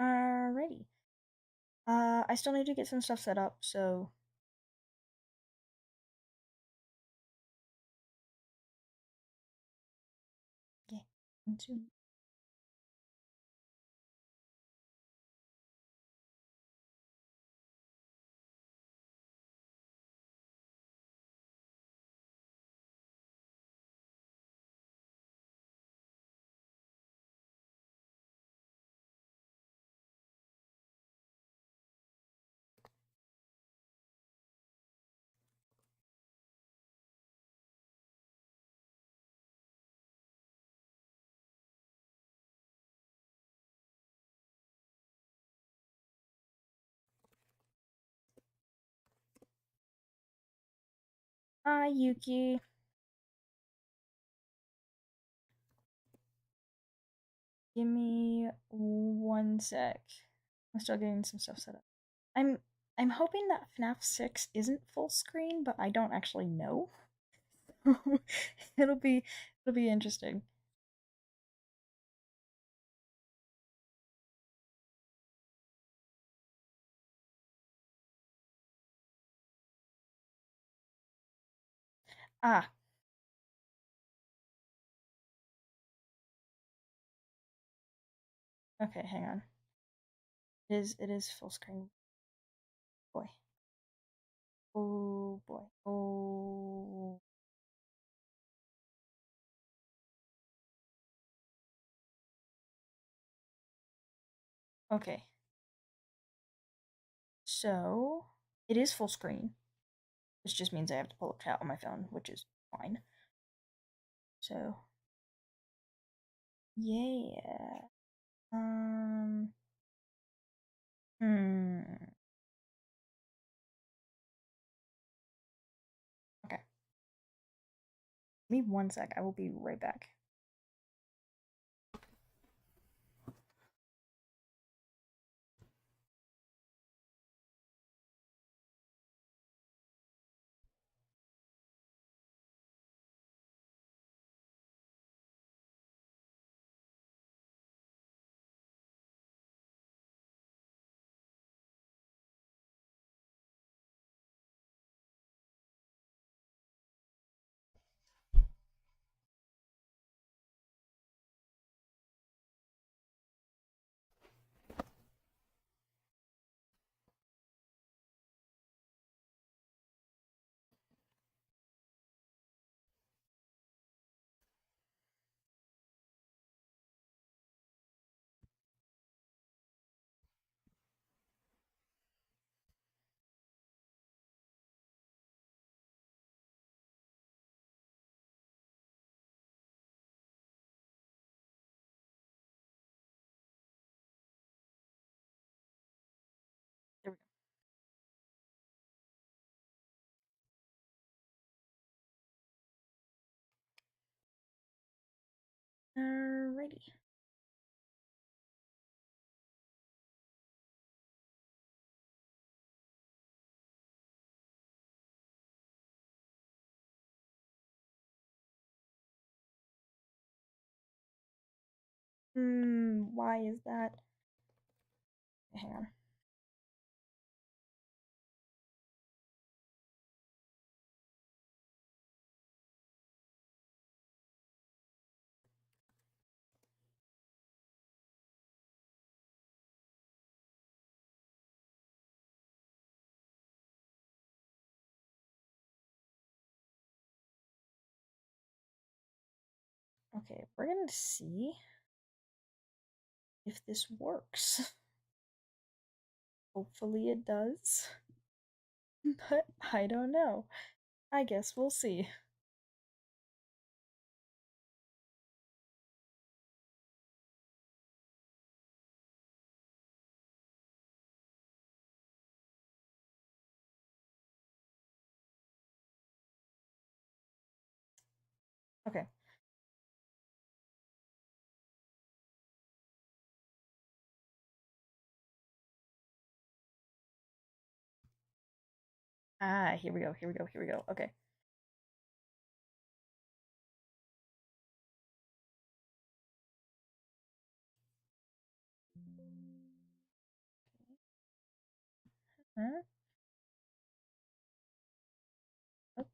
Alrighty. I still need to get some stuff set up, so yeah. Into Hi, Yuki. Give me one sec. I'm still getting some stuff set up. I'm I'm hoping that FNAF 6 isn't full screen, but I don't actually know. it'll be it'll be interesting. Ah, okay, hang on. It is full screen. Boy. Oh boy. Oh. Okay. So, it is full screen. This just means I have to pull up chat on my phone, which is fine. So, yeah. Um, hmm. Okay. Give me one sec. I will be right back. There we go. Alrighty. Why is that? Hang on. Okay, we're gonna see if this works. Hopefully it does. But I don't know. I guess we'll see. Okay. Ah, here we go, here we go, here we go. Okay. Huh? Oh.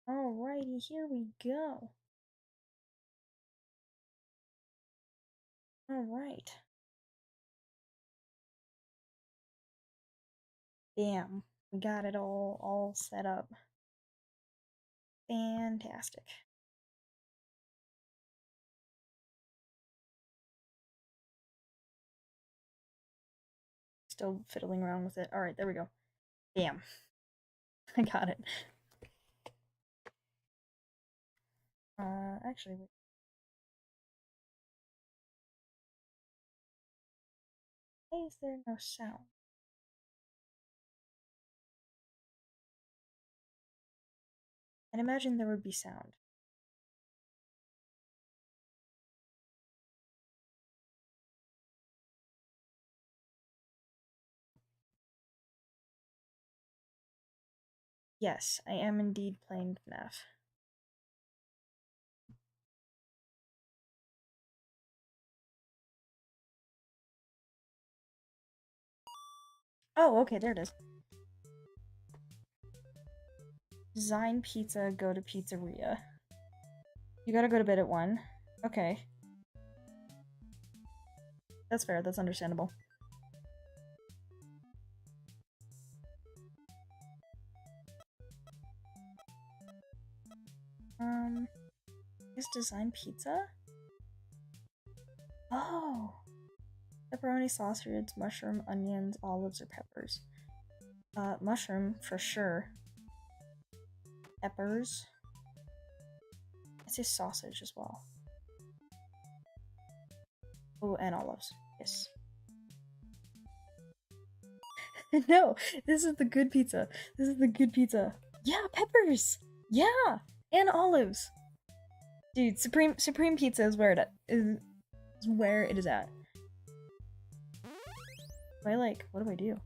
Alrighty, here we go. Alright. Bam. We got it all set up. Fantastic. Still fiddling around with it. Alright, there we go. Bam. I got it. Actually, wait. Why is there no sound? I'd imagine there would be sound. Yes, I am indeed playing FNAF. Oh, okay, there it is. Design pizza, go to pizzeria. You gotta go to bed at 1. Okay. That's fair, that's understandable. Is design pizza? Oh! Pepperoni, sausage, mushroom, onions, olives, or peppers. Mushroom, for sure. Peppers. I say sausage as well. Oh, and olives. Yes. No, this is the good pizza. This is the good pizza. Yeah, peppers. Yeah, and olives. Dude, Supreme Pizza is where is where it is at. Do I like? What do I do?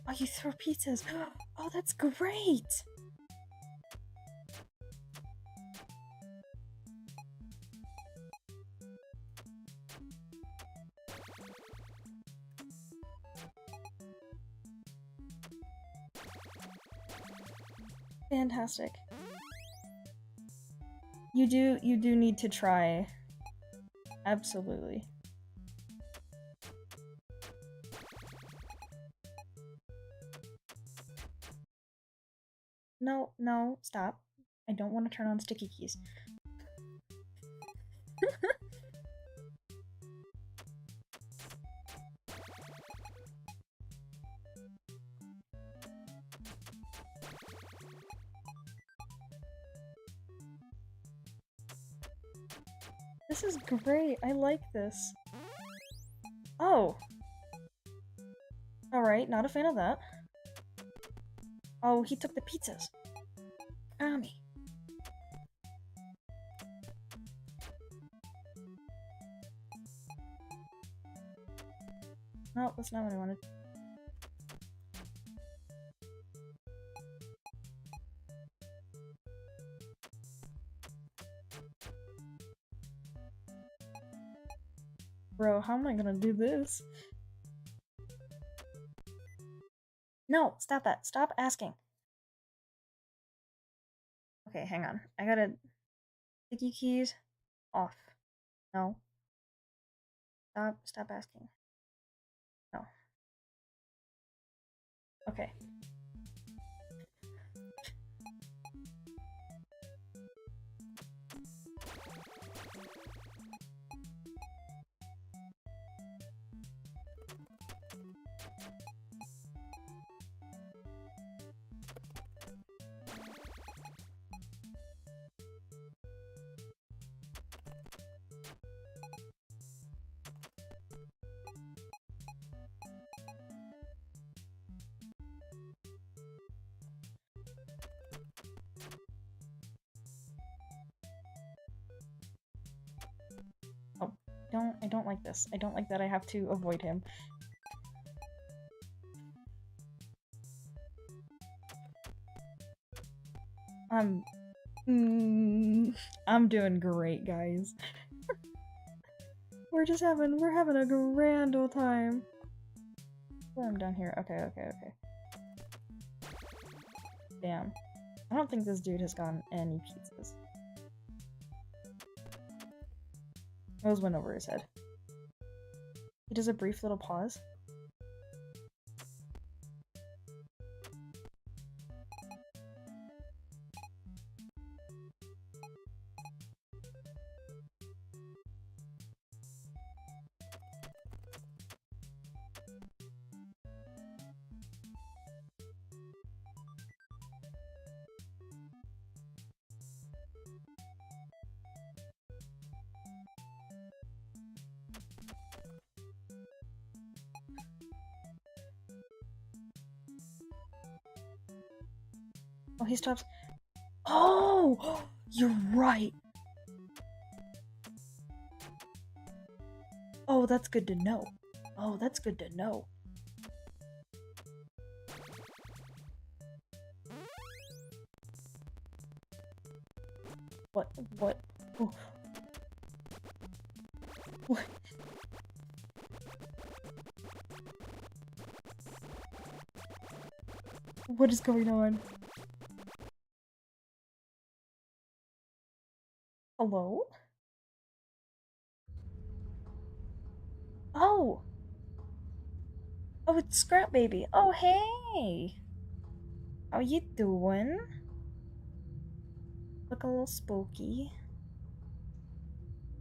Oh, you throw pizzas. Oh, that's great. Fantastic. You do need to try. Absolutely. No, no, stop. I don't want to turn on sticky keys. This is great. I like this. Oh. Alright, not a fan of that. Oh, he took the pizzas. Kami. No, that's not what I wanted. Bro, how am I gonna do this? No, stop that. Stop asking. Okay, hang on. I gotta... Sticky keys off. No. Stop asking. No. Okay. Oh, I don't like this. I don't like that I have to avoid him. I'm doing great, guys. we're having a grand old time. Oh, I'm down here. Okay. Damn. I don't think this dude has gotten any pizzas. Those went over his head. He does a brief little pause. Oh, he stops. Oh! You're right! Oh, that's good to know. Oh, that's good to know. What? Oh. What? What is going on? Hello? Oh! Oh, it's Scrap Baby. Oh, hey! How you doing? Look a little spooky.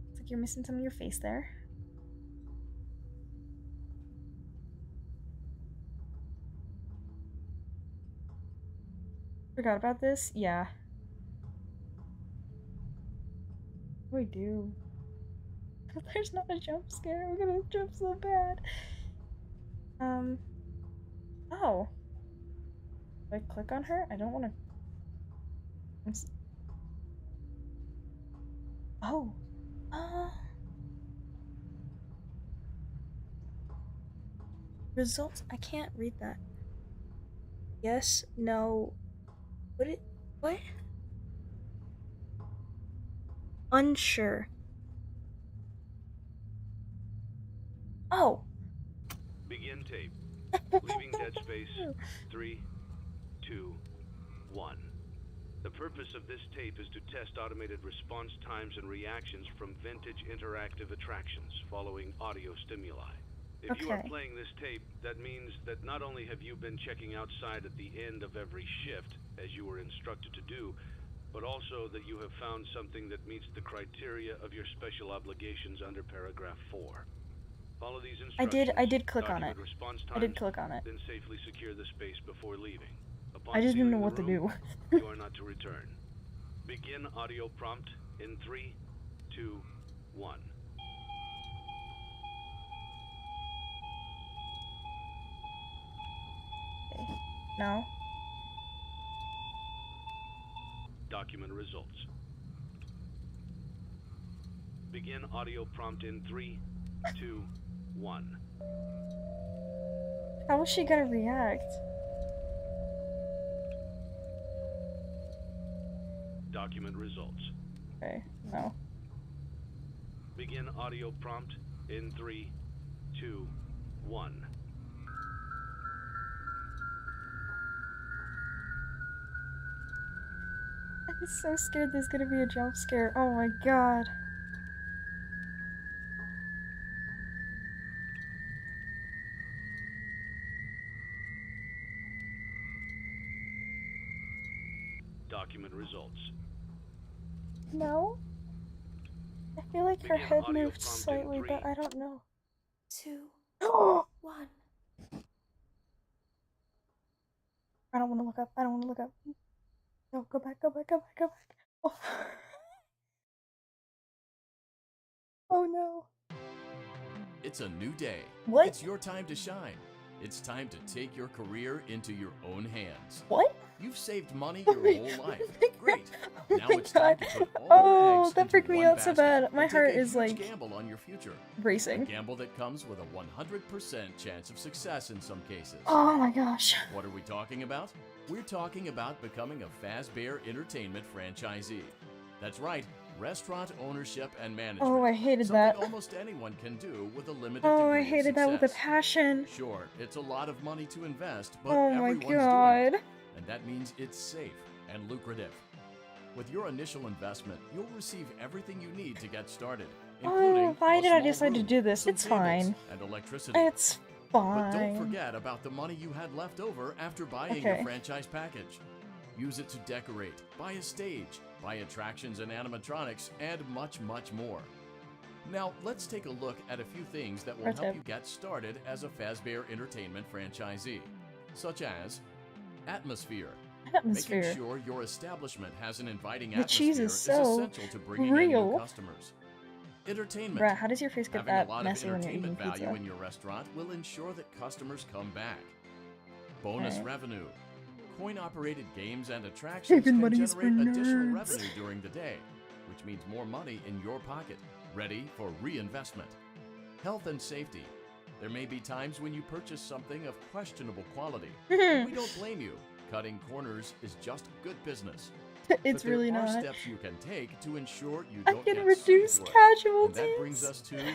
Looks like you're missing some of your face there. Forgot about this? Yeah. We do. There's not a jump scare. We're gonna jump so bad. Oh. Do I click on her? I don't want to. Oh. Results? I can't read that. Yes, no. What? Unsure. Oh. Begin tape. Leaving dead space. 3, 2, 1. The purpose of this tape is to test automated response times and reactions from vintage interactive attractions following audio stimuli. If you are playing this tape, that means that not only have you been checking outside at the end of every shift, as you were instructed to do, but also that you have found something that meets the criteria of your special obligations under paragraph 4. Follow these instructions. I did click on it. Then safely secure the space before leaving. I just didn't know what to do. You are not to return. Begin audio prompt in 3, 2, 1. Okay. No. Document results. Begin audio prompt in 3, 2, 1. How is she gonna react? Document results. Okay, no. Begin audio prompt in 3, 2, 1. I'm so scared there's gonna be a jump scare. Oh my god. Document results. No? I feel like her head moved slightly, but I don't know. 2, 1. I don't want to look up. No, go back. Oh. Oh no. It's a new day. What? It's your time to shine. It's time to take your career into your own hands. What? You've saved money Oh your my- whole life. oh my Great. God. Now Oh my it's time God. to put all Oh, your eggs that into freaked me one out so basket bad. and My take heart a is, huge like, gamble on your future. A racing. gamble that comes with a 100% chance of success in some cases. Oh my gosh. What are we talking about? We're talking about becoming a Fazbear Entertainment franchisee. That's right, restaurant ownership and management. Oh, I hated Something that. almost anyone can do with a limited Oh, degree I of hated that with a success. passion. Sure, it's a lot of money to invest, but Oh my everyone's doing God. it. And that means it's safe and lucrative. With your initial investment, you'll receive everything you need to get started, including Oh, why a did I small decide to room, do this? some It's tables, fine. and electricity. It's But don't fine. forget about the money you had left over after buying your Okay. franchise package. Use it to decorate, buy a stage, buy attractions and animatronics, and much, much more. Now, let's take a look at a few things that will Pro help tip. you get started as a Fazbear Entertainment franchisee, such as atmosphere. Atmosphere. Making sure your establishment has an inviting The atmosphere cheese is so essential to bringing in real. new customers. Entertainment. Bruh, how does your face get Having that a lot messy of when you're eating entertainment value pizza? in your restaurant will ensure that customers come back. Bonus Alright. revenue. Coin-operated games and attractions Saving can money is generate for additional nerds. revenue during the day, which means more money in your pocket, ready for reinvestment. Health and safety. There may be times when you purchase something of questionable quality. We don't blame you. Cutting corners is just good business. It's But really there are not. steps you can take to ensure you I don't can get reduce sued for it. casualties. And that brings us to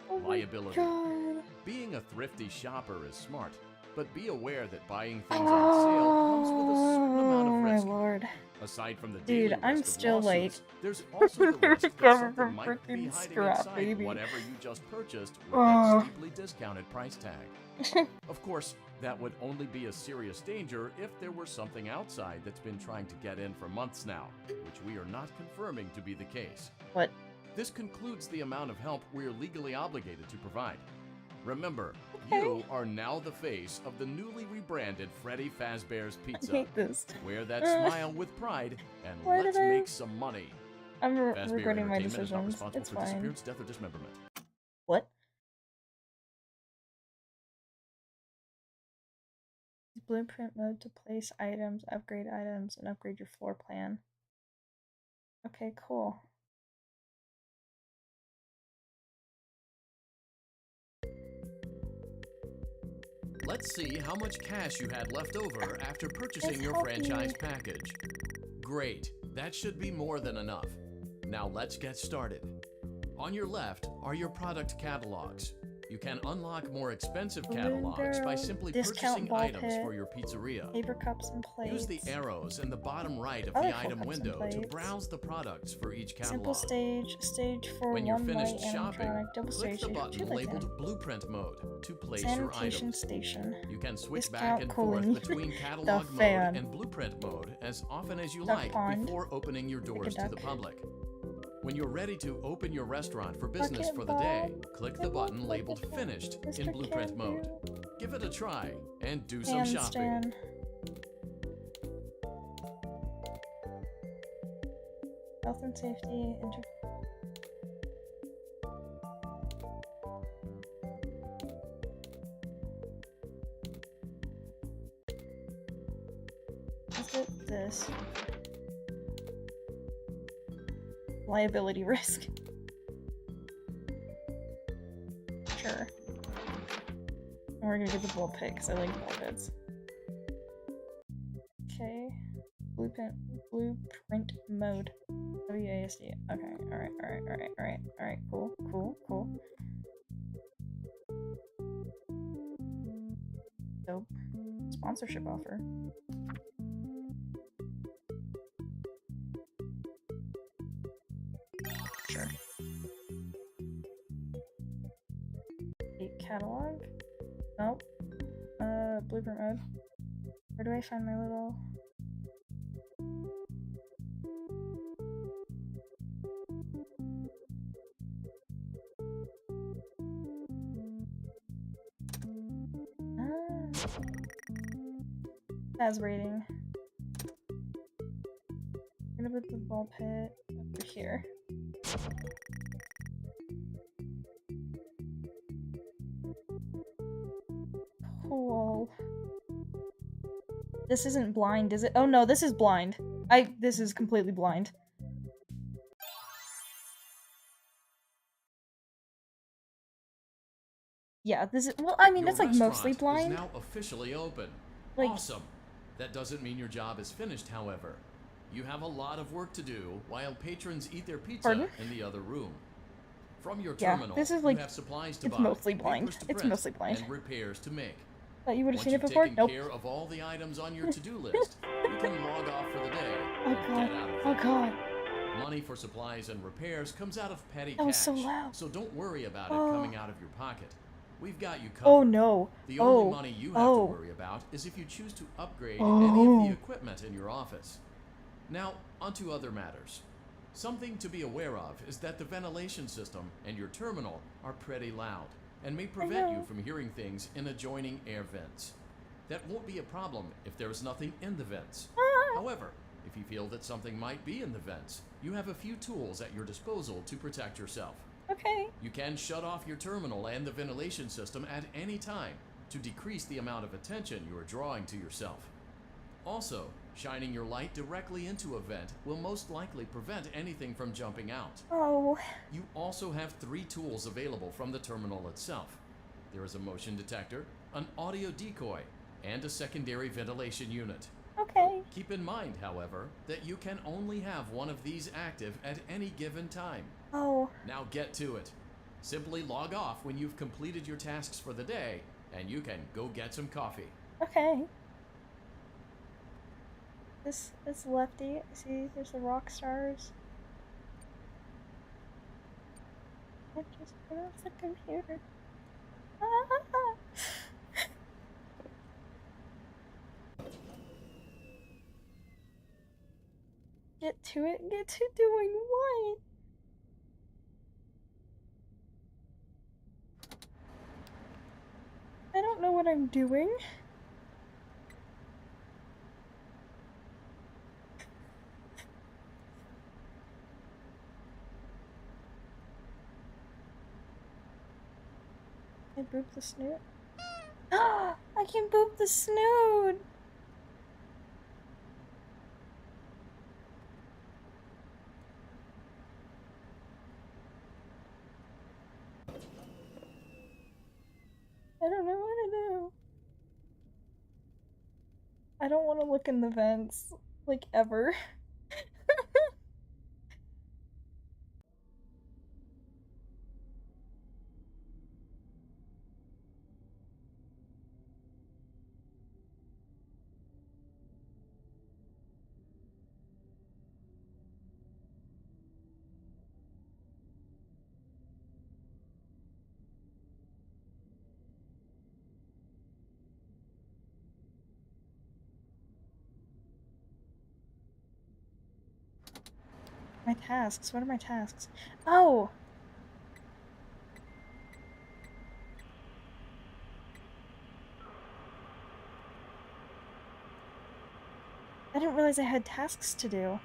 Oh my liability. God. Being a thrifty shopper is smart, but be aware that buying things on sale comes with a certain amount Oh of my risk. lord. Aside from the Dude, daily I'm risk of still, like, lawsuits, there's also the risk that recover something from might be freaking hiding scrap, inside baby. whatever you just purchased with Ugh. that steeply discounted price tag. Of course, that would only be a serious danger if there were something outside that's been trying to get in for months now, which we are not confirming to be the case. What? This concludes the amount of help we're legally obligated to provide. Remember, Okay. you are now the face of the newly rebranded Freddy Fazbear's I Pizza. hate this. Wear that smile with pride, and Why let's did I- make some money. I'm Fazbear regretting my Entertainment is not decisions. responsible It's for fine. disappearance, death, or dismemberment. What? Blueprint mode to place items, and upgrade your floor plan. Okay, cool. Let's see how much cash you had left over after purchasing It's your healthy. franchise package. Great, that should be more than enough. Now let's get started. On your left are your product catalogs. You can unlock more expensive Balloon catalogs by barrel, simply discount purchasing ball items pit, for your pizzeria. paper cups and plates. Use the arrows in the bottom right of I the like full item cups and window to plates. browse the products for each Simple catalog. stage for When you're one finished light shopping, animatronic, double click stage the for button two lights labeled Blueprint Mode to place your sanitation items. station. You can switch Discount back and forth cooling. between The catalog mode fan. and blueprint mode as often as you Duck like pond. before opening your doors to the duck. public. When you're ready to open your restaurant for business Bucket for the day, ball. click the button labeled Bucket ball. Finished in Mr. blueprint mode. Can-Do. Give it a try and do some shopping. Handstand. Health and safety. Let's get this. Liability risk. Sure. And we're gonna get the ball pit because I like ball pits. Okay. Blueprint mode. WASD. Okay, alright, cool. Dope. Sponsorship offer. Sure. A catalog? Nope. Blueprint mode. Where do I find my little... As rating. I'm gonna put the ball pit over here. Cool. This isn't blind, is it? Oh no, this is blind. This is completely blind. Yeah, this is, well, I mean, Your it's like mostly restaurant blind. is now officially open. Like- Awesome. That doesn't mean your job is finished, however. You have a lot of work to do while patrons eat their pizza Pardon? in the other room. From your Yeah, terminal, this is like- you have supplies to it's buy, mostly blind. papers to It's print, mostly blind. and repairs to make. Thought you would have Once seen it you've before? taken Nope. care of all the items on your to-do list, you can log off for the day Oh and god. get out of Oh there. god. Money for supplies and repairs comes out of petty That was cash, so loud. so don't worry about Oh. it coming out of your pocket. We've got you covered. Oh no. The only Oh. money you have Oh. to worry about is if you choose to upgrade Oh. any of the equipment in your office. Now, onto other matters. Something to be aware of is that the ventilation system and your terminal are pretty loud and may prevent you know. from hearing things in adjoining air vents. That won't be a problem if there is nothing in the vents. Ah. However, if you feel that something might be in the vents, you have a few tools at your disposal to protect yourself. Okay. You can shut off your terminal and the ventilation system at any time to decrease the amount of attention you are drawing to yourself. Also, shining your light directly into a vent will most likely prevent anything from jumping out. Oh. You also have 3 tools available from the terminal itself. There is a motion detector, an audio decoy, and a secondary ventilation unit. Okay. Keep in mind, however, that you can only have one of these active at any given time. Oh. Now get to it. Simply log off when you've completed your tasks for the day, and you can go get some coffee. Okay. This Lefty. See, there's the rock stars. I just put off the computer. Ah. Get to it. Get to doing what? I don't know what I'm doing. I boop the snoot. Ah! I can boop the snoot! I don't know what to do. I don't want to look in the vents, like, ever. My tasks. What are my tasks? Oh! I didn't realize I had tasks to do.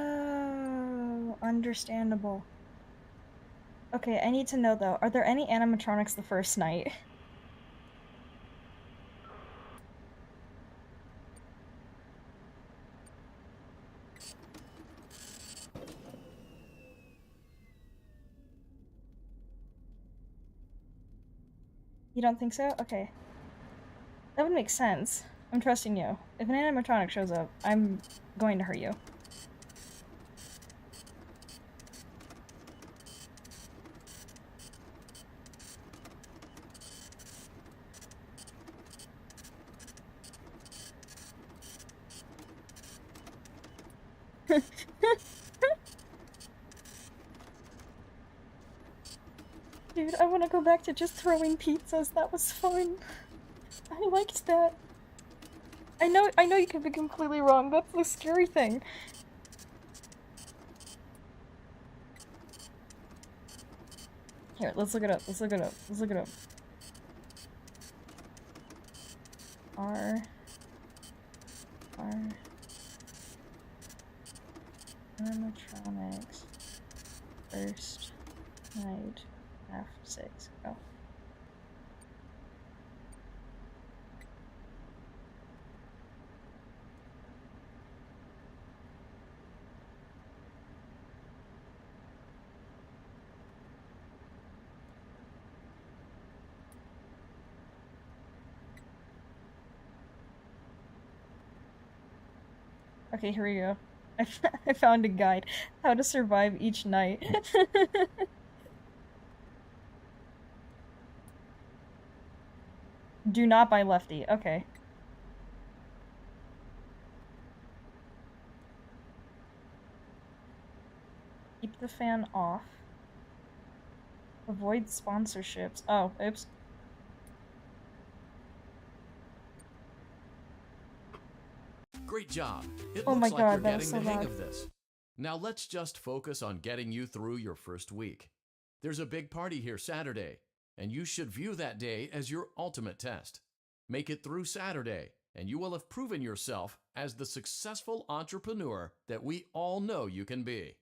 Oh, understandable. Okay, I need to know though, are there any animatronics the first night? You don't think so? Okay. That would make sense. I'm trusting you. If an animatronic shows up, I'm going to hurt you. Dude, Dude, I want to go back to just throwing pizzas. That was fun. I liked that. I know you could be completely wrong. That's the scary thing. Here, let's look it up. Let's look it up. Let's look it up. Animatronics. First night half 6. Go. Okay, here we go. I found a guide. How to survive each night. Do not buy Lefty. Okay. Keep the fan off. Avoid sponsorships. Oh, oops. Great job. It Oh my looks like God, you're that was getting so the hang bad. of this. Now let's just focus on getting you through your first week. There's a big party here Saturday, and you should view that day as your ultimate test. Make it through Saturday, and you will have proven yourself as the successful entrepreneur that we all know you can be.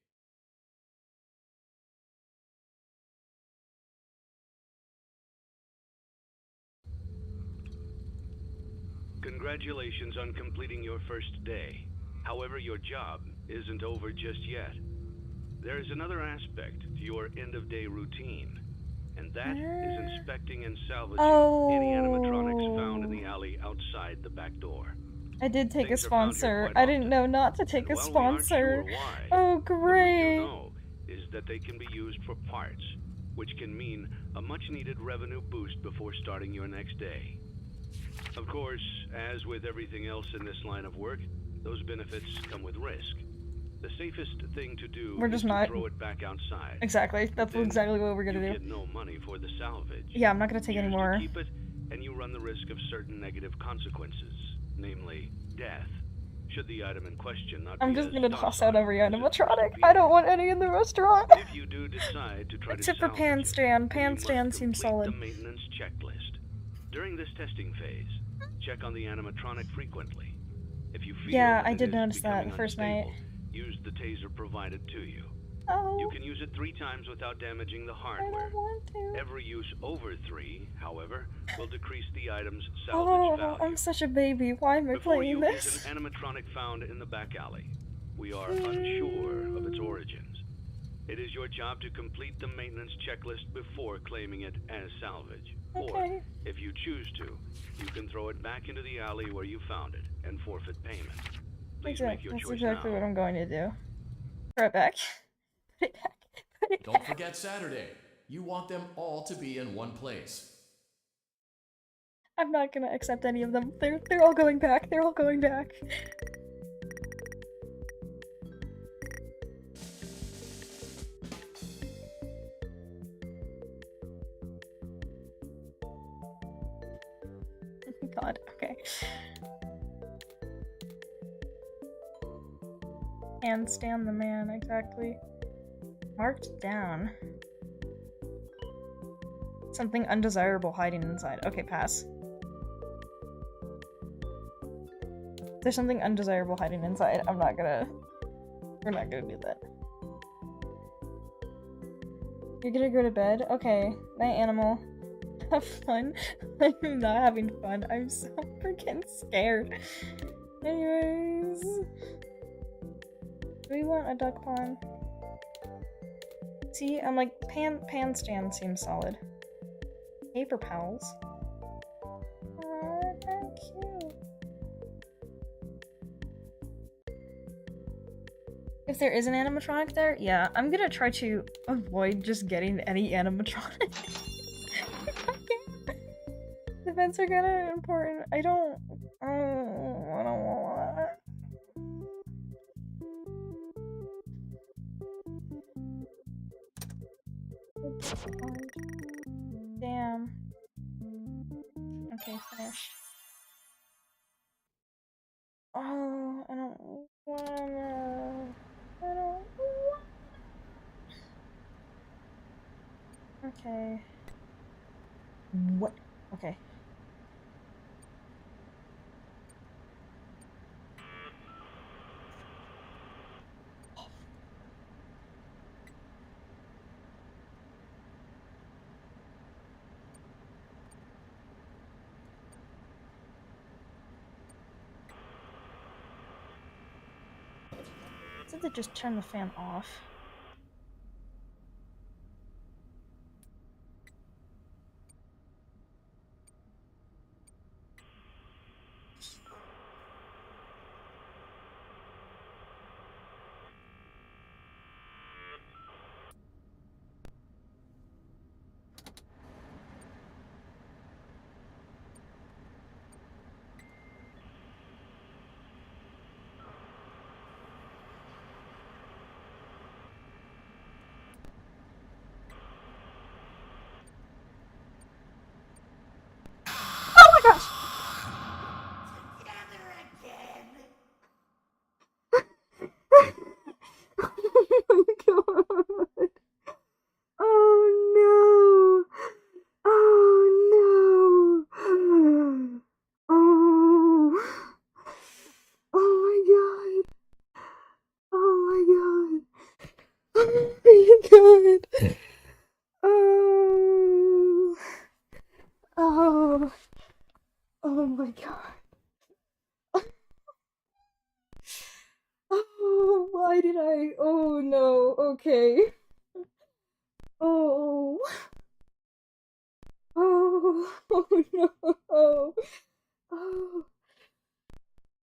Congratulations on completing your first day. However, your job isn't over just yet. There is another aspect to your end-of-day routine, and that is inspecting and salvaging any animatronics found in the alley outside the back door. I did take a Things are found here sponsor. quite I didn't know not to take and a while we aren't sponsor. sure why, Oh, what we do great. know is that they can be used for parts, which can mean a much-needed revenue boost before starting your next day. Of course, as with everything else in this line of work, those benefits come with risk. The safest thing to do is to throw it back outside. Exactly. That's exactly what we're gonna You do. get no money for the salvage. Yeah, I'm not gonna take any more. You keep it, and you run the risk of certain negative consequences, namely death. Should the item in question not I'm be just as gonna toss out docile every as it animatronic. should I be. don't want any in the restaurant. If you do decide to try Except to for salvage Pan it, Stand. then Pan you must Stand seems complete solid. the maintenance checklist. During this testing phase, check on the animatronic frequently. If you feel Yeah, that I it did is notice that becoming the first unstable, night. use the taser provided to you. Oh. You can use it 3 times without damaging the hardware. I don't want to. Every use over 3, however, will decrease the item's salvage value. I'm such a baby. Why am I Before playing you this? is an animatronic found in the back alley. We are unsure of its origins. It is your job to complete the maintenance checklist before claiming it as salvage. Okay. Or, if you choose to, you can throw it back into the alley where you found it and forfeit payment. Please make your That's choice exactly now. what I'm going to do. Throw it back. Put it back. Put it Don't back. forget Saturday. You want them all to be in one place. I'm not gonna accept any of them. They're all going back. They're all going back. God, okay. Handstand the man, exactly. Marked down. Something undesirable hiding inside. Okay, pass. There's something undesirable hiding inside. We're not gonna do that. You're gonna go to bed? Okay. Night, animal. Have fun. I'm not having fun. I'm so freaking scared. Anyways. Do we want a duck pond? See, I'm like, pan stand seems solid. Paper pals. Aw, they're cute. If there is an animatronic there, yeah, I'm gonna try to avoid just getting any animatronic. Events are kinda important. I don't want Damn. Okay, finished. Oh, I don't wanna. I don't want. Okay. What? Okay. Did they just turn the fan off? Oh my gosh! Oh my god. Oh no. Oh no. Oh. Oh my god. Oh my god. Oh my god. Oh. Oh. Oh my god. Oh, why did I? Oh no. Okay. Oh. Oh. Oh no. Oh.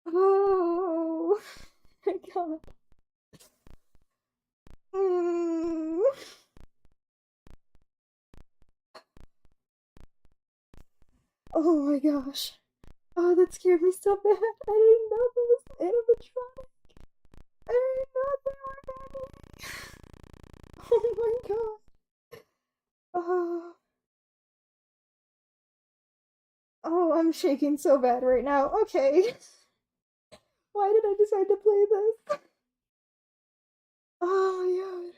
Oh my god. Mm. Oh my gosh. Oh, that scared me so bad. I didn't know that was animatronic. I didn't know they were animatronic. Oh my god. Oh. Oh, I'm shaking so bad right now. Okay. Why did I decide to play this? Oh my god.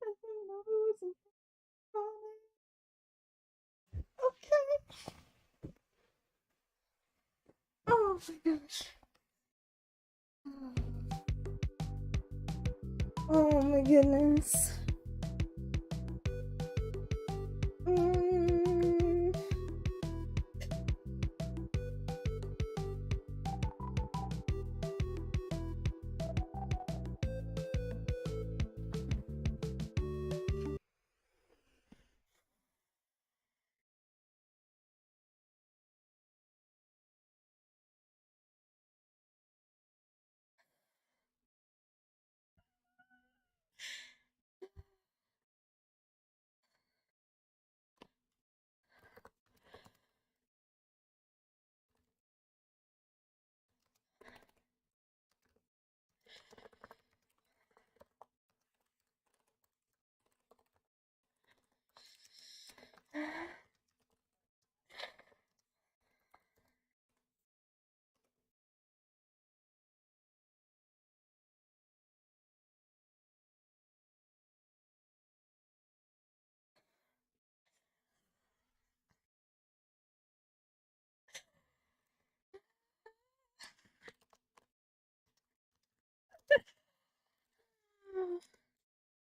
I didn't know it was animatronic. Okay. Oh my gosh. Oh my goodness. Mm.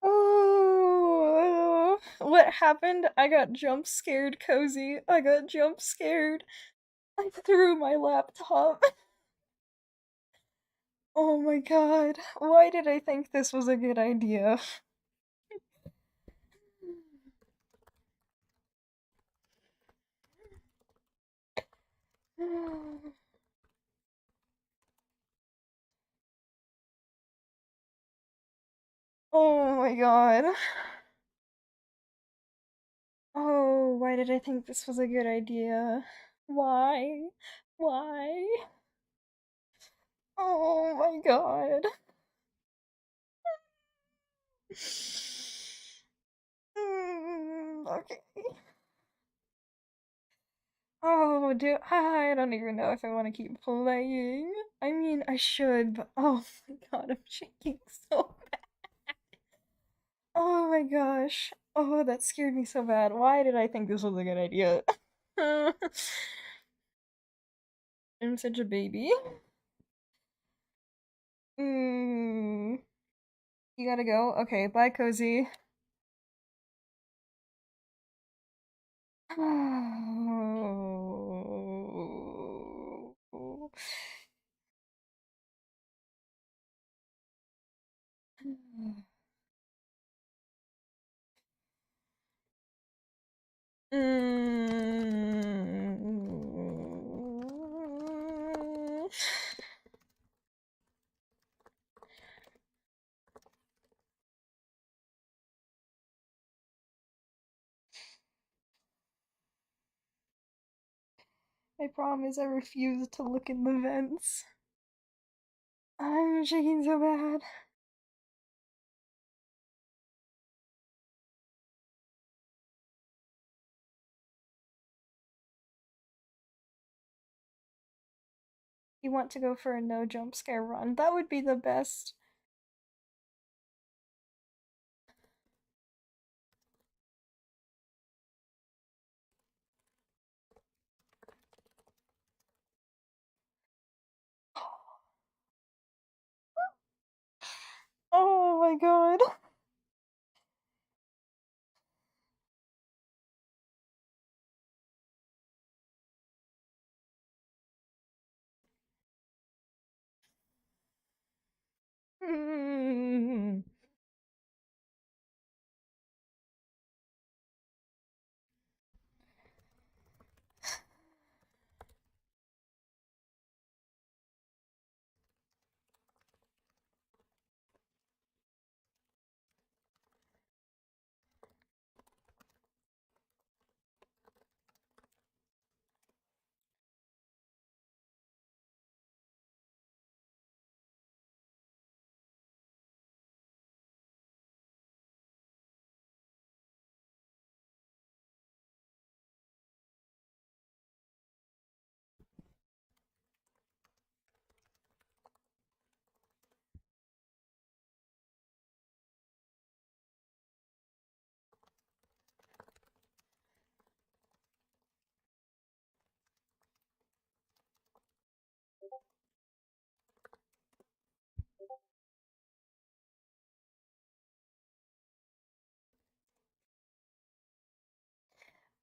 Oh, what happened? I got jump scared, Cozy. I got jump scared. I threw my laptop. Oh my god. Why did I think this was a good idea? Oh my god. Oh, why did I think this was a good idea? Why? Why? Oh my god. Okay. Oh, dude, I don't even know if I want to keep playing. I mean, I should, but oh my god, I'm shaking so bad. Oh my gosh. Oh, that scared me so bad. Why did I think this was a good idea? I'm such a baby. Mm, you gotta go? Okay, bye, Cozy. Mm. I promise I refuse to look in the vents. I'm shaking so bad. You want to go for a no jump scare run? That would be the best. Oh my god. Mm.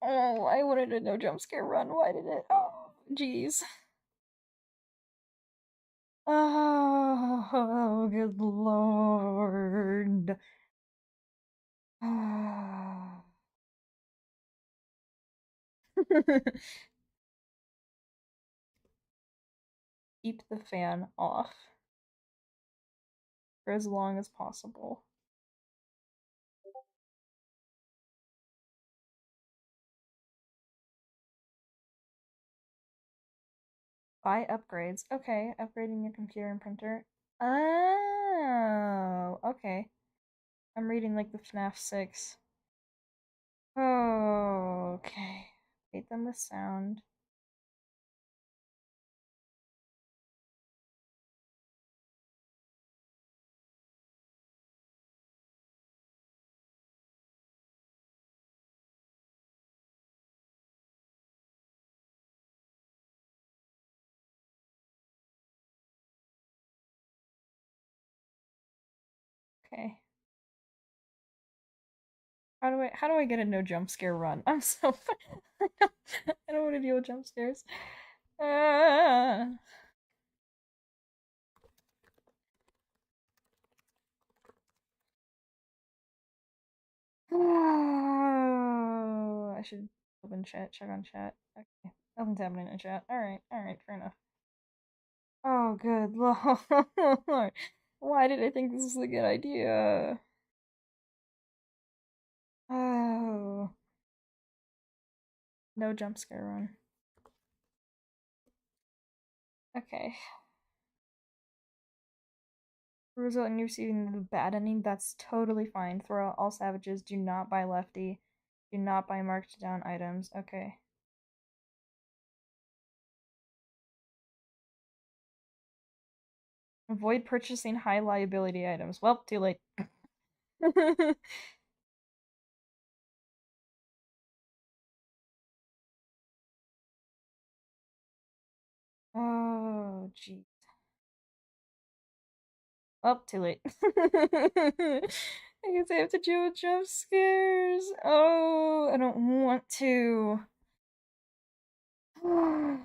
Oh, I wanted a no jump scare run. Why did it? Oh, jeez. Oh, good lord. Keep the fan off for as long as possible. Buy upgrades. Okay, upgrading your computer and printer. Oh, okay. I'm reading like the FNAF 6. Oh, okay. Hate them with sound. Okay. How do I get a no jump scare run? I'm so I don't want to deal with jump scares. Ah. Oh, I should open chat, check on chat. Okay. Nothing's happening in chat. Alright, fair enough. Oh, good lord. Why did I think this was a good idea? Oh. No jump scare run. Okay. Result in you receiving the bad ending, that's totally fine. Throw out all savages. Do not buy lefty. Do not buy marked down items. Okay. Avoid purchasing high liability items. Well, too late. Oh, jeez. Oh, too late. I guess I have to deal with jump scares. Oh, I don't want to. Oh.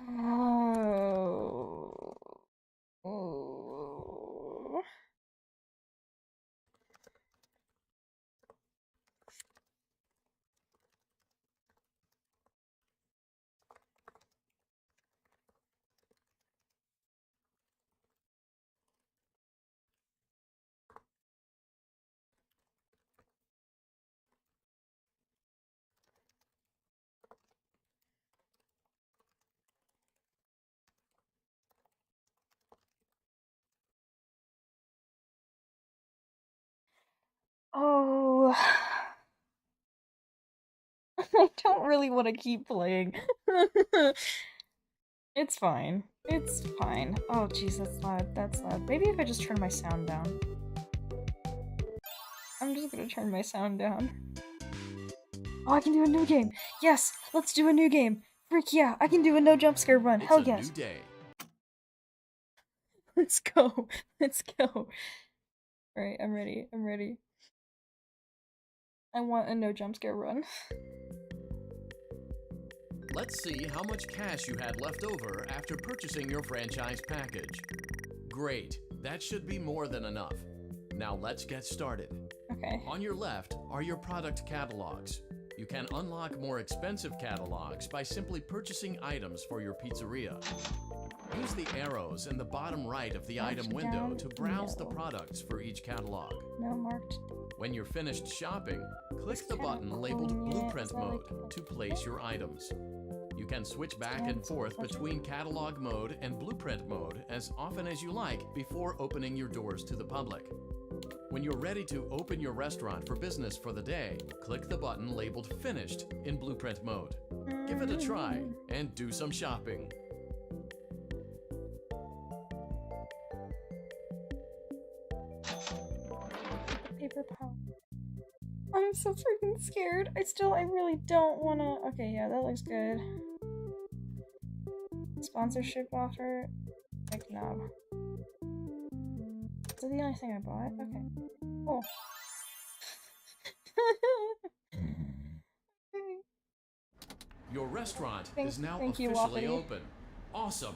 Oh. I don't really want to keep playing. It's fine. It's fine. Oh, jeez, that's loud. That's loud. Maybe if I just turn my sound down. I'm just gonna turn my sound down. Oh, I can do a new game. Yes, let's do a new game. Freak yeah, I can do a no jump scare run. Hell It's a yes. new day. Let's go. Let's go. Alright, I'm ready. I'm ready. I want a no jump scare run. Let's see how much cash you had left over after purchasing your franchise package. Great, that should be more than enough. Now let's get started. Okay. On your left are your product catalogs. You can unlock more expensive catalogs by simply purchasing items for your pizzeria. Use the arrows in the bottom right of the item window to browse the products for each catalog. No marked. When you're finished shopping, click the button labeled Blueprint Mode to place your items. You can switch back and forth between Catalog Mode and Blueprint Mode as often as you like before opening your doors to the public. When you're ready to open your restaurant for business for the day, click the button labeled Finished in Blueprint Mode. Give it a try and do some shopping. Paper pop. I'm so freaking scared. I really don't wanna. Okay, yeah, that looks good. Sponsorship offer. Knob. Is that the only thing I bought? Okay. Cool. Your restaurant Thank- is now thank you, officially Wapiti. open. Awesome!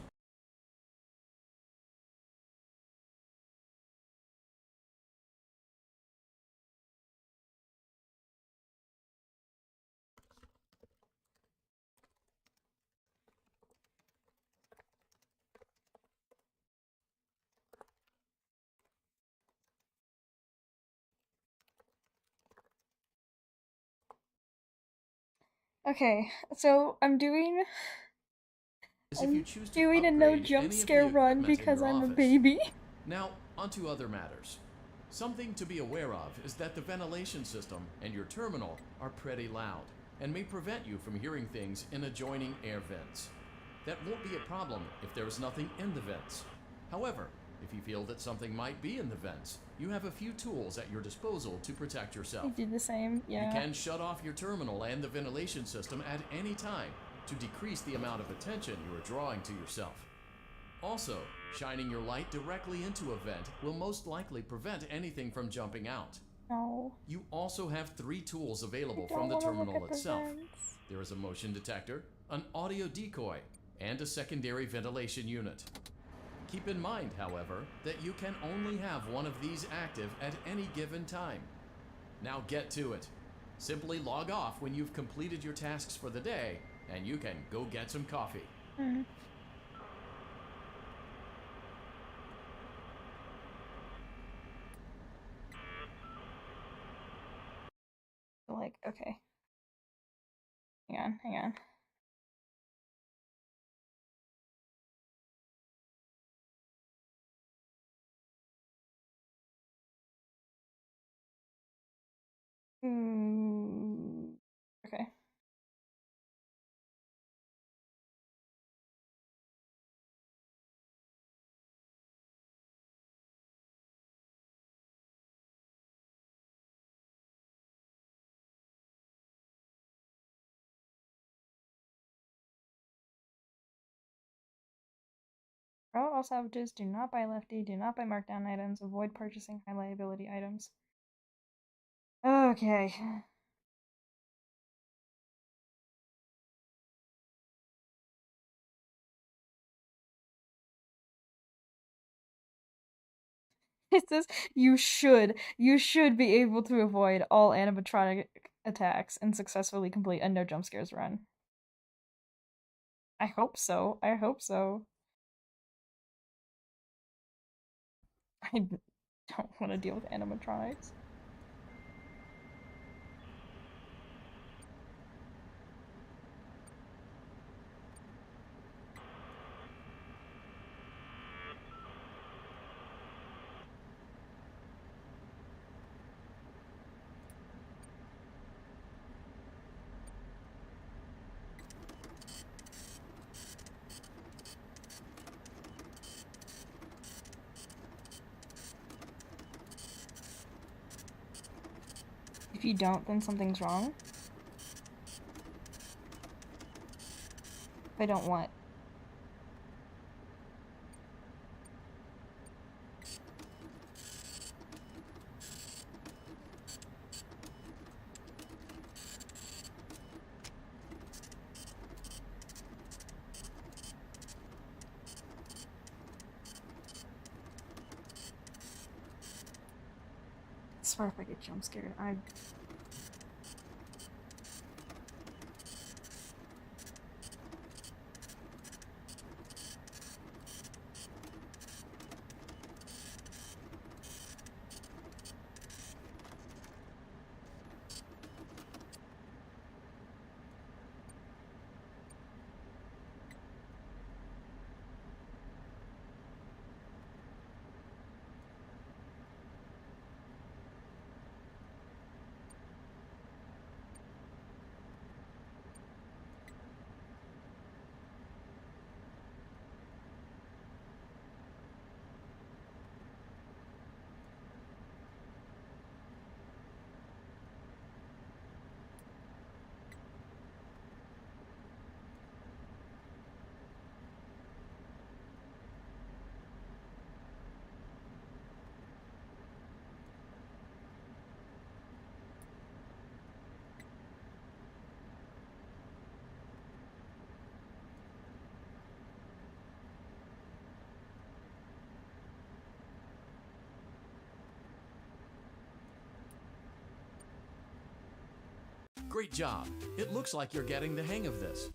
Okay, so I'm doing As if you choose to a upgrade no any jump of the scare run equipment in because your I'm a office. baby. Now, onto other matters. Something to be aware of is that the ventilation system and your terminal are pretty loud and may prevent you from hearing things in adjoining air vents. That won't be a problem if there is nothing in the vents. However, if you feel that something might be in the vents, you have a few tools at your disposal to protect I yourself. do the same, yeah. You can shut off your terminal and the ventilation system at any time to decrease the amount of attention you are drawing to yourself. Also, shining your light directly into a vent will most likely prevent anything from jumping out. No. You also have 3 tools available I don't from the wanna look terminal at the itself. vents. There is a motion detector, an audio decoy, and a secondary ventilation unit. Keep in mind, however, that you can only have one of these active at any given time. Now get to it. Simply log off when you've completed your tasks for the day, and you can go get some coffee. Like, okay. Hang on. Okay. Route also averages: do not buy lefty, do not buy markdown items, avoid purchasing high liability items. Okay. It says you should be able to avoid all animatronic attacks and successfully complete a no jump scares run. I hope so. I hope so. I don't want to deal with animatronics. If you don't, then something's wrong. If I don't what? I swear if I get jump scared, I... Great job. It looks like you're getting the hang of this.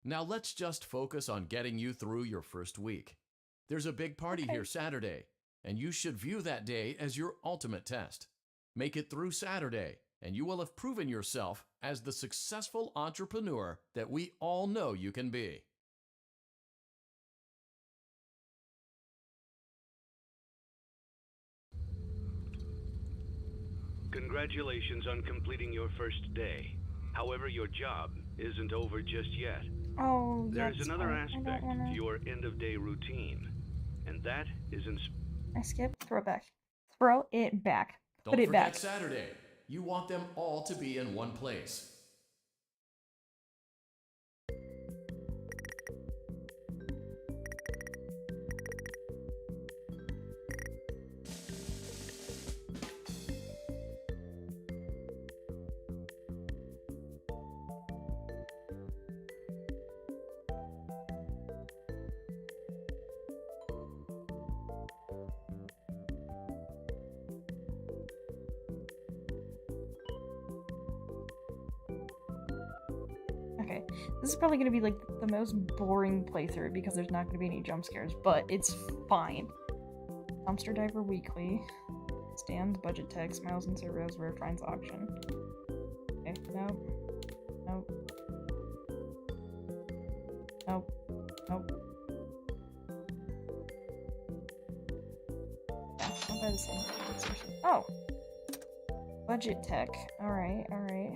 Now let's just focus on getting you through your first week. There's a big party here Saturday, and you should view that day as your ultimate test. Make it through Saturday, and you will have proven yourself as the successful entrepreneur that we all know you can be. Congratulations on completing your first day. However, your job isn't over just yet. Oh, There's yes, another I don't aspect wanna... to your end-of-day routine, and that is I skip. Throw it back. Throw it back. Put Don't it forget back. Saturday. You want them all to be in one place. Okay, this is probably gonna be like the most boring playthrough because there's not gonna be any jump scares, but it's fine. Dumpster Diver Weekly. Stands, budget text, Miles and Cereals, Rare Finds Auction. Okay, nope. Nope. Nope. Nope. Yeah, I'll buy the same. Oh! Budget tech. Alright, alright.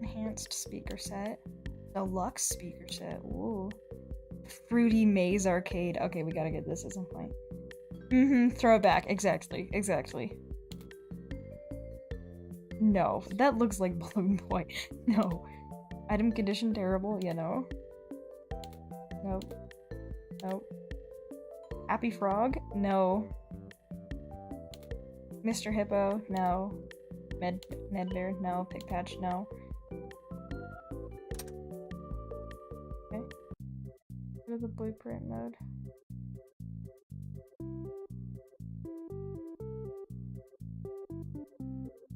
Enhanced speaker set. Deluxe speaker set. Ooh. Fruity Maze Arcade. Okay, we gotta get this at some point. Throw it back. Exactly, exactly. No, that looks like Balloon Boy. No. Item condition terrible, you know. Nope. Nope. Happy Frog? No. Mr. Hippo? No. Medbear? No. Pigpatch? No. Okay. Go to the blueprint mode.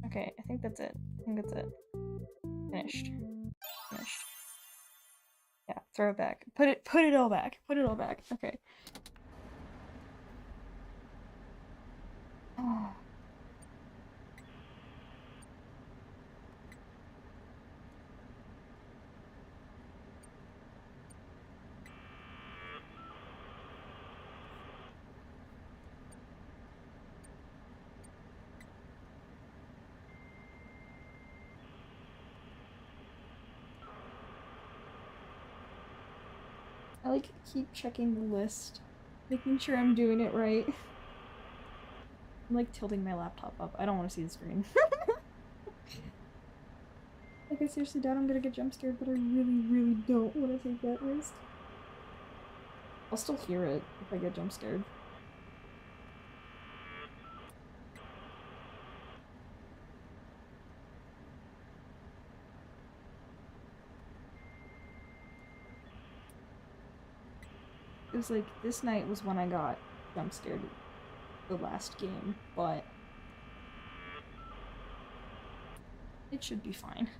Okay, I think that's it. I think that's it. Finished. Finished. Yeah, throw it back. Put it all back. Put it all back. Okay. Oh. I like keep checking the list, making sure I'm doing it right. I'm like tilting my laptop up. I don't want to see the screen. Like I seriously doubt I'm gonna get jump scared, but I really, really don't want to take that risk. I'll still hear it if I get jump scared. It was like, this night was when I got jump scared the last game, but it should be fine.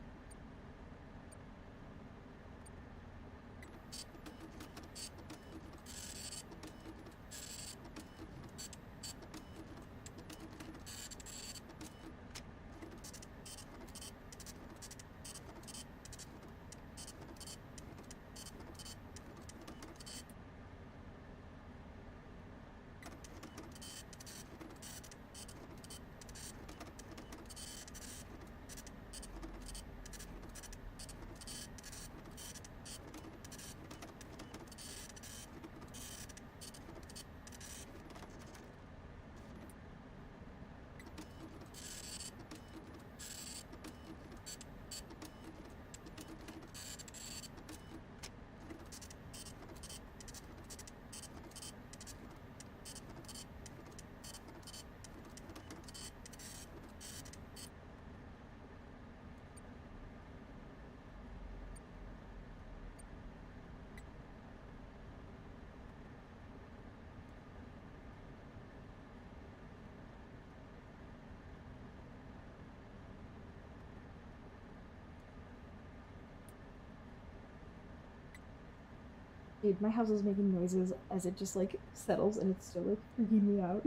Dude, my house is making noises as it just, like, settles, and it's still, like, freaking me out.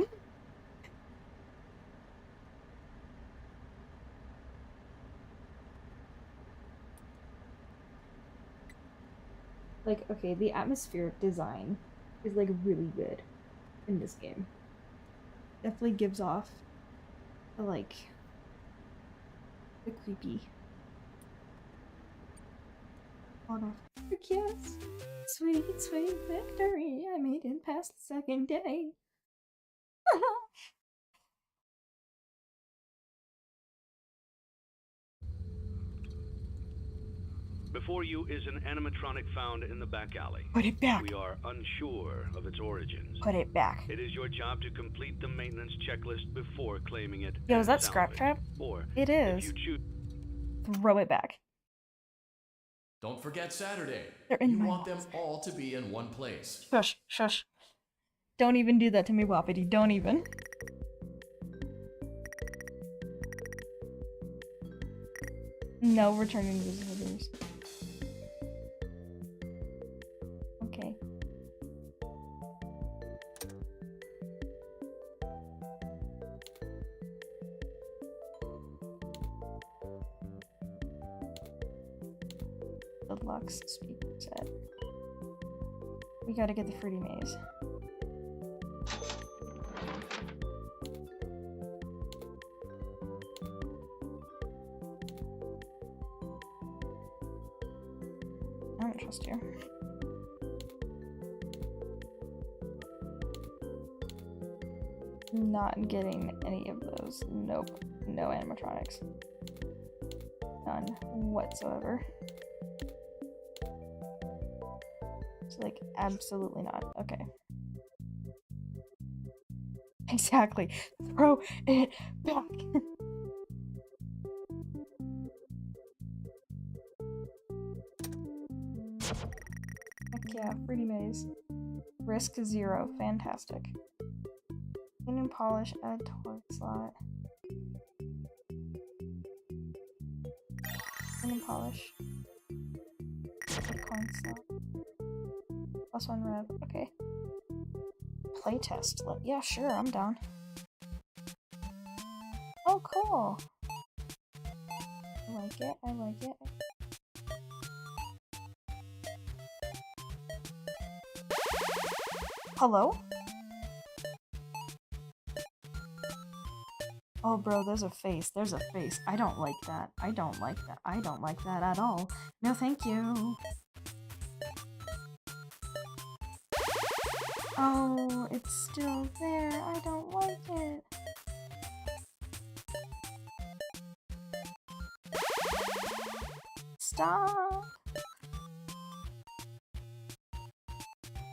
Like, okay, the atmospheric design is, like, really good in this game. Definitely gives off, like, the creepy. On off. Yes! Sweet, sweet victory! I made it past the second day! Before you is an animatronic found in the back alley. Put it back! We are unsure of its origins. Put it back. It is your job to complete the maintenance checklist before claiming it. Yo, is that Scrap Trap? Or it is. If you choose throw it back. Don't forget Saturday. They're in You my want them box. all to be in one place. Shush, shush. Don't even do that to me, Wapiti. Don't even. No returning visitors. Okay. Deluxe speaker set. We gotta get the Fruity Maze. Not getting any of those. Nope. No animatronics. None whatsoever. It's like absolutely not. Okay. Exactly. Throw it back. Heck yeah, pretty maze. Risk 0. Fantastic. Clean and polish, add torque slot. Clean and polish. Add coin slot. +1 rev. Okay. Playtest. Yeah, sure, I'm down. Oh, cool. I like it. I like it. Hello? Oh, bro, there's a face. There's a face. I don't like that. I don't like that. I don't like that at all. No, thank you. Oh, it's still there. I don't like it. Stop.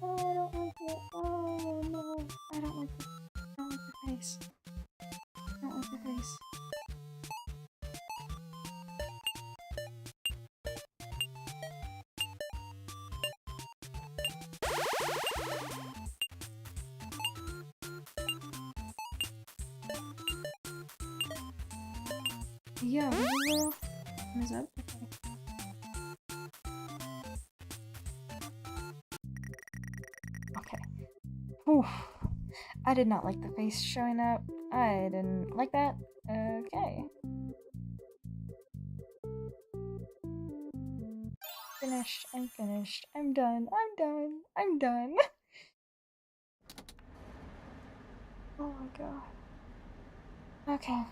Oh, I don't like it. Oh, no. I don't like it. I don't like the face. I don't like the face. Yeah, what is that? Okay. Whew. I did not like the face showing up. I didn't like that. Okay. Finished. I'm finished. I'm done. I'm done. I'm done. Oh my god. Okay.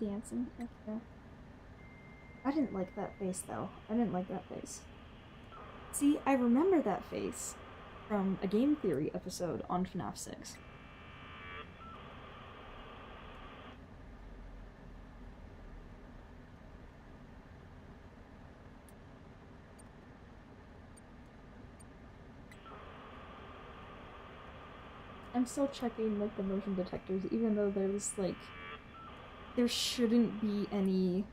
Dancing. Okay. I didn't like that face though. I didn't like that face. See, I remember that face from a game theory episode on FNAF 6. I'm still checking like the motion detectors, even though there's like there shouldn't be any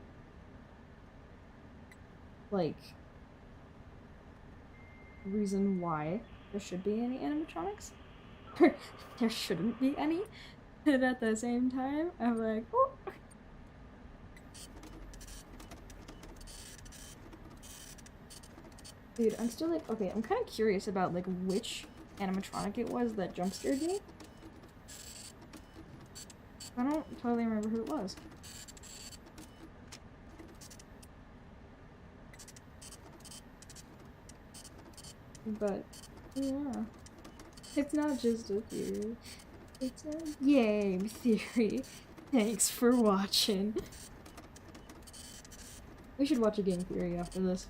like reason why there should be any animatronics. There shouldn't be any, but at the same time, I'm like, oh. Dude, I'm still like, okay, I'm kind of curious about like which animatronic it was that jump scared me. I don't totally remember who it was. But, yeah. It's not just a theory. It's a game theory. Thanks for watching. We should watch a game theory after this.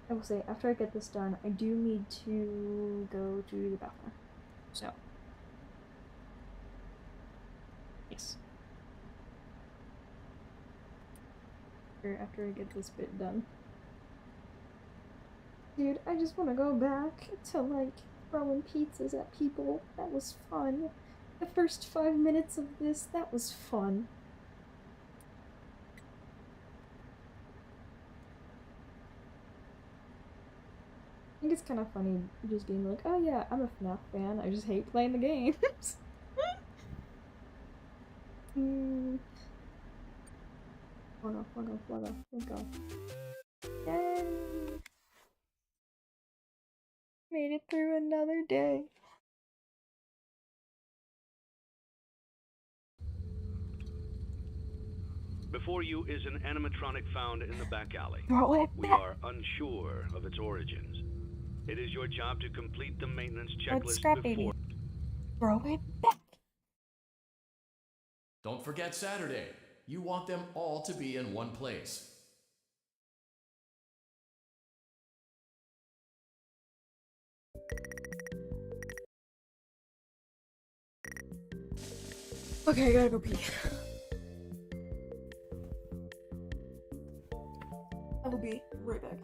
I will say, after I get this done, I do need to go to the bathroom. So. Yes. After I get this bit done. Dude, I just want to go back to, like, throwing pizzas at people. That was fun. The first 5 minutes of this, that was fun. I think it's kind of funny just being like, oh yeah, I'm a FNAF fan, I just hate playing the games. Log off, log off, log off, thank god. Yay! Made it through another day. Before you is an animatronic found in the back alley. Throw it We back. are unsure of its origins. It is your job to complete the maintenance Let's checklist scrap before. baby. Throw it back. Don't forget Saturday. You want them all to be in one place. Okay, I gotta go pee. I will be right back.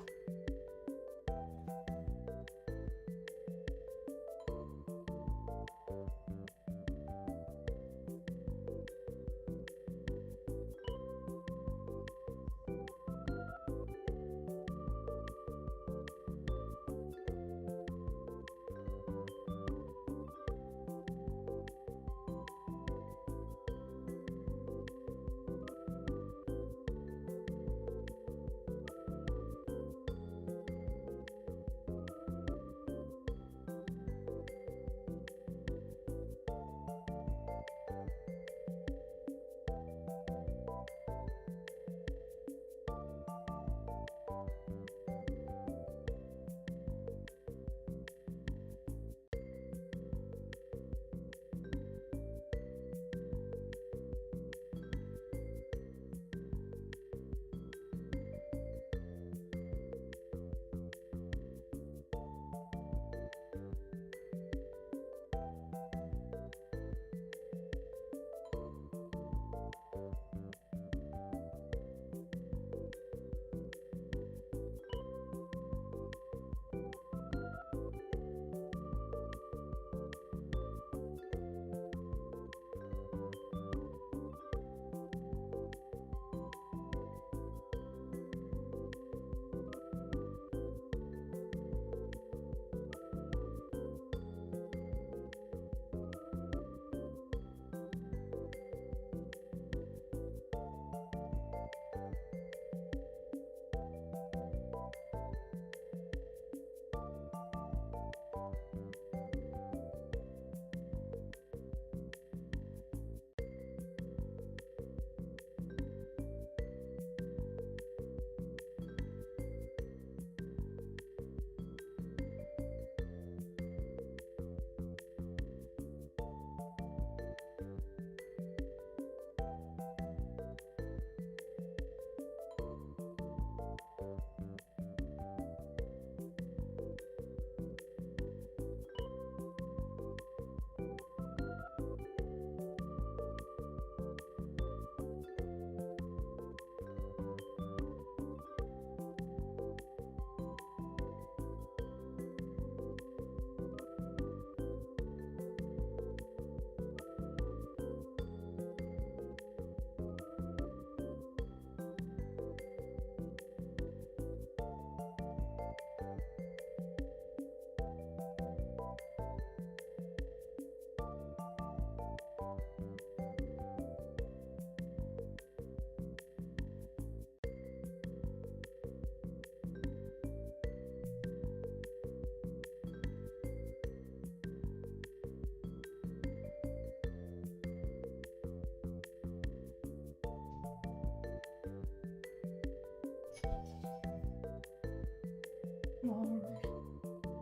Lord.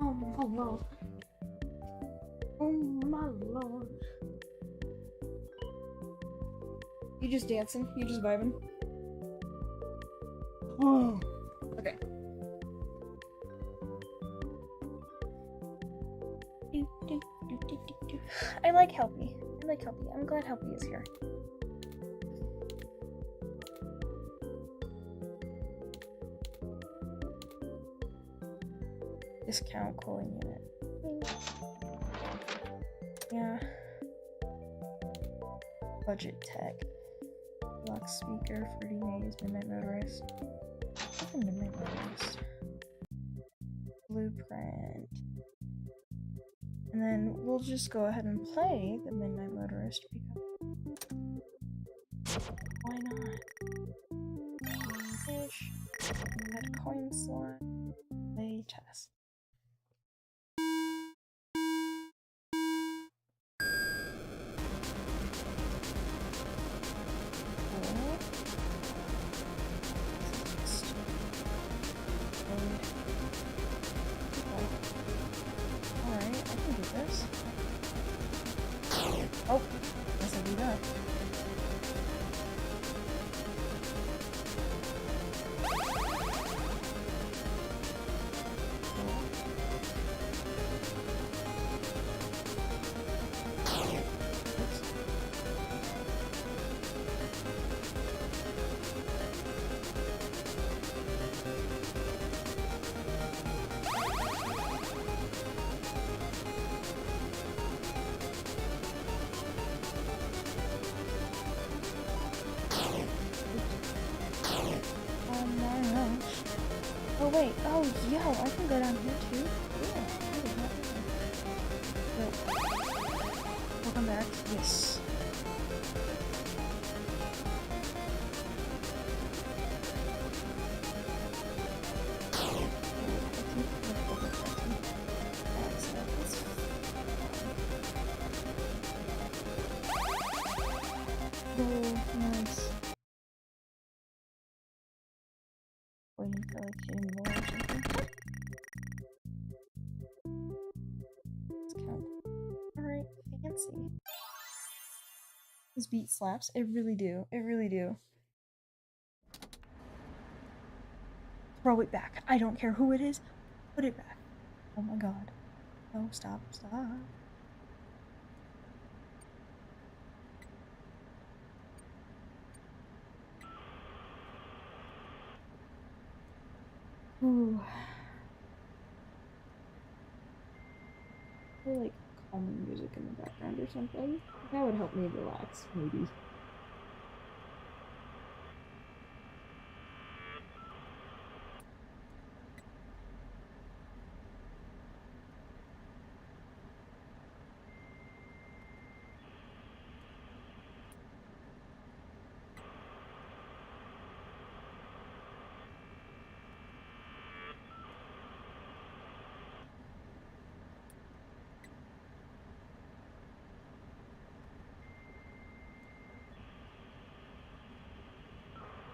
Oh my lord. Oh my lord. You just dancing? You just vibing? Oh. Okay. I like Helpy. I like Helpy. I'm glad Helpy is here. Discount cooling unit. Yeah. Budget tech. Lock speaker, fruity maze, midnight motorist. What's a midnight motorist? Blueprint. And then we'll just go ahead and play the midnight motorist because why not? Add coin slot. Play test. Alright, I can do this. Oh, guess I do that. Oh wait, oh yo, I can go down here too? Yeah, welcome back. Yes. Oh, nice. Waiting for like hidden lore or something. Let's count. Alright, fancy. This beat slaps. It really do. It really do. Throw it back. I don't care who it is. Put it back. Oh my god. Oh, stop, stop. Ooh. Or like calming music in the background or something. That would help me relax, maybe.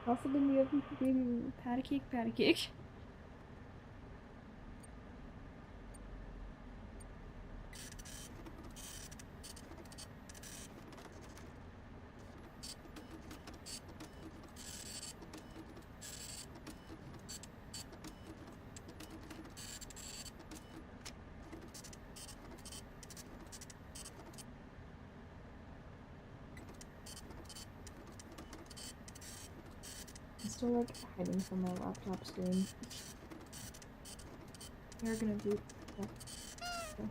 Possibly we have baby patty cake, patty cake. Still like hiding from my laptop screen. They're gonna do that. Okay.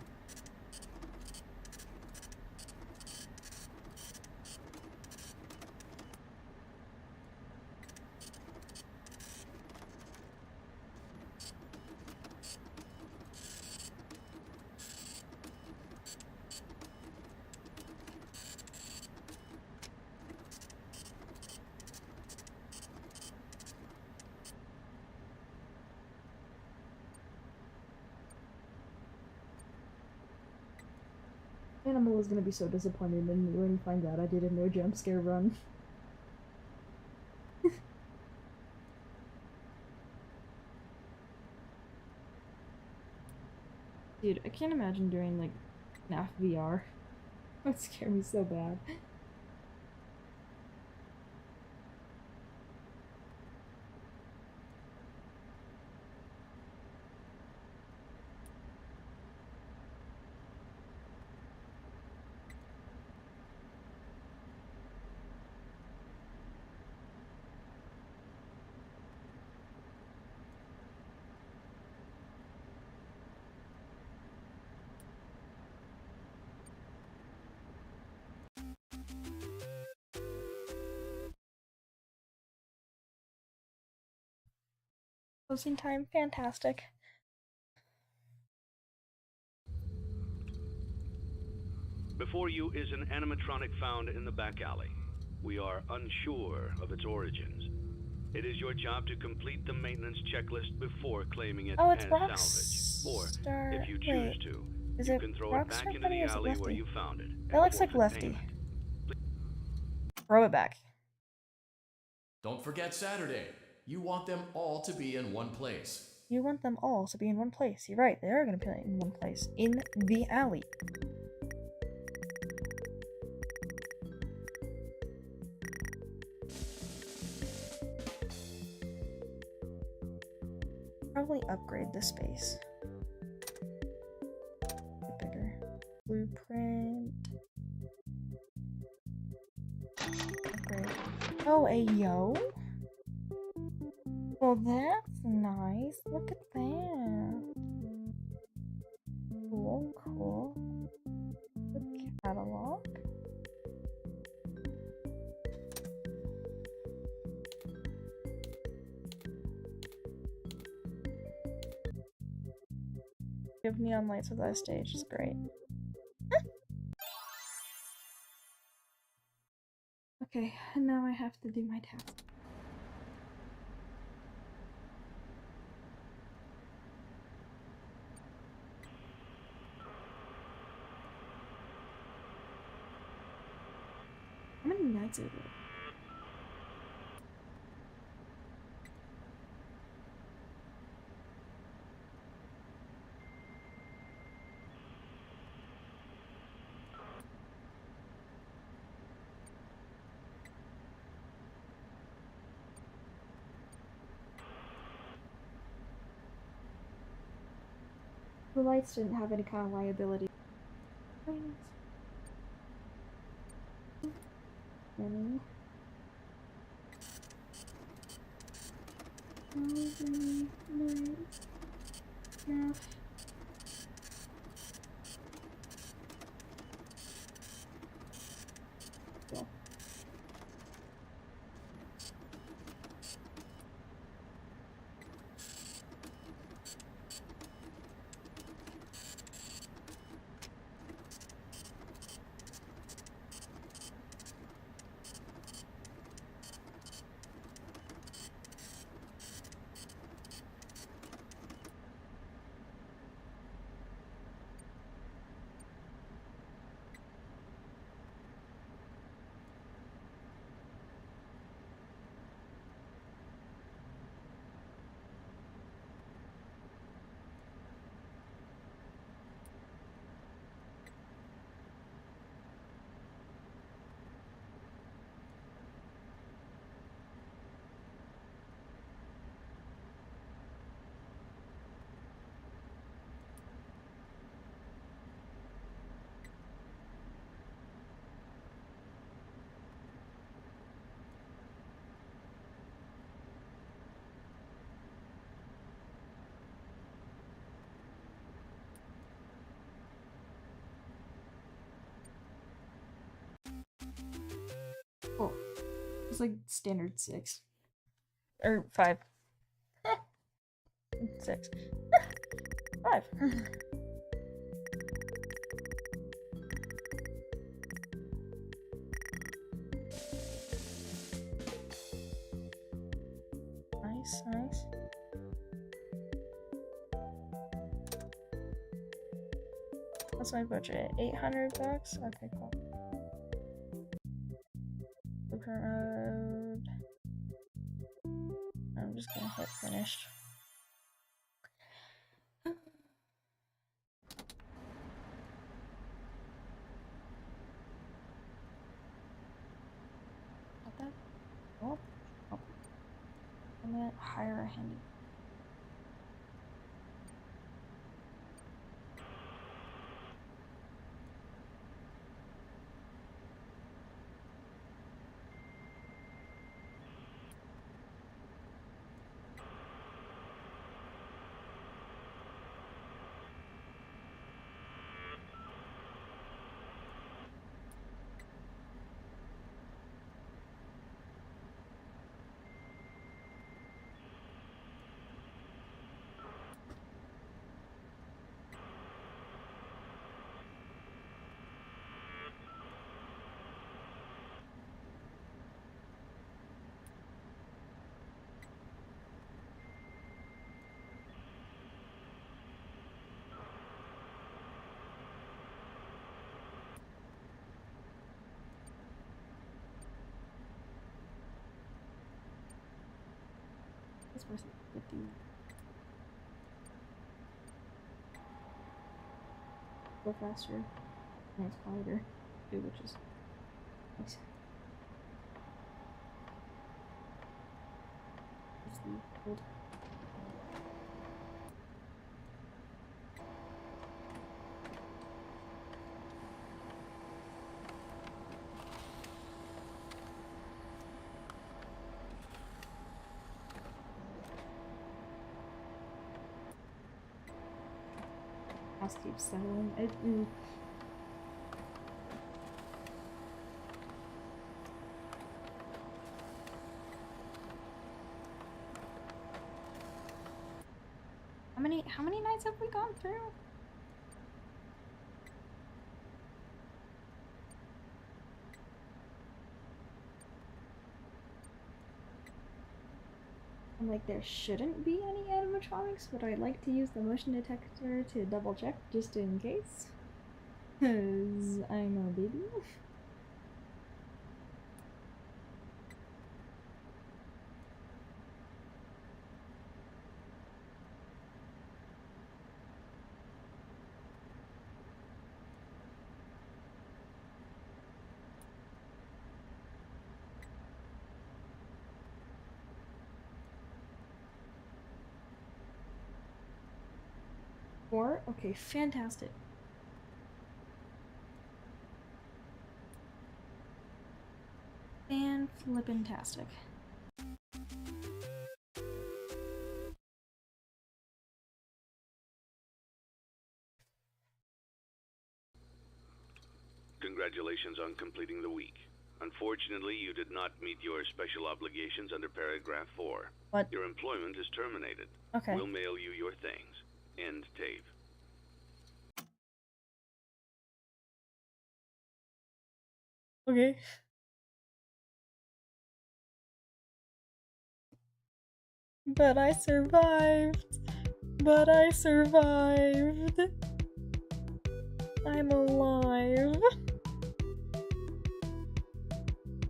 Animal is gonna be so disappointed in me when he finds out I did a no jump scare run. Dude, I can't imagine doing like FNAF VR. That would scare me so bad. Closing time, fantastic. Before you is an animatronic found in the back alley. We are unsure of its origins. It is your job to complete the maintenance checklist before claiming it Oh, it's as salvage. Or, Rockstar. if you choose Wait, to, is you it can throw it back Rockstar into Bunny the or is it alley where Lefty? you found it. That and looks like forfeit Lefty. payment. Throw it back. Don't forget Saturday. You want them all to be in one place. You want them all to be in one place. You're right, they are going to be in one place. In the alley. Probably upgrade the space. Bigger. Blueprint. Upgrade. Oh, a yo? Well, that's nice. Look at that. Cool, cool. The catalog. You have neon lights with that stage. It's great. Okay, now I have to do my task. How many nights is it? The lights didn't have any kind of liability. Many. No. Cool. Cool. It's like standard 6. Or 5. 6. 5. Nice, nice. What's my budget? $800? Okay, cool. Blueprint mode. I'm just gonna hit finished. Got that? Oh, oh. I'm gonna hire a handy. This person 50. Go faster. And it's quieter. Too, which is nice. It's the old. House keeps settling. How many nights have we gone through? I'm like, there shouldn't be any animatronics, but I'd like to use the motion detector to double check just in case. Cause I'm a baby. Four? Okay, fantastic. Fan-flippin-tastic. Congratulations on completing the week. Unfortunately, you did not meet your special obligations under paragraph 4. What? Your employment is terminated. Okay. We'll mail you your things. End tape. Okay. But I survived. But I survived. I'm alive.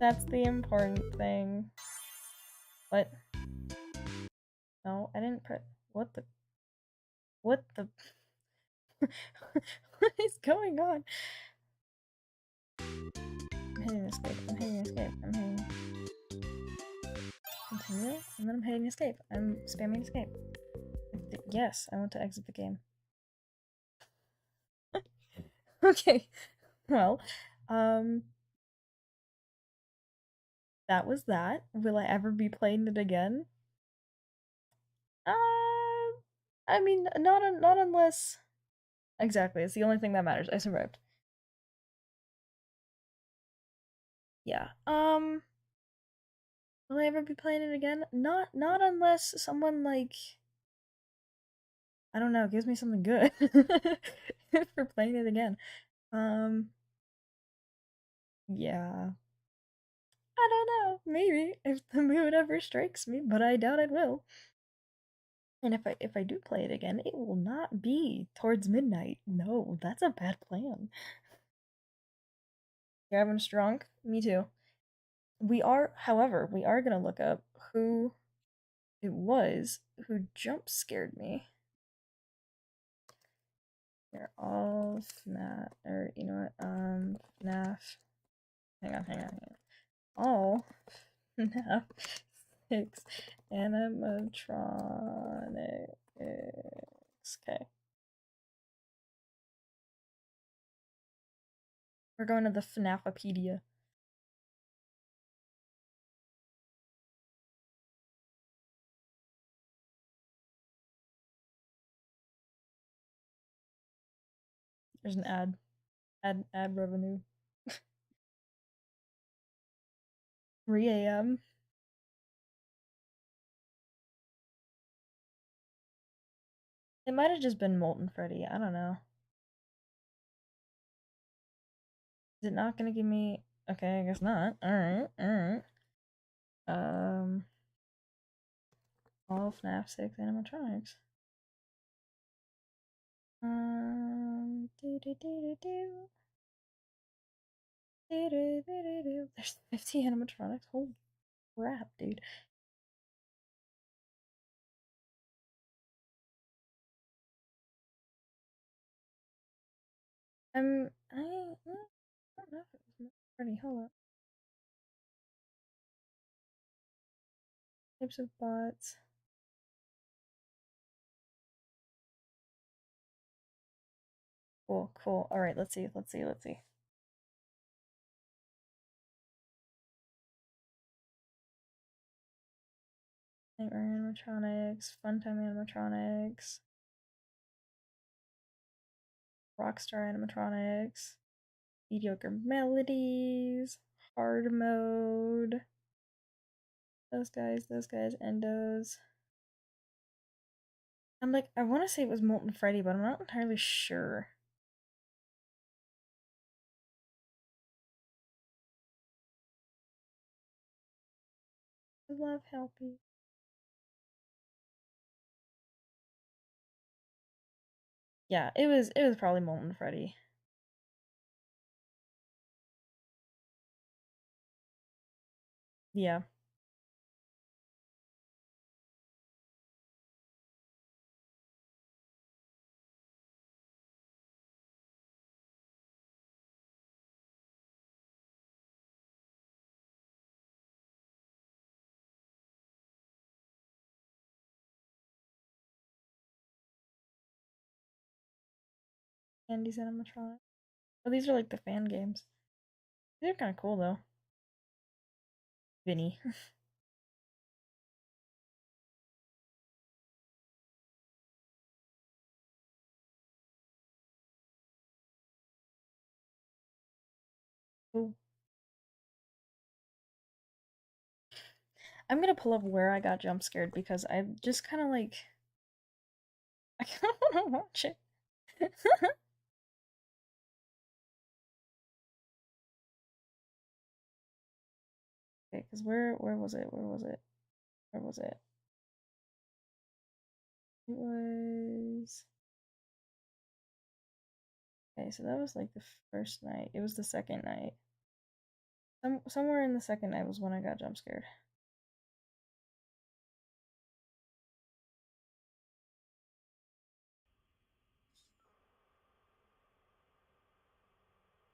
That's the important thing. What? No, I didn't press. What the? What the? What is going on? I'm hitting escape. I'm hitting escape. I'm hitting. Continue. And then I'm hitting escape. I'm spamming escape. Yes, I want to exit the game. Okay. Well, that was that. Will I ever be playing it again? I mean, not unless. Exactly, it's the only thing that matters. I survived. Yeah. Will I ever be playing it again? Not unless someone like, I don't know, gives me something good for playing it again. Yeah. I don't know. Maybe if the mood ever strikes me, but I doubt it will. And if I do play it again, it will not be towards midnight. No, that's a bad plan. Gavin's drunk. Me too. We are, however, we are gonna look up who it was who jump scared me. They're all FNAF, or you know what? FNAF. Hang on. All FNAF 6 animatronics. Okay. We're going to the FNAFopedia. There's an ad. Ad revenue. 3 a.m. It might have just been Molten Freddy. I don't know. Is it not gonna give me? Okay, I guess not. Alright. All FNAF 6 animatronics. There's 50 animatronics. Holy crap, dude. don't know if it was already. Hold up. Types of bots. Cool, cool. All right, let's see. Nightmare animatronics, Funtime animatronics, Rockstar animatronics, mediocre melodies, hard mode. Those guys, endos. I'm like, I want to say it was Molten Freddy, but I'm not entirely sure. I love Helpy. Yeah, it was probably Molten Freddy. Yeah. Andy's animatronic. Oh, these are like the fan games. They're kind of cool though. Vinny. Ooh. I'm gonna pull up where I got jump scared because I just kind of like I kind of want to watch it. Okay, because where was it? Where was it? Where was it? It was okay. So that was like the first night. It was the second night. Somewhere in the second night was when I got jump scared.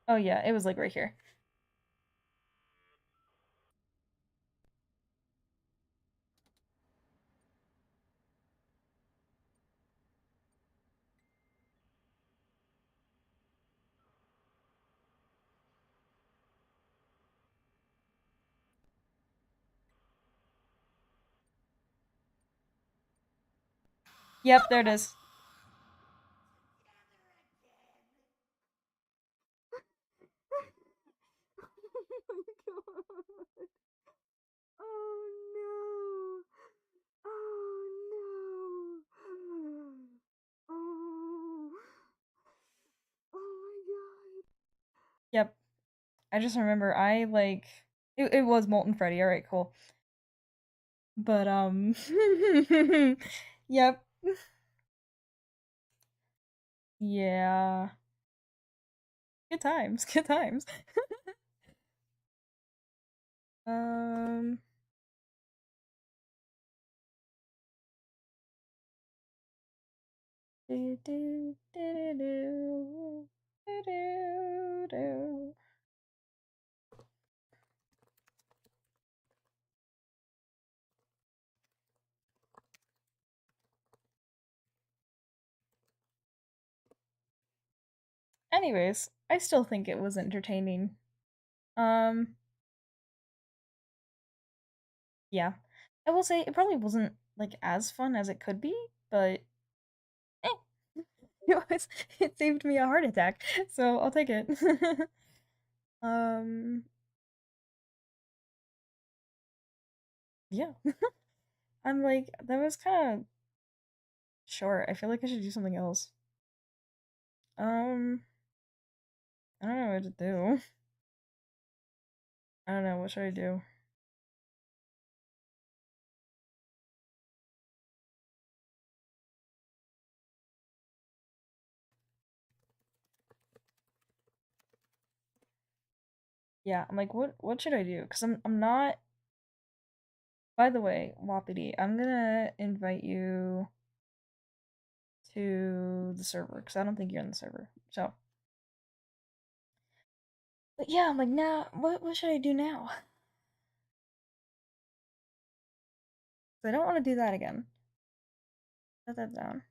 Oh yeah, it was like right here. Yep, there it is. Oh no. Oh no. Oh. Oh my god. Yep. I just remember I like it was Molten Freddy. All right, cool. But yep. Yeah. Good times. Good times. um do do do do do do do. Anyways, I still think it was entertaining. Um yeah. I will say it probably wasn't like as fun as it could be, but eh. It was it saved me a heart attack, so I'll take it. um yeah. I'm like that was kind of short. I feel like I should do something else. Um I don't know what to do. I don't know, what should I do? Yeah, I'm like what should I do? Cuz I'm not. By the way, Wapiti, I'm gonna invite you to the server because I don't think you're in the server. So But yeah, I'm like, now, what should I do now? I don't want to do that again. Set that down.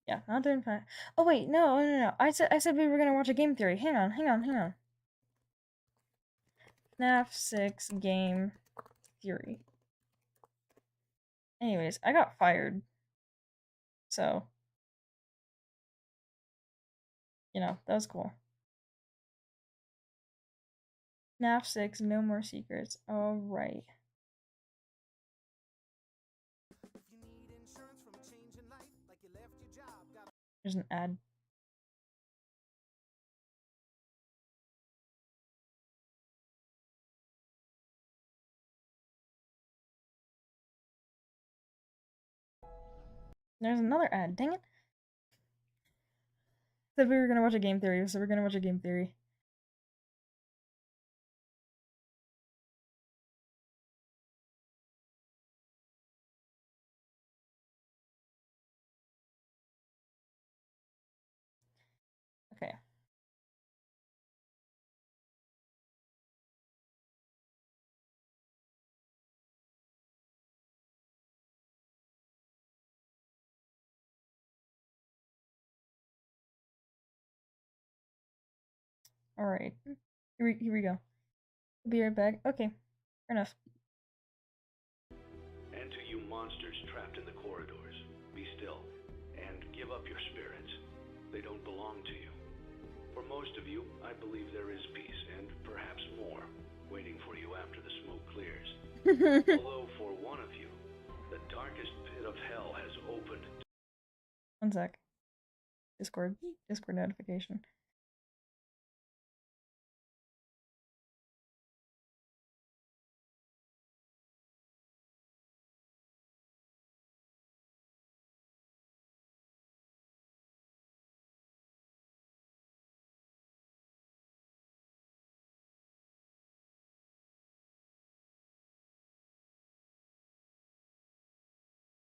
Yeah, not doing fine. Oh wait, no. I said we were gonna watch a game theory. Hang on. FNAF 6 game theory. Anyways, I got fired. So, that was cool. FNAF 6, no more secrets. Alright. There's an ad. There's another ad. Dang it. Said we were gonna watch a game theory, so we're gonna watch a game theory. Okay. Alright. Here we go. I'll be right back. Okay. Fair enough. And to you monsters trapped in the corridors, be still and give up your spirits. They don't belong to you. For most of you, I believe there is peace and perhaps more waiting for you after the smoke clears. Although for one of you, the darkest pit of hell has opened. One sec. Discord notification.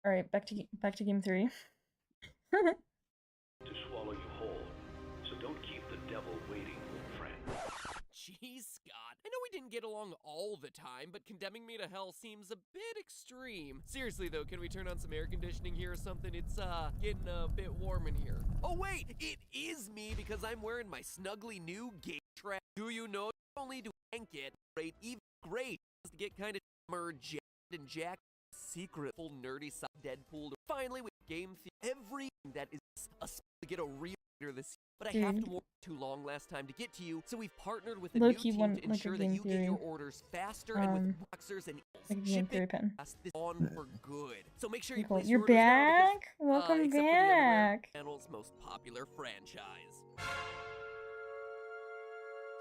Alright, back to game 3. To swallow you whole. So don't keep the devil waiting, friend. Jeez, Scott. I know we didn't get along all the time, but condemning me to hell seems a bit extreme. Seriously, though, can we turn on some air conditioning here or something? It's, getting a bit warm in here. Oh, wait! It is me because I'm wearing my snuggly new game trap. Do you know not only do I get great, even great, to get kind of merged and jacked, secret, full nerdy side Deadpool. Finally, with game everything that is to get a real this year. But I have to work too long last time to get to you, so we've partnered with a new team to ensure that you get your orders faster and with boxers and shipping this on for good. So make sure you place You're your orders now back? Welcome except for the back. channel's most popular franchise.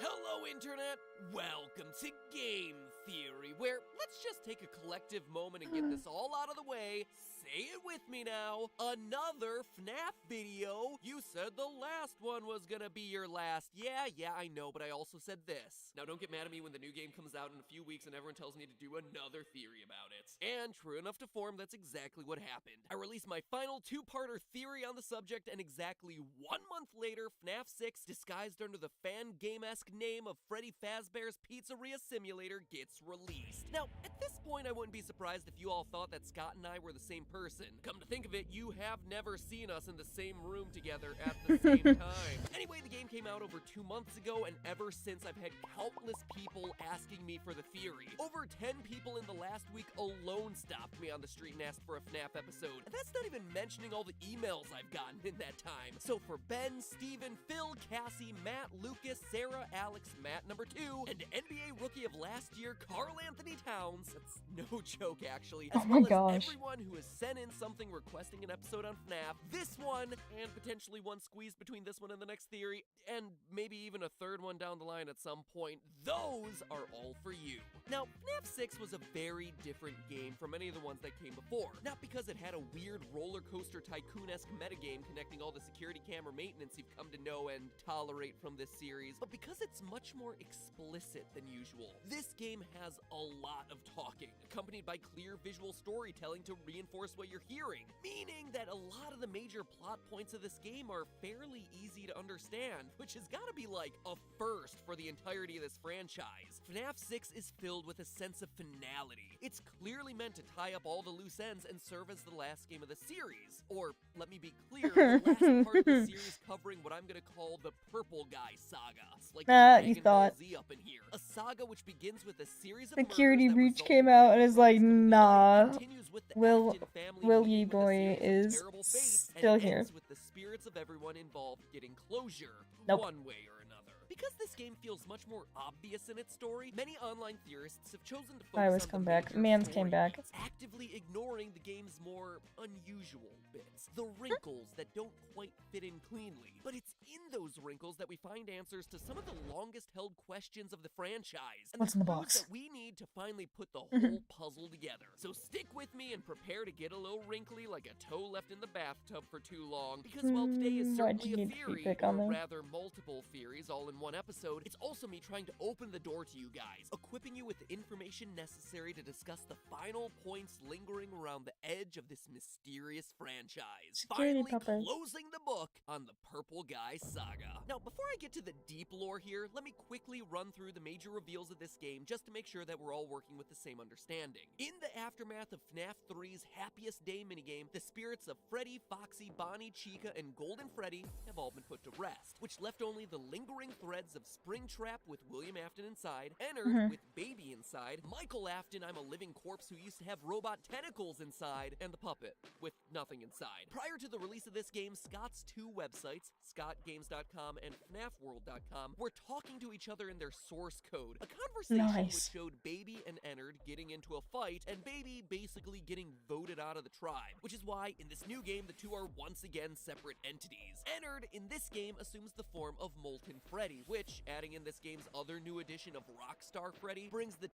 Hello, Internet! Welcome to Game Theory, where let's just take a collective moment and get this all out of the way. Say it with me now. Another FNAF video. You said the last one was gonna be your last. Yeah, I know, but I also said this. Now, don't get mad at me when the new game comes out in a few weeks and everyone tells me to do another theory about it. And true enough to form, that's exactly what happened. I released my final two-parter theory on the subject, and exactly 1 month later, FNAF 6, disguised under the fan-game-esque name of Freddy Fazbear's Pizzeria Simulator, gets released. Now, at this point, I wouldn't be surprised if you all thought that Scott and I were the same person. Come to think of it, you have never seen us in the same room together at the same time. Anyway, the game came out over 2 months ago, and ever since I've had countless people asking me for the theory. Over 10 people in the last week alone stopped me on the street and asked for a FNAF episode. And that's not even mentioning all the emails I've gotten in that time. So for Ben, Steven, Phil, Cassie, Matt, Lucas, Sarah, Alex, Matt number 2, and NBA Rookie of last year, Karl Anthony Towns, that's No joke, actually. Oh As my well gosh. as everyone who has sent in something requesting an episode on FNAF, this one, and potentially one squeezed between this one and the next theory, and maybe even a third one down the line at some point, those are all for you. Now, FNAF 6 was a very different game from any of the ones that came before. Not because it had a weird roller coaster tycoon-esque metagame connecting all the security camera maintenance you've come to know and tolerate from this series, but because it's much more explicit than usual. This game has a lot of talking, accompanied by clear visual storytelling to reinforce what you're hearing, meaning that a lot of the major plot points of this game are fairly easy to understand, which has got to be like a first for the entirety of this franchise. FNAF 6 is filled with a sense of finality. It's clearly meant to tie up all the loose ends and serve as the last game of the series. Or, let me be clear, the last part of the series covering what I'm gonna call the Purple Guy saga. It's like You Dragon Ball thought. Z up in here. A saga which begins with a series of Security murders that Breach result came in out many and is crimes like, coming to light, nah. continues with the Will Afton family Will meeting Ye with a Boy series of is terrible fates, and still ends here. with the spirits of everyone involved getting closure, Nope. one way or another. Because this game feels much more obvious in its story, many online theorists have chosen to I focus always on come the back. major Mans story came back. beats, actively ignoring the game's more unusual bits, the wrinkles that don't quite fit in cleanly. But it's in those wrinkles that we find answers to some of the longest held questions of the franchise, and What's in the clues box? that we need to finally put the whole puzzle together. So stick with me and prepare to get a little wrinkly like a toe left in the bathtub for too long, because while today is Why'd certainly you a need theory, feedback on or me? rather multiple theories all in one episode, it's also me trying to open the door to you guys, equipping you with the information necessary to discuss the final points lingering around the edge of this mysterious franchise. Security Finally pupper. closing the book on the Purple Guy saga. Now, before I get to the deep lore here, let me quickly run through the major reveals of this game just to make sure that we're all working with the same understanding. In the aftermath of FNAF 3's Happiest Day minigame, the spirits of Freddy, Foxy, Bonnie, Chica, and Golden Freddy have all been put to rest, which left only the lingering threads of Springtrap with William Afton inside, Ennard with Baby inside, Michael Afton, I'm a living corpse who used to have robot tentacles inside, and the puppet with nothing inside. Prior to the release of this game, Scott's two websites, scottgames.com and fnafworld.com, were talking to each other in their source code. A conversation which Nice. showed Baby and Ennard getting into a fight, and Baby basically getting voted out of the tribe, which is why in this new game the two are once again separate entities. Ennard in this game assumes the form of Molten Freddy, which, adding in this game's other new edition of Rockstar Freddy, brings the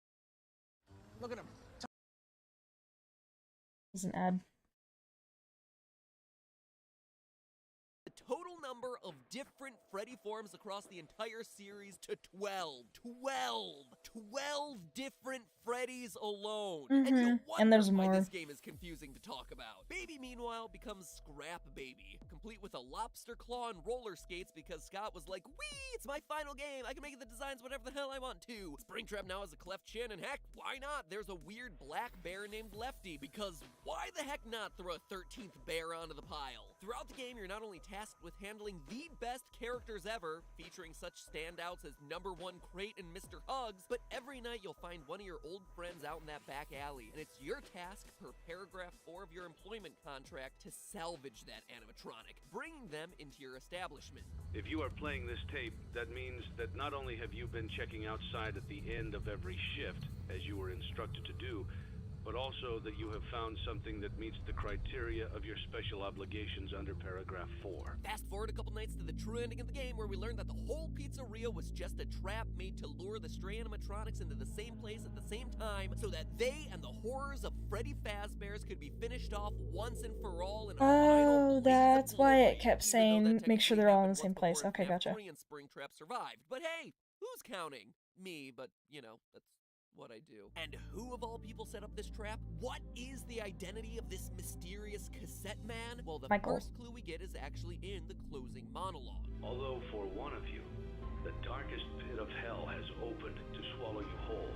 Look at him. There's an ad. total number of different Freddy forms across the entire series to 12. 12 different Freddys alone. And you'll wonder And there's why more. this game is confusing to talk about. Baby, meanwhile, becomes Scrap Baby, complete with a lobster claw and roller skates because Scott was like, wee, it's my final game. I can make the designs whatever the hell I want to. Springtrap now has a cleft chin, and heck, why not? There's a weird black bear named Lefty, because why the heck not throw a 13th bear onto the pile? Throughout the game, you're not only tasked with handling the best characters ever, featuring such standouts as Number 1 Crate and Mr. Hugs, but every night you'll find one of your old friends out in that back alley, and it's your task per paragraph 4 of your employment contract to salvage that animatronic, bringing them into your establishment. If you are playing this tape, that means that not only have you been checking outside at the end of every shift, as you were instructed to do, but also that you have found something that meets the criteria of your special obligations under paragraph 4. Fast forward a couple nights to the true ending of the game, where we learned that the whole pizzeria was just a trap made to lure the stray animatronics into the same place at the same time, so that they and the horrors of Freddy Fazbear's could be finished off once and for all in a final blaze that's of why glory, it kept even though saying, that make sure technically they're all in happened the same once place. before Okay, FNAF gotcha. 3 and Springtrap survived. But hey, who's counting? Me, but you know, that's what I do. And who of all people set up this trap? What is the identity of this mysterious cassette man? Well, the Michael. first clue we get is actually in the closing monologue. Although for one of you, the darkest pit of hell has opened to swallow you whole.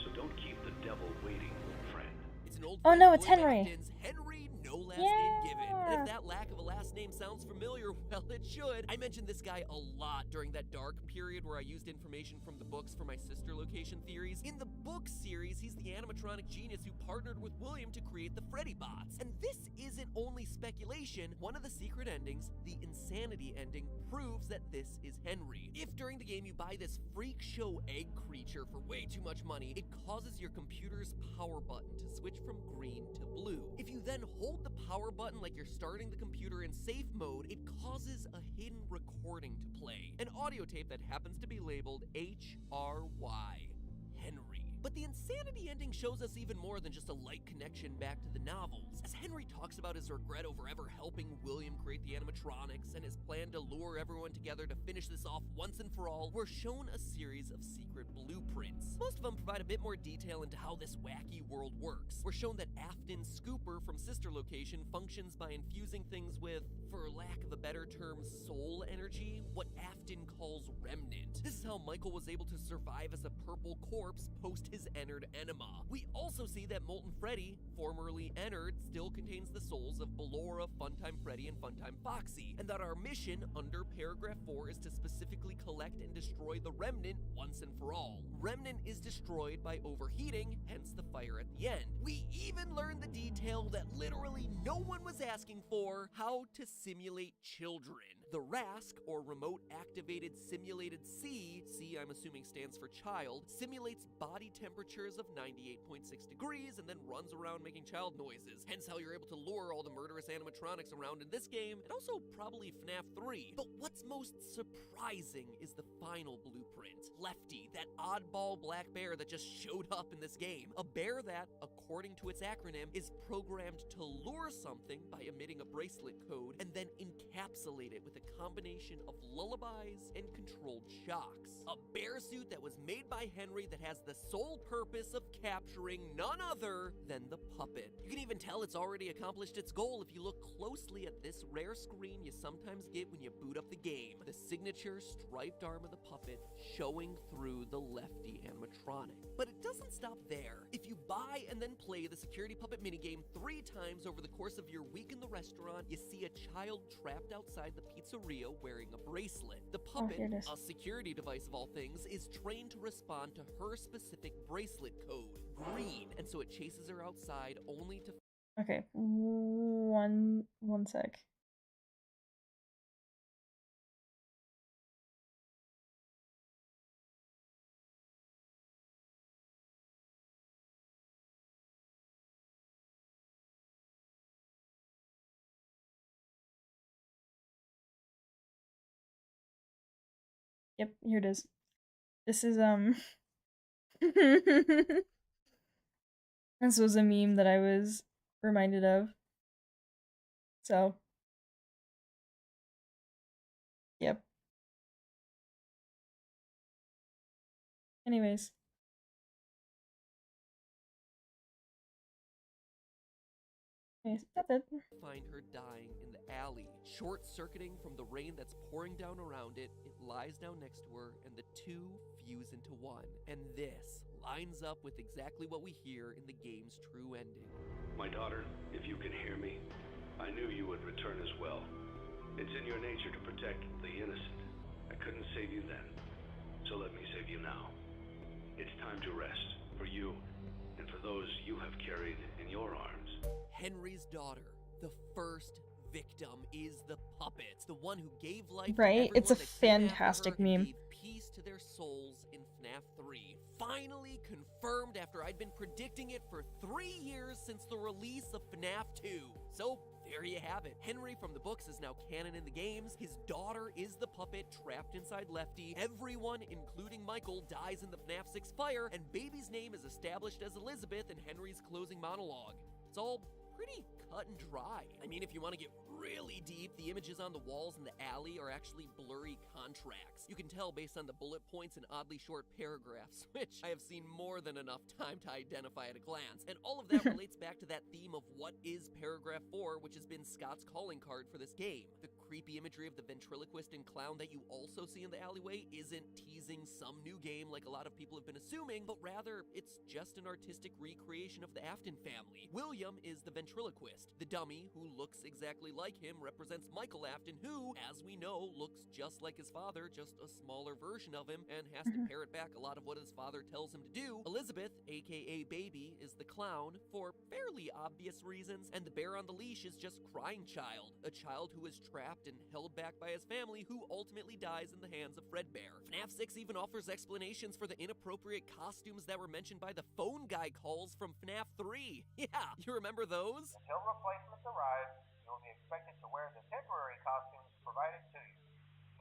So don't keep the devil waiting, friend. It's an old Oh friend no, of it's William Henry. Afton's, Henry, no last name given. And if that lack of a last name sounds familiar, well, it should. I mentioned this guy a lot during that dark period where I used information from the books for my sister location theories. In the book series, he's the animatronic genius who partnered with William to create the Freddy bots. And this isn't only speculation. One of the secret endings, the insanity ending, proves that this is Henry. If during the game you buy this freak show egg creature for way too much money, it causes your computer's power button to switch from green to blue. If you then hold the power button like you're starting the computer in safe mode, it causes a hidden recording to play. An audio tape that happens to be labeled HRY, Henry. But the insanity ending shows us even more than just a light connection back to the novels. As Henry talks about his regret over ever helping William create the animatronics and his plan to lure everyone together to finish this off once and for all, we're shown a series of secret blueprints. Most of them provide a bit more detail into how this wacky world works. We're shown that Afton Scooper from Sister Location functions by infusing things with, for lack of a better term, soul energy, what Afton calls remnant. This is how Michael was able to survive as a purple corpse post his Ennard enema. We also see that Molten Freddy, formerly Ennard, still contains the souls of Ballora, Funtime Freddy, and Funtime Foxy, and that our mission under paragraph 4 is to specifically collect and destroy the remnant once and for all. Remnant is destroyed by overheating, hence the fire at the end. We even learn the detail that literally no one was asking for: how to simulate children. The RASC, or Remote Activated Simulated C I'm assuming stands for child, simulates body temperatures of 98.6 degrees and then runs around making child noises, hence how you're able to lure all the murderous animatronics around in this game, and also probably FNAF 3. But what's most surprising is the final blueprint. Lefty, that oddball black bear that just showed up in this game. A bear that, according to its acronym, is programmed to lure something by emitting a bracelet code and then encapsulate it with a combination of lullabies and controlled shocks. A bear suit that was made by Henry that has the sole purpose of capturing none other than the puppet. You can even tell it's already accomplished its goal if you look closely at this rare screen you sometimes get when you boot up the game. The signature striped arm of the puppet showing through the Lefty animatronic. But it doesn't stop there. If you buy and then play the security puppet minigame 3 times over the course of your week in the restaurant, you see a child trapped outside the pizzeria wearing a bracelet. The puppet, a security device of all things, is trained to respond to her specific bracelet code, green, and so it chases her outside only to... Okay, one sec. Yep, here it is. This is, this was a meme that I was reminded of. So, yep. Anyways. That's it. Find her dying in the alley, short-circuiting from the rain that's pouring down around it. It lies down next to her, and the two fuse into one. And this lines up with exactly what we hear in the game's true ending. My daughter, if you can hear me, I knew you would return as well. It's in your nature to protect the innocent. I couldn't save you then, so let me save you now. It's time to rest, for you, and for those you have carried in your arms. Henry's daughter, the first victim, is the puppet, the one who gave life right? to It's a everyone that came after fantastic her and meme. gave peace to their souls in FNAF 3. Finally confirmed after I'd been predicting it for 3 years since the release of FNAF 2. So there you have it. Henry from the books is now canon in the games. His daughter is the puppet trapped inside Lefty. Everyone, including Michael, dies in the FNAF 6 fire, and baby's name is established as Elizabeth in Henry's closing monologue. It's all pretty cut and dry. I mean, if you want to get really deep, the images on the walls in the alley are actually blurry contracts. You can tell based on the bullet points and oddly short paragraphs, which I have seen more than enough time to identify at a glance. And all of that relates back to that theme of what is paragraph 4, which has been Scott's calling card for this game. The creepy imagery of the ventriloquist and clown that you also see in the alleyway isn't teasing some new game like a lot of people have been assuming, but rather it's just an artistic recreation of the Afton family. William is the ventriloquist. The dummy, who looks exactly like him, represents Michael Afton, who, as we know, looks just like his father, just a smaller version of him, and has to parrot back a lot of what his father tells him to do. Elizabeth, aka Baby, is the clown, for fairly obvious reasons, and the bear on the leash is just Crying Child, a child who is trapped and held back by his family, who ultimately dies in the hands of Fredbear. FNAF 6 even offers explanations for the inappropriate costumes that were mentioned by the phone guy calls from FNAF 3. Yeah, you remember those? Until replacements arrive, you will be expected to wear the temporary costumes provided to you.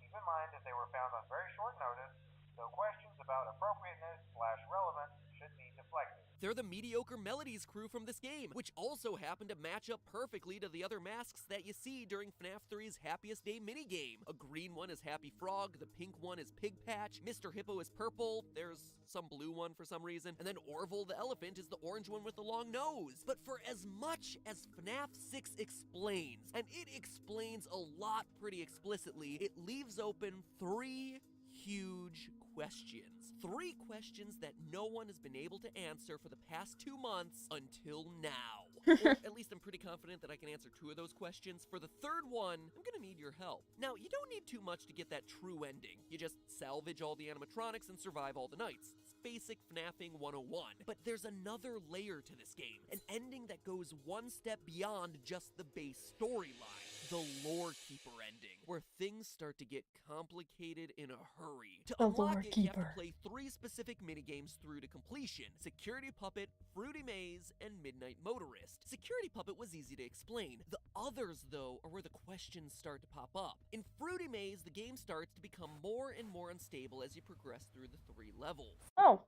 Keep in mind that they were found on very short notice, so questions about appropriateness/relevance should be deflected. They're the Mediocre Melodies crew from this game, which also happen to match up perfectly to the other masks that you see during FNAF 3's Happiest Day minigame. A green one is Happy Frog, the pink one is Pig Patch, Mr. Hippo is purple, there's some blue one for some reason, and then Orville the elephant is the orange one with the long nose. But for as much as FNAF 6 explains, and it explains a lot pretty explicitly, it leaves open 3 huge questions. 3 questions that no one has been able to answer for the past 2 months until now. Or at least I'm pretty confident that I can answer 2 of those questions. For the third one, I'm gonna need your help. Now, you don't need too much to get that true ending. You just salvage all the animatronics and survive all the nights. It's basic FNAFing 101. But there's another layer to this game, an ending that goes one step beyond just the base storyline. The Lore Keeper ending, where things start to get complicated in a hurry. To unlock it, you have to play 3 specific minigames through to completion: Security Puppet, Fruity Maze, and Midnight Motorist. Security Puppet was easy to explain. The others, though, are where the questions start to pop up. In Fruity Maze, the game starts to become more and more unstable as you progress through the 3 levels. Oh.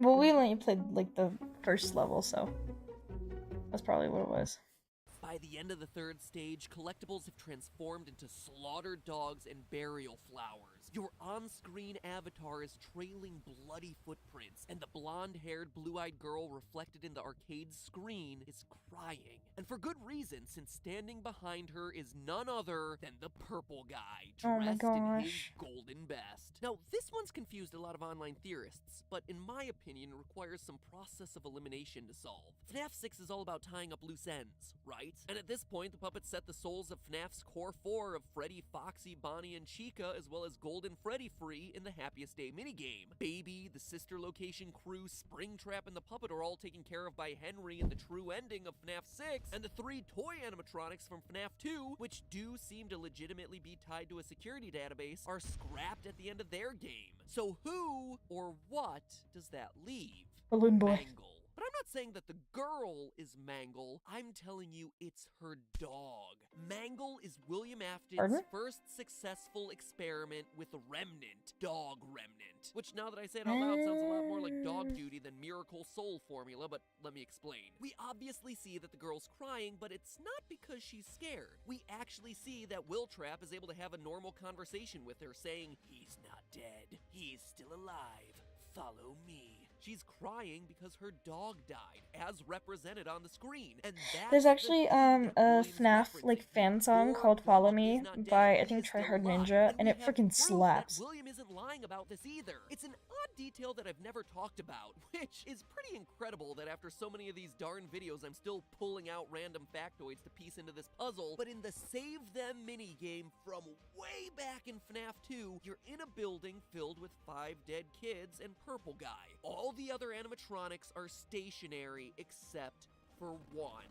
Well, we only played, like, the first level, so that's probably what it was. By the end of the 3rd stage, collectibles have transformed into slaughtered dogs and burial flowers. Your on-screen avatar is trailing bloody footprints, and the blonde-haired, blue-eyed girl reflected in the arcade's screen is crying. And for good reason, since standing behind her is none other than the purple guy, dressed in his golden best. Now, this one's confused a lot of online theorists, but in my opinion, requires some process of elimination to solve. FNAF 6 is all about tying up loose ends, right? And at this point, the puppet set the souls of FNAF's core 4 of Freddy, Foxy, Bonnie, and Chica, as well as Golden Freddy free in the Happiest Day minigame. Baby, the sister location crew, Springtrap, and the puppet are all taken care of by Henry in the true ending of FNAF 6, and the 3 toy animatronics from FNAF 2, which do seem to legitimately be tied to a security database, are scrapped at the end of their game. So who or what does that leave? Balloon Boy. Mangle. But I'm not saying that the girl is Mangle, I'm telling you it's her dog. Mangle is William Afton's first successful experiment with Remnant, Dog Remnant. Which, now that I say it out loud, sounds a lot more like dog duty than Miracle Soul formula, but let me explain. We obviously see that the girl's crying, but it's not because she's scared. We actually see that Willtrap is able to have a normal conversation with her, saying, "He's not dead, he's still alive, follow me." She's crying because her dog died, as represented on the screen. And there's actually a FNAF like fan song called "Follow Me" by I think Try Hard Ninja, and it freaking slaps. William isn't lying about this either. It's an odd detail that I've never talked about, which is pretty incredible that after so many of these darn videos, I'm still pulling out random factoids to piece into this puzzle. But in the Save Them minigame from way back in FNAF 2, you're in a building filled with 5 dead kids and Purple Guy. All the other animatronics are stationary except for one,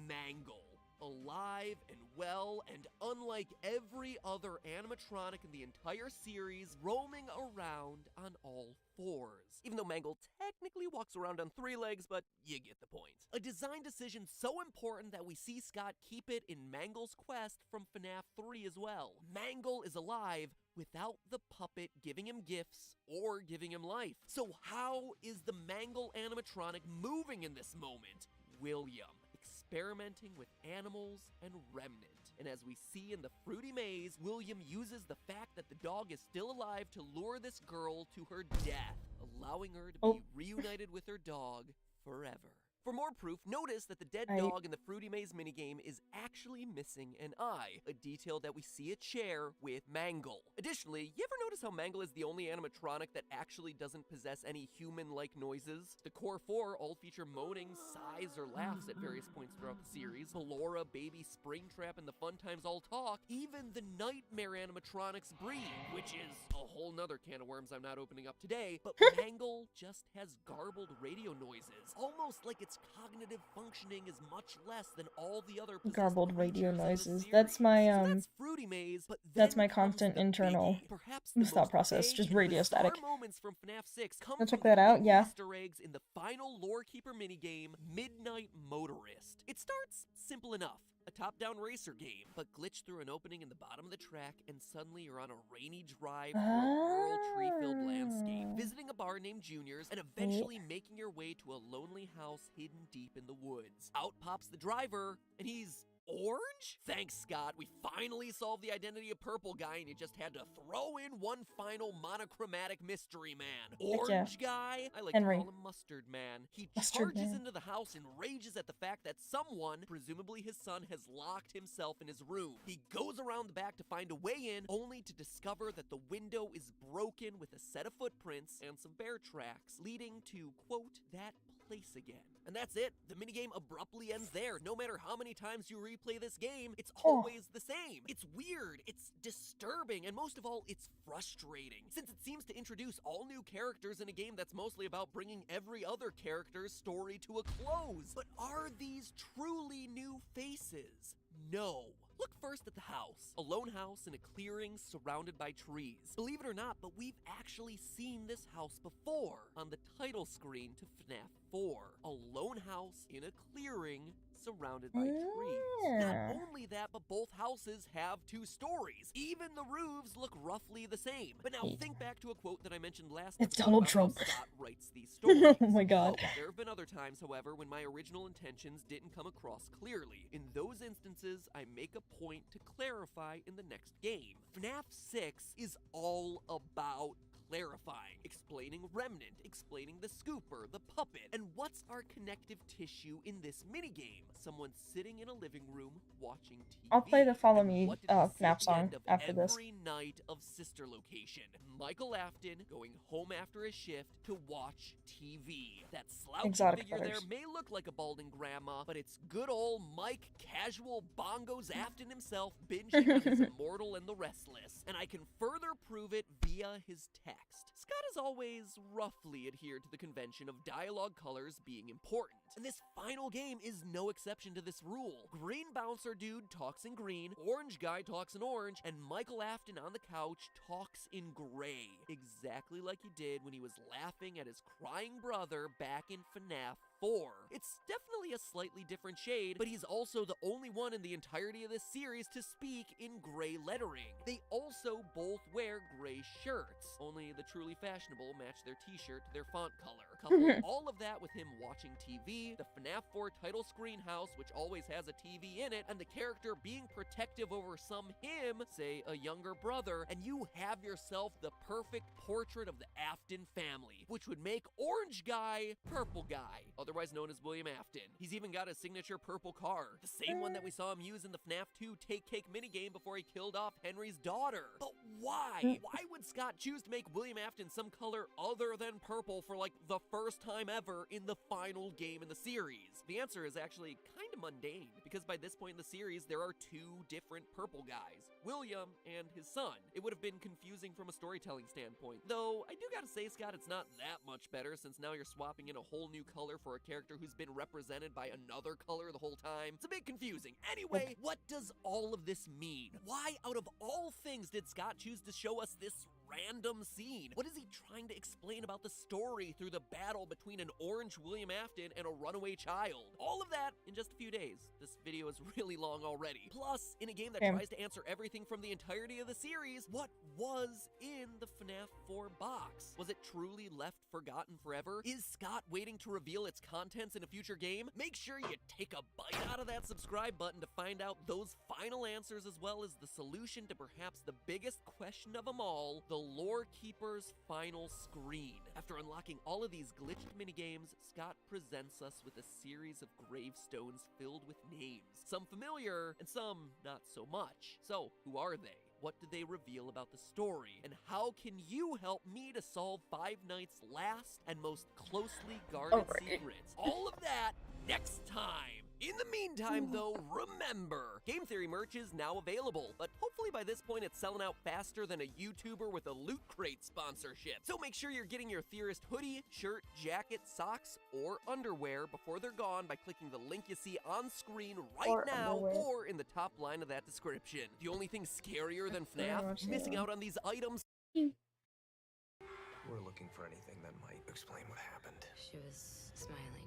Mangle. Alive and well, and unlike every other animatronic in the entire series, roaming around on all 4s. Even though Mangle technically walks around on 3 legs, but you get the point. A design decision so important that we see Scott keep it in Mangle's quest from FNAF 3 as well. Mangle is alive without the puppet giving him gifts or giving him life. So how is the Mangle animatronic moving in this moment? William, experimenting with animals and Remnant. And as we see in the Fruity Maze, William uses the fact that the dog is still alive to lure this girl to her death, allowing her to be reunited with her dog forever. For more proof, notice that the dead dog in the Fruity Maze minigame is actually missing an eye, a detail that we see at share with Mangle. Additionally, you ever notice how Mangle is the only animatronic that actually doesn't possess any human-like noises? The core 4 all feature moaning, sighs, or laughs at various points throughout the series. Ballora, Baby, Springtrap, and the Fun Times all talk. Even the Nightmare animatronics breathe, which is a whole nother can of worms I'm not opening up today, but Mangle just has garbled radio noises, almost like its cognitive functioning is much less than all the other Garbled radio creatures in the noises. series. That's my So that's Fruity Maze, but that's then my comes constant the internal biggie. Perhaps the thought most process, vague just and radio bizarre static. moments from FNAF 6 come Go check from that the out, hidden yeah. Easter eggs in the final Lorekeeper minigame, Midnight Motorist. It starts simple enough. A top-down racer game, but glitch through an opening in the bottom of the track, and suddenly you're on a rainy drive through a rural tree-filled landscape, visiting a bar named Junior's, and eventually making your way to a lonely house hidden deep in the woods. Out pops the driver, and he's orange? Thanks, Scott. We finally solved the identity of Purple Guy, and you just had to throw in one final monochromatic mystery man. Orange Guy? I like Henry. to call him Mustard Man. He Mustard charges Man. into the house and rages at the fact that someone, presumably his son, has locked himself in his room. He goes around the back to find a way in, only to discover that the window is broken with a set of footprints and some bear tracks, leading to, quote, that place again. And that's it. The minigame abruptly ends there. No matter how many times you replay this game, it's always the same. It's weird, it's disturbing, and most of all, it's frustrating, since it seems to introduce all new characters in a game that's mostly about bringing every other character's story to a close. But are these truly new faces? No. Look first at the house. A lone house in a clearing surrounded by trees. Believe it or not, but we've actually seen this house before on the title screen to FNAF 4. A lone house in a clearing surrounded by trees. Not only that, but both houses have two stories. Even the roofs look roughly the same. But now think back to a quote that I mentioned last It's episode Donald about Trump. how Scott writes these stories. Oh my god. Oh, there have been other times, however, when my original intentions didn't come across clearly. In those instances, I make a point to clarify in the next game. FNAF 6 is all about clarifying, explaining Remnant, explaining the scooper, the puppet, and what's our connective tissue in this minigame? Someone sitting in a living room watching TV. I'll play the Follow And Me what did we see at FNAF the song end of after this. every night of Sister Location? Michael Afton going home after his shift to watch TV. That slouchy Exotic figure feathers. there may look like a balding grandma, but it's good old Mike Casual Bongos Afton himself binging on his Immortal and the Restless. And I can further prove it via his text. Scott has always roughly adhered to the convention of dialogue colors being important. And this final game is no exception to this rule. Green bouncer dude talks in green, orange guy talks in orange, and Michael Afton on the couch talks in gray. Exactly like he did when he was laughing at his crying brother back in FNAF 4. It's definitely a slightly different shade, but he's also the only one in the entirety of this series to speak in gray lettering. They also both wear gray shirts, only the truly fashionable match their t-shirt to their font color. Couple all of that with him watching TV, the FNAF 4 title screen house, which always has a TV in it, and the character being protective over some him, say a younger brother, and you have yourself the perfect portrait of the Afton family, which would make Orange Guy Purple Guy, otherwise known as William Afton. He's even got a signature purple car, the same one that we saw him use in the FNAF 2 Take Cake minigame before he killed off Henry's daughter. But why? Why would Scott choose to make William Afton some color other than purple for like the first time ever in the final game in the series? The answer is actually kind of mundane, because by this point in the series, there are two different purple guys, William and his son. It would have been confusing from a storytelling standpoint. Though, I do gotta say, Scott, it's not that much better, since now you're swapping in a whole new color for a character who's been represented by another color the whole time. It's a bit confusing. Anyway, what does all of this mean? Why, out of all things, did Scott choose to show us this random scene? What is he trying to explain about the story through the battle between an orange William Afton and a runaway child? All of that in just a few days. This video is really long already. Plus, in a game that tries to answer everything from the entirety of the series, what was in the FNAF 4 box? Was it truly left forgotten forever? Is Scott waiting to reveal its contents in a future game? Make sure you take a bite out of that subscribe button to find out those final answers, as well as the solution to perhaps the biggest question of them all, the the Lore Keeper's final screen. After unlocking all of these glitched minigames, Scott presents us with a series of gravestones filled with names. Some familiar, and some not so much. So, who are they? What do they reveal about the story? And how can you help me to solve Five Nights' last and most closely guarded secrets? All of that next time. In the meantime, though, remember, Game Theory merch is now available, but hopefully by this point it's selling out faster than a YouTuber with a Loot Crate sponsorship. So make sure you're getting your Theorist hoodie, shirt, jacket, socks, or underwear before they're gone by clicking the link you see on screen right now or in the top line of that description. The only thing scarier than FNAF? Missing out on these items? We're looking for anything that might explain what happened. She was smiling.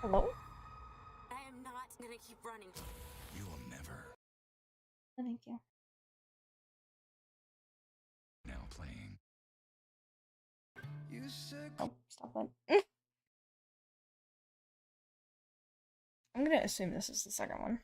Hello? I am not gonna keep running. You will never. Thank you. Now playing. You said. Oh, stop that. I'm gonna assume this is the second one.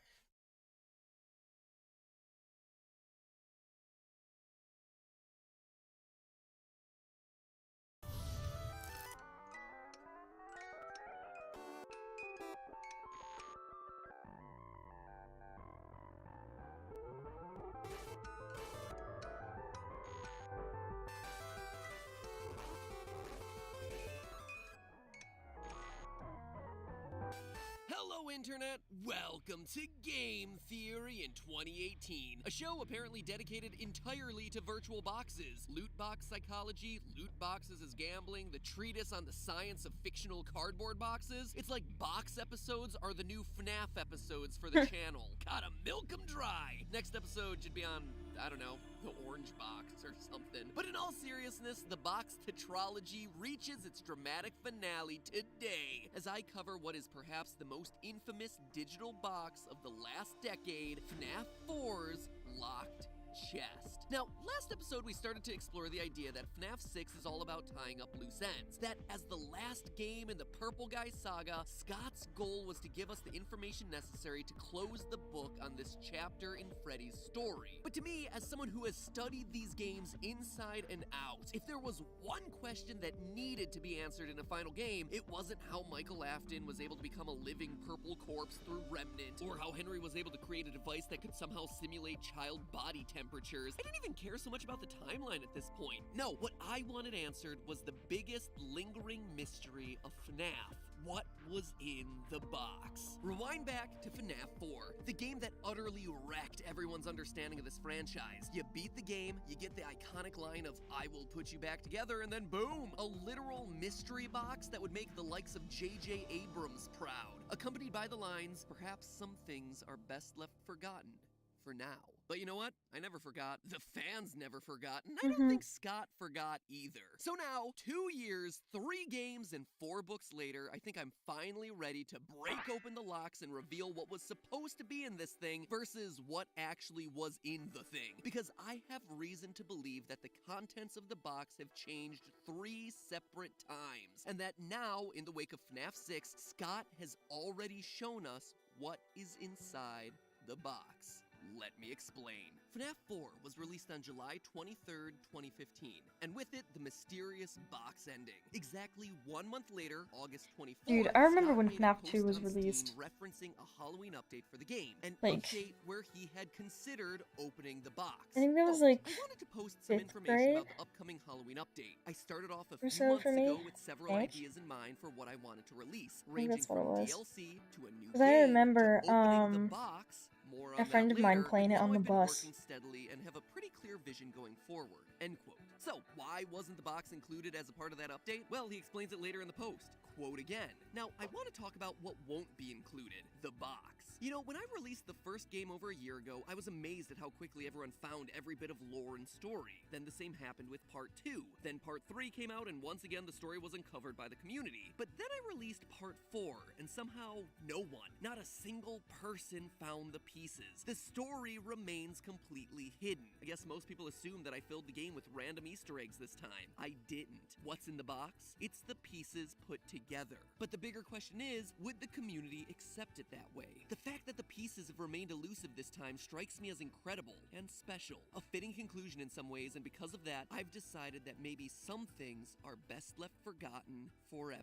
Hello, Internet! Welcome to Game Theory in 2018, a show apparently dedicated entirely to virtual boxes, loot box psychology, loot boxes as gambling, the treatise on the science of fictional cardboard boxes. It's like box episodes are the new FNAF episodes for the channel. Gotta milk 'em dry! Next episode should be on, I don't know, the orange box or something. But in all seriousness, the box tetralogy reaches its dramatic finale today as I cover what is perhaps the most infamous digital box of the last decade, FNAF 4's Locked Chest. Now, last episode we started to explore the idea that FNAF 6 is all about tying up loose ends. That as the last game in the Purple Guy saga, Scott's goal was to give us the information necessary to close the book on this chapter in Freddy's story. But to me, as someone who has studied these games inside and out, if there was one question that needed to be answered in a final game, it wasn't how Michael Afton was able to become a living purple corpse through Remnant, or how Henry was able to create a device that could somehow simulate child body temperatures. I didn't even care so much about the timeline at this point. No, what I wanted answered was the biggest lingering mystery of FNAF. What was in the box? Rewind back to FNAF 4, the game that utterly wrecked everyone's understanding of this franchise. You beat the game, you get the iconic line of, "I will put you back together," and then boom! A literal mystery box that would make the likes of J.J. Abrams proud. Accompanied by the lines, "Perhaps some things are best left forgotten for now." But you know what? I never forgot. The fans never forgot. And I don't think Scott forgot either. So now, 2 years, 3 games, and 4 books later, I think I'm finally ready to break open the locks and reveal what was supposed to be in this thing versus what actually was in the thing. Because I have reason to believe that the contents of the box have changed 3 separate times. And that now, in the wake of FNAF 6, Scott has already shown us what is inside the box. Let me explain. FNAF 4 was released on July 23rd, 2015, and with it, the mysterious box ending. Exactly 1 month later, August 24th, Dude, I remember Scott when made a FNAF post 2 was on released. Steam referencing a Halloween update for the game, an Like, update where he had considered opening the box. I think that was Quote, like I wanted to post some 5th information grade about the upcoming Halloween update. I started off a or few so months for me, ago with several I think. ideas in mind for what I wanted to release, I think ranging that's what it from was. DLC to a new Because I game remember, to opening the box. More on a friend that of mine later, playing it and on now the I've been bus. working steadily and have a pretty clear vision going forward. End quote. So, why wasn't the box included as a part of that update? Well, he explains it later in the post. Quote again. Now, I want to talk about what won't be included. The box. You know, when I released the first game over a year ago, I was amazed at how quickly everyone found every bit of lore and story. Then the same happened with Part 2. Then Part 3 came out, and once again the story was uncovered by the community. But then I released Part 4, and somehow no one, not a single person found the pieces. The story remains completely hidden. I guess most people assume that I filled the game with random Easter eggs this time. I didn't. What's in the box? It's the pieces put together. But the bigger question is, would the community accept it that way? The fact that the pieces have remained elusive this time strikes me as incredible and special. A fitting conclusion in some ways, and because of that, I've decided that maybe some things are best left forgotten forever.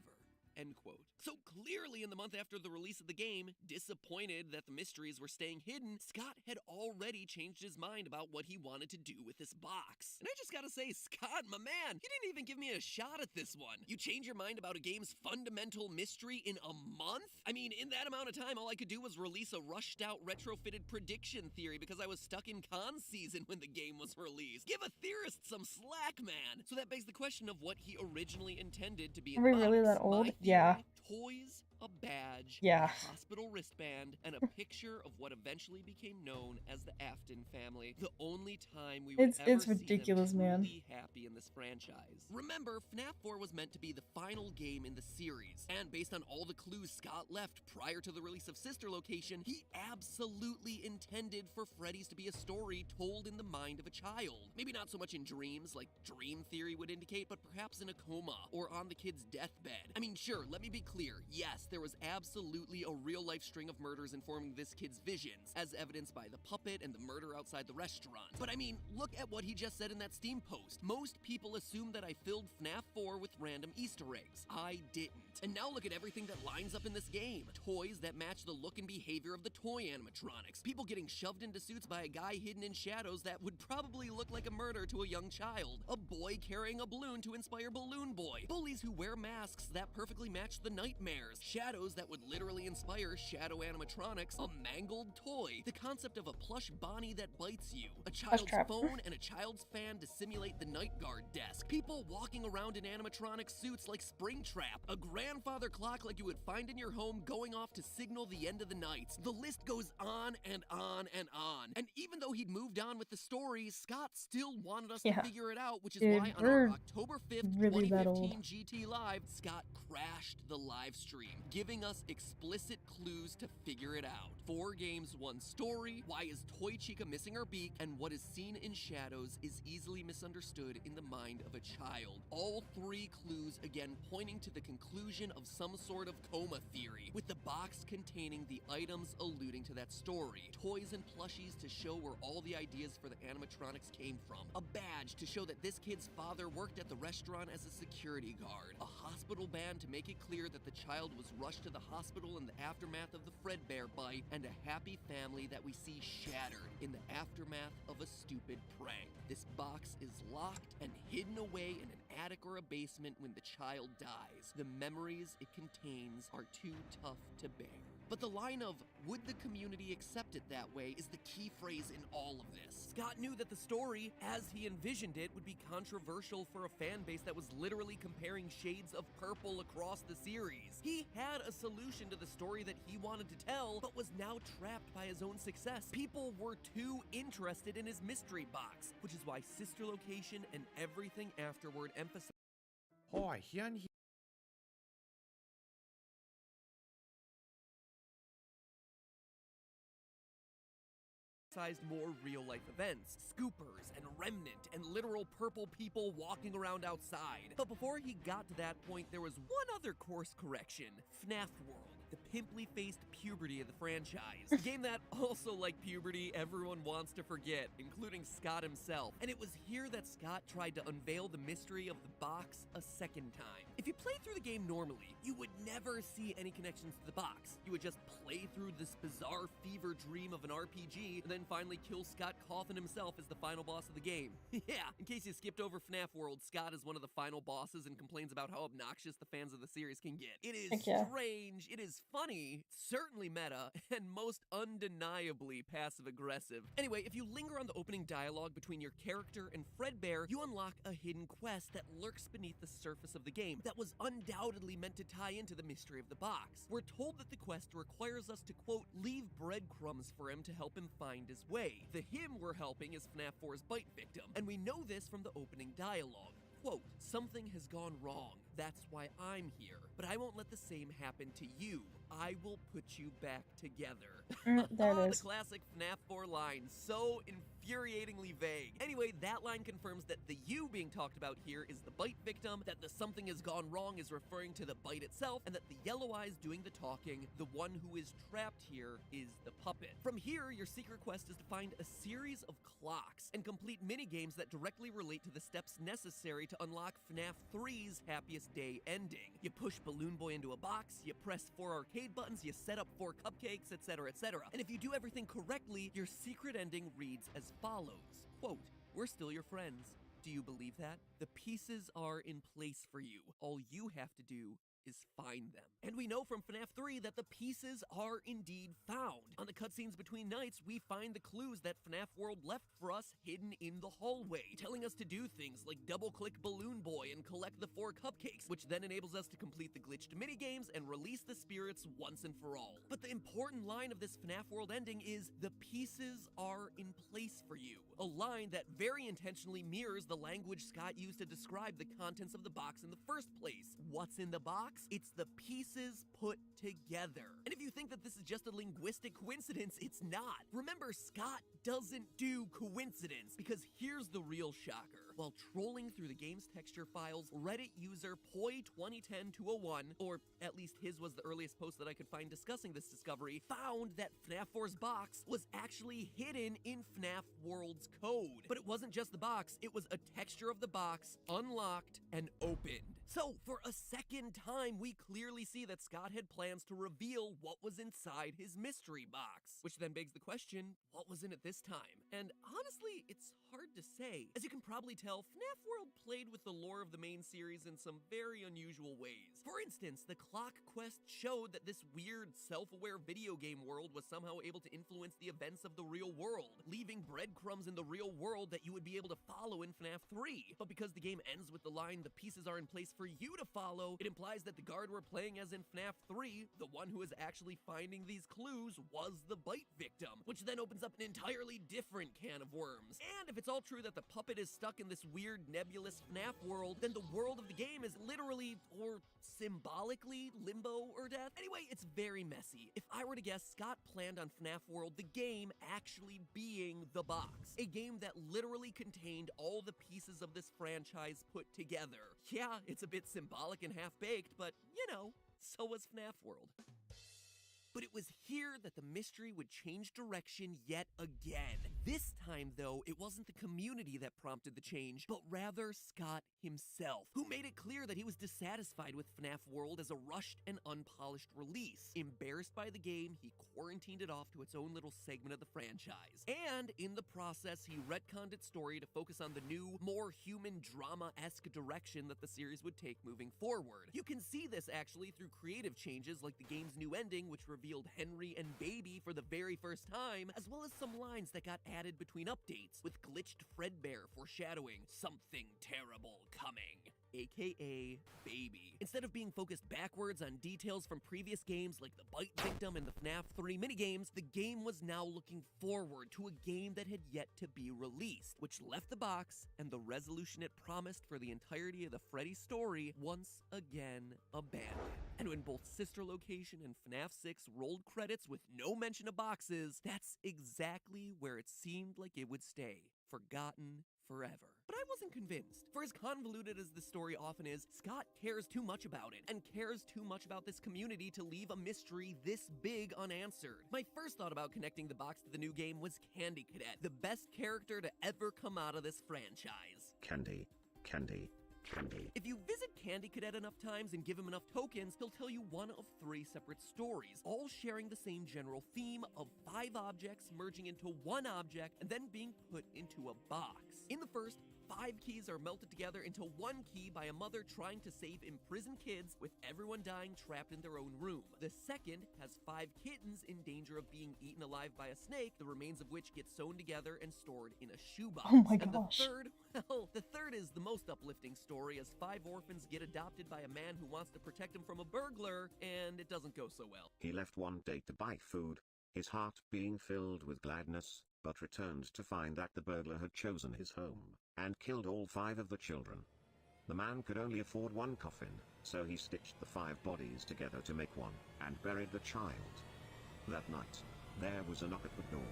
End quote. So clearly in the month after the release of the game, disappointed that the mysteries were staying hidden, Scott had already changed his mind about what he wanted to do with this box. And I just gotta say, Scott, my man, you didn't even give me a shot at this one. You change your mind about a game's fundamental mystery in a month? I mean, in that amount of time, all I could do was release a rushed out retrofitted prediction theory because I was stuck in con season when the game was released. Give a theorist some slack, man. So that begs the question of what he originally intended to be in Are the we box. really that old? My Yeah. theory, toys, a badge, Yeah. a hospital wristband, and a picture of what eventually became known as the Afton family. The only time we would It's ever ridiculous, see them man. truly happy in this franchise. Remember, FNAF 4 was meant to be the final game in the series, and based on all the clues Scott left prior to the release of Sister Location, he absolutely intended for Freddy's to be a story told in the mind of a child. Maybe not so much in dreams, like Dream Theory would indicate, but perhaps in a coma, or on the kid's deathbed. I mean, sure, let me be clear, yes, there was absolutely a real-life string of murders informing this kid's visions, as evidenced by the puppet and the murder outside the restaurant. But I mean, look at what he just said in that Steam post. Most people assume that I filled FNAF 4 with random Easter eggs. I didn't. And now look at everything that lines up in this game. Toys that match the look and behavior of the toy animatronics. People getting shoved into suits by a guy hidden in shadows that would probably look like a murder to a young child. A boy carrying a balloon to inspire Balloon Boy. Bullies who wear masks that perfectly match the nightmares. Shadows that would literally inspire shadow animatronics. A mangled toy. The concept of a plush Bonnie that bites you. A child's trap. phone and a child's fan to simulate the night guard desk. People walking around in animatronic suits like Springtrap. A grandfather clock like you would find in your home going off to signal the end of the night. The list goes on and on and on. And even though he'd moved on with the story, Scott still wanted us to figure it out, which is Dude, why on our we're October 5th, really that old. 2015 GT Live, Scott crashed the live stream, giving us explicit clues to figure it out. 4 games, 1 story, why is Toy Chica missing her beak, and what is seen in shadows is easily misunderstood in the mind of a child. All 3 clues again pointing to the conclusion of some sort of coma theory, with the box containing the items alluding to that story. Toys and plushies to show where all the ideas for the animatronics came from. A badge to show that this kid's father worked at the restaurant as a security guard. A hospital band to make it clear that the child was rushed to the hospital in the aftermath of the Fredbear bite, and a happy family that we see shattered in the aftermath of a stupid prank. This box is locked and hidden away in an attic or a basement when the child dies. The memories it contains are too tough to bear. But the line of, would the community accept it that way, is the key phrase in all of this. Scott knew that the story, as he envisioned it, would be controversial for a fan base that was literally comparing shades of purple across the series. He had a solution to the story that he wanted to tell, but was now trapped by his own success. People were too interested in his mystery box, which is why Sister Location and everything afterward emphasized Hi, Hyun here. more real-life events, scoopers and remnant and literal purple people walking around outside. But before he got to that point, there was one other course correction: FNAF World, the pimply-faced puberty of the franchise. A game that, also like puberty, everyone wants to forget, including Scott himself. And it was here that Scott tried to unveil the mystery of the box a second time. If you play through the game normally, you would never see any connections to the box. You would just play through this bizarre fever dream of an RPG, and then finally kill Scott Coffin himself as the final boss of the game. Yeah, in case you skipped over FNAF World, Scott is one of the final bosses and complains about how obnoxious the fans of the series can get. It is strange, it is funny, certainly meta, and most undeniably passive-aggressive. Anyway, if you linger on the opening dialogue between your character and Fredbear, you unlock a hidden quest that lurks beneath the surface of the game that was undoubtedly meant to tie into the mystery of the box. We're told that the quest requires us to, quote, leave breadcrumbs for him to help him find his way. The him we're helping is FNAF 4's bite victim, and we know this from the opening dialogue. Quote, something has gone wrong. That's why I'm here. But I won't let the same happen to you. I will put you back together. There it The is. classic FNAF 4 line, so infuriatingly vague. Anyway, that line confirms that the you being talked about here is the bite victim, that the something has gone wrong is referring to the bite itself, and that the yellow eyes doing the talking, the one who is trapped here, is the puppet. From here, your secret quest is to find a series of clocks and complete mini-games that directly relate to the steps necessary to unlock FNAF 3's Happiest Day ending. You push Balloon Boy into a box, you press 4 arcade buttons, you set up 4 cupcakes, etc., etc. And if you do everything correctly, your secret ending reads as follows. Quote, "We're still your friends. Do you believe that? The pieces are in place for you. All you have to do is find them." And we know from FNAF 3 that the pieces are indeed found. On the cutscenes between nights, we find the clues that FNAF World left for us hidden in the hallway, telling us to do things like double-click Balloon Boy and collect the 4 cupcakes, which then enables us to complete the glitched minigames and release the spirits once and for all. But the important line of this FNAF World ending is, "The pieces are in place for you," a line that very intentionally mirrors the language Scott used to describe the contents of the box in the first place. What's in the box? It's the pieces put together. And if you think that this is just a linguistic coincidence, it's not. Remember, Scott doesn't do coincidence, because here's the real shocker. While trolling through the game's texture files, Reddit user Poi2010-201, or at least his was the earliest post that I could find discussing this discovery, found that FNAF 4's box was actually hidden in FNAF World's code. But it wasn't just the box, it was a texture of the box, unlocked and opened. So, for a second time, we clearly see that Scott had plans to reveal what was inside his mystery box. Which then begs the question, what was in it this time? And honestly, it's hard to say. As you can probably tell, FNAF World played with the lore of the main series in some very unusual ways. For instance, the clock quest showed that this weird, self-aware video game world was somehow able to influence the events of the real world, leaving breadcrumbs in the real world that you would be able to follow in FNAF 3. But because the game ends with the line, "The pieces are in place for you to follow," it implies that the guard we're playing as in FNAF 3, the one who is actually finding these clues, was the bite victim, which then opens up an entirely different can of worms. And if it's all true that the puppet is stuck in this weird nebulous FNAF world, then the world of the game is literally, or symbolically, limbo or death. Anyway, it's very messy. If I were to guess, Scott planned on FNAF World, the game, actually being the box. A game that literally contained all the pieces of this franchise put together. Yeah, it's a bit symbolic and half-baked, but, you know, so was FNAF World. But it was here that the mystery would change direction yet again. This time, though, it wasn't the community that prompted the change, but rather Scott himself, who made it clear that he was dissatisfied with FNAF World as a rushed and unpolished release. Embarrassed by the game, he quarantined it off to its own little segment of the franchise. And in the process, he retconned its story to focus on the new, more human drama-esque direction that the series would take moving forward. You can see this actually through creative changes like the game's new ending, which revealed Henry and Baby for the very first time, as well as some lines that got added between updates, with glitched Fredbear foreshadowing something terrible coming, aka Baby. Instead of being focused backwards on details from previous games like the bite victim and the FNAF 3 minigames, the game was now looking forward to a game that had yet to be released, which left the box and the resolution it promised for the entirety of the Freddy story once again abandoned. And when both Sister Location and FNAF 6 rolled credits with no mention of boxes, that's exactly where it seemed like it would stay, forgotten forever. But I wasn't convinced. For as convoluted as the story often is, Scott cares too much about it, and cares too much about this community to leave a mystery this big unanswered. My first thought about connecting the box to the new game was Candy Cadet, the best character to ever come out of this franchise. Candy. If you visit Candy Cadet enough times and give him enough tokens, he'll tell you one of 3 separate stories, all sharing the same general theme of 5 objects merging into one object and then being put into a box. In the first, 5 keys are melted together into one key by a mother trying to save imprisoned kids, with everyone dying trapped in their own room. The second has 5 kittens in danger of being eaten alive by a snake, the remains of which get sewn together and stored in a shoebox. Oh my and gosh. the third is the most uplifting story, as 5 orphans get adopted by a man who wants to protect them from a burglar, and it doesn't go so well. He left one day to buy food, his heart being filled with gladness, but returned to find that the burglar had chosen his home and killed all 5 of the children. The man could only afford one coffin, so he stitched the 5 bodies together to make one, and buried the child. That night, there was a knock at the door.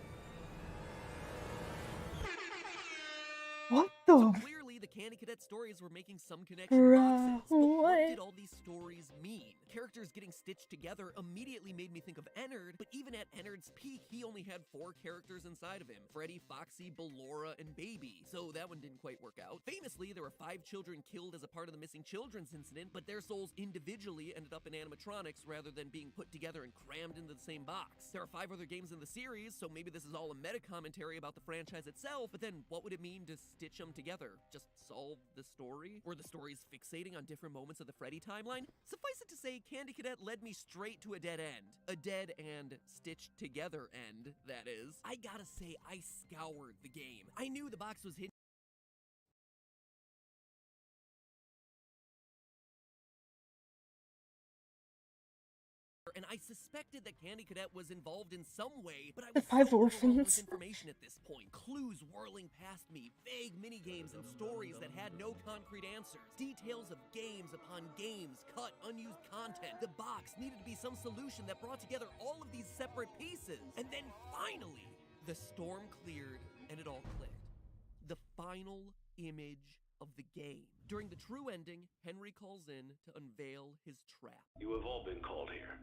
What So the? clearly, the Candy Cadet stories were making some connection to Bruh, boxes. But what what? did all these stories mean? Characters getting stitched together immediately made me think of Ennard, but even at Ennard's peak, he only had 4 characters inside of him: Freddy, Foxy, Ballora, and Baby. So that one didn't quite work out. Famously, there were 5 children killed as a part of the missing children's incident, but their souls individually ended up in animatronics rather than being put together and crammed into the same box. There are 5 other games in the series, so maybe this is all a meta commentary about the franchise itself, but then what would it mean to stitch them together? Just solve the story? Were the stories fixating on different moments of the Freddy timeline? Suffice it to say, Candy Cadet led me straight to a dead end. A dead and stitched together end, that is. I gotta say, I scoured the game. I knew the box was hidden, and I suspected that Candy Cadet was involved in some way, but I The was 5 so overwhelmed with orphans. information at this point. Clues whirling past me, vague minigames and stories that had no concrete answers. Details of games upon games, cut, unused content. The box needed to be some solution that brought together all of these separate pieces. And then finally, the storm cleared and it all clicked. The final image of the game. During the true ending, Henry calls in to unveil his trap. You have all been called here,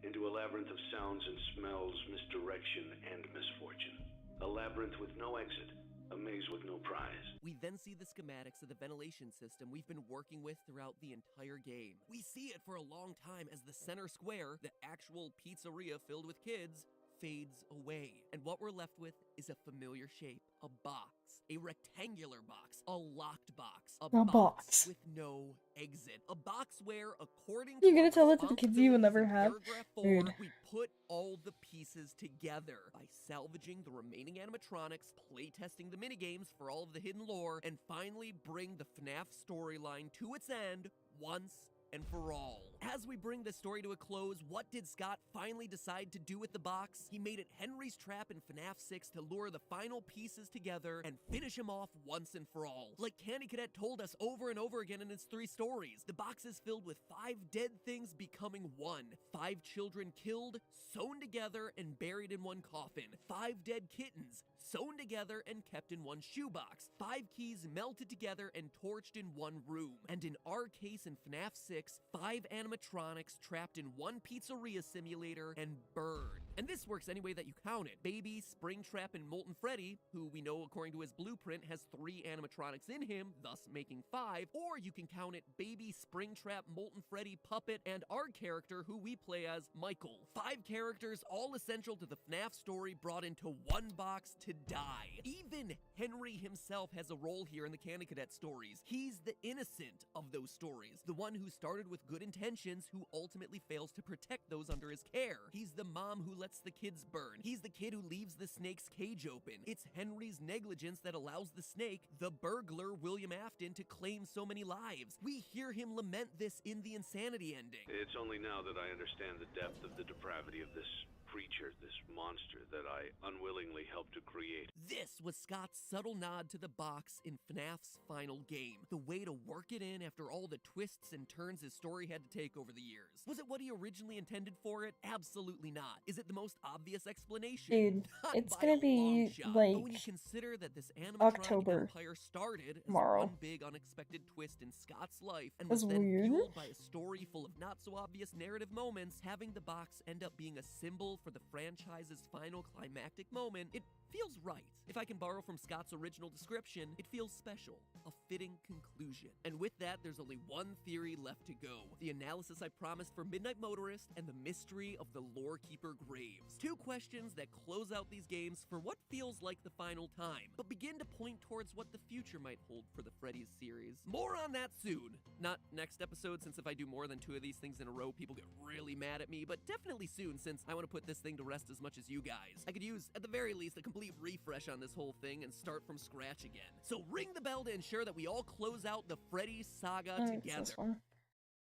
into a labyrinth of sounds and smells, misdirection, and misfortune. A labyrinth with no exit, a maze with no prize. We then see the schematics of the ventilation system we've been working with throughout the entire game. We see it for a long time as the center square, the actual pizzeria filled with kids, fades away. And what we're left with is a familiar shape, a box, a rectangular box, a locked box, a box with no exit, a box where, according to You're gonna tell that to the kids you will never have? paragraph 4, Dude. we put all the pieces together by salvaging the remaining animatronics, playtesting the minigames for all of the hidden lore, and finally bring the FNAF storyline to its end once and for all. As we bring this story to a close, what did Scott finally decide to do with the box? He made it Henry's trap in FNAF 6 to lure the final pieces together and finish him off once and for all. Like Candy Cadet told us over and over again in its 3 stories, the box is filled with 5 dead things becoming one. 5 children killed, sewn together, and buried in one coffin. 5 dead kittens, sewn together and kept in one shoebox. 5 keys melted together and torched in one room. And in our case in FNAF 6, 5 animatronics trapped in one pizzeria simulator and burned. And this works any way that you count it. Baby, Springtrap, and Molten Freddy, who we know according to his blueprint has 3 animatronics in him, thus making 5, or you can count it Baby, Springtrap, Molten Freddy, Puppet, and our character who we play as Michael. 5 characters, all essential to the FNAF story, brought into one box to die. Even Henry himself has a role here in the Candy Cadet stories. He's the innocent of those stories, the one who started with good intentions who ultimately fails to protect those under his care. He's the mom who lets the kids burn. He's the kid who leaves the snake's cage open. It's Henry's negligence that allows the snake, the burglar William Afton, to claim so many lives. We hear him lament this in the Insanity ending. It's only now that I understand the depth of the depravity of this creature, this monster that I unwillingly helped to create. This was Scott's subtle nod to the box in FNAF's final game. The way to work it in after all the twists and turns his story had to take over the years. Was it what he originally intended for it? Absolutely not. Is it the most obvious explanation? Dude, Not it's by gonna a be, long shot. like, But when you consider that this animatronic October empire started as tomorrow. one big unexpected twist in Scott's life and That's was then weird. fueled by a story full of not so obvious narrative moments, having the box end up being a symbol for the franchise's final climactic moment, it feels right. If I can borrow from Scott's original description, it feels special, a fitting conclusion. And with that, there's only one theory left to go: the analysis I promised for Midnight Motorist and the mystery of the Lorekeeper graves. 2 questions that close out these games for what feels like the final time, but begin to point towards what the future might hold for the Freddy's series. More on that soon. Not next episode, since if I do more than 2 of these things in a row, people get really mad at me, but definitely soon, since I want to put this thing to rest as much as you guys. I could use, at the very least, a complete refresh on this whole thing and start from scratch again. So ring the bell to ensure that we all close out the Freddy saga I think it's together. this one.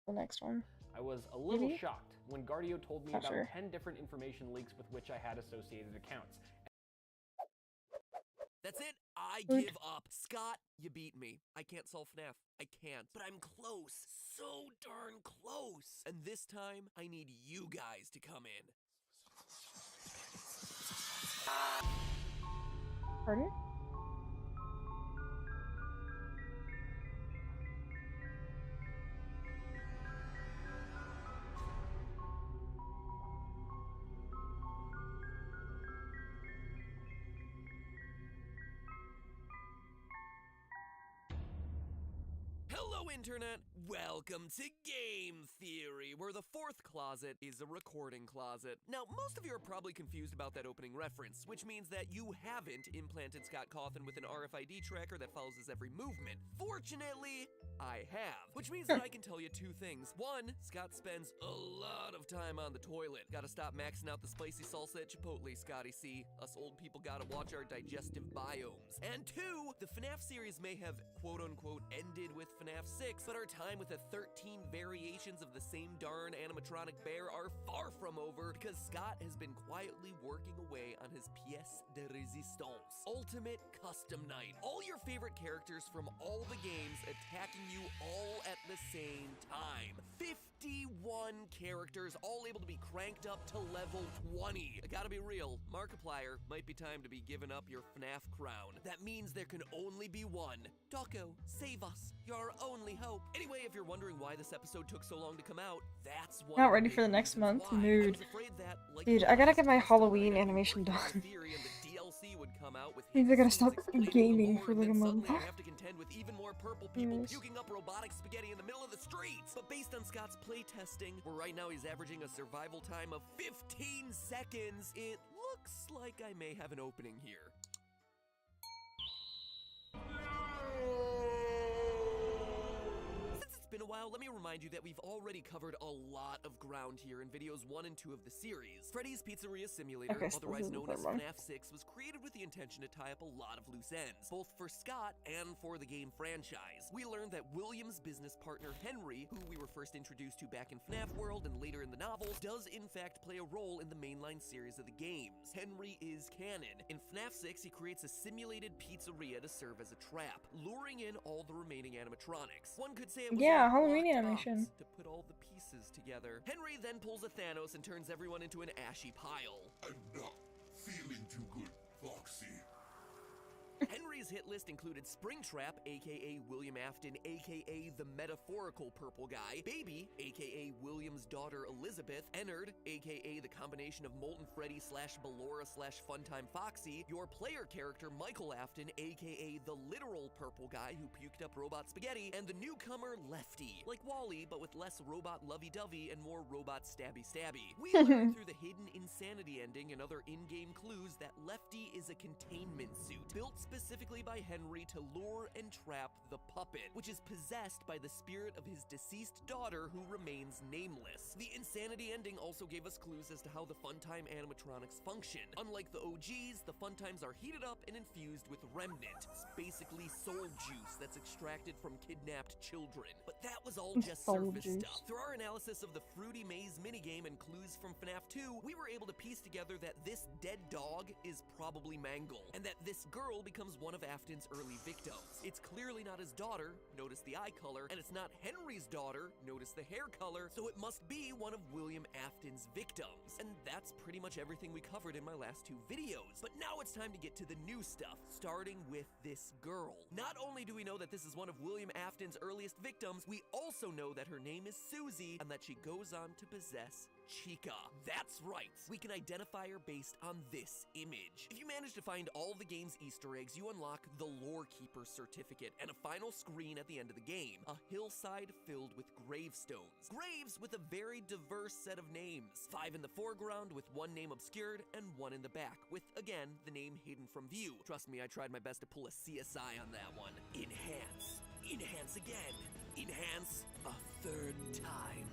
The next one. I was a little Maybe? shocked when Guardio told me Not about sure. 10 different information leaks with which I had associated accounts. That's it. I Good. give up. Scott, you beat me. I can't solve FNAF. I can't. But I'm close. So darn close. And this time, I need you guys to come in. Pardon? Hello, Internet! Welcome to Game Theory, where the fourth closet is a recording closet. Now, most of you are probably confused about that opening reference, which means that you haven't implanted Scott Cawthon with an RFID tracker that follows his every movement. Fortunately, I have, which means that I can tell you two things. One, Scott spends a lot of time on the toilet. Gotta stop maxing out the spicy salsa at Chipotle, Scotty C. Us old people gotta watch our digestive biomes. And two, the FNAF series may have quote-unquote ended with FNAF 6, but our time with the 13 variations of the same darn animatronic bear are far from over because Scott has been quietly working away on his pièce de résistance, Ultimate Custom Night. All your favorite characters from all the games attacking you all at the same time. 51 characters, all able to be cranked up to level 20. I gotta be real, Markiplier, might be time to be giving up your FNAF crown. That means there can only be one. Dawko, save us. You're our only hope. Anyway, if you're wondering why this episode took so long to come out, that's one. Not ready for the next month. why. Mood. I was afraid that, like, Dude, I gotta get my Custom Halloween Night, animation working on done. the theory and the DLC would come out with Means I gotta hidden stop scenes explaining the gaming lore, for and like a then month. suddenly I have to contend with even more purple people Yes. puking up robotic spaghetti in the middle of the streets. But based on Scott's playtesting, where right now he's averaging a survival time of 15 seconds, it looks like I may have an opening here. Since it's been a while, let me remind you that we've already covered a lot of ground here in videos 1 and 2 of the series. Freddy's Pizzeria Simulator, Okay, so otherwise this is known the as third one. FNAF 6, was created with the intention to tie up a lot of loose ends, both for Scott and for the game franchise. We learned that William's business partner Henry, who we were first introduced to back in FNAF World and later in the novels, does in fact play a role in the mainline series of the games. Henry is canon. In FNAF 6, he creates a simulated pizzeria to serve as a trap, luring in all the remaining animatronics. One could say it was Yeah, a Halloween locked animation. box to put all the pieces together. Henry then pulls a Thanos and turns everyone into an ashy pile. I'm not feeling too good, Foxy. Henry's hit list included Springtrap, aka William Afton, aka the metaphorical purple guy, Baby, aka William's daughter Elizabeth, Ennard, aka the combination of Molten Freddy / Ballora / Funtime Foxy, your player character Michael Afton, aka the literal purple guy who puked up robot spaghetti, and the newcomer Lefty, like Wally but with less robot lovey-dovey and more robot stabby-stabby. We learned through the hidden insanity ending and other in-game clues that Lefty is a containment suit, built specifically by Henry to lure and trap the puppet, which is possessed by the spirit of his deceased daughter who remains nameless. The insanity ending also gave us clues as to how the Funtime animatronics function. Unlike the OGs, the Funtimes are heated up and infused with remnant. It's basically soul juice that's extracted from kidnapped children. But that was all just Soul surface juice. stuff. Through our analysis of the Fruity Maze minigame and clues from FNAF 2, we were able to piece together that this dead dog is probably Mangle, and that this girl becomes one of Afton's early victims. It's clearly not his daughter, notice the eye color, and it's not Henry's daughter, notice the hair color, so it must be one of William Afton's victims. And that's pretty much everything we covered in my last 2 videos. But now it's time to get to the new stuff, starting with this girl. Not only do we know that this is one of William Afton's earliest victims, we also know that her name is Susie and that she goes on to possess Chica. That's right, we can identify her based on this image. If you manage to find all the game's Easter eggs, you unlock the Lore Keeper certificate and a final screen at the end of the game, a hillside filled with gravestones. Graves with a very diverse set of names, 5 in the foreground with 1 name obscured and 1 in the back, with, again, the name hidden from view. Trust me, I tried my best to pull a CSI on that one. Enhance. Enhance again. Enhance a 3rd time.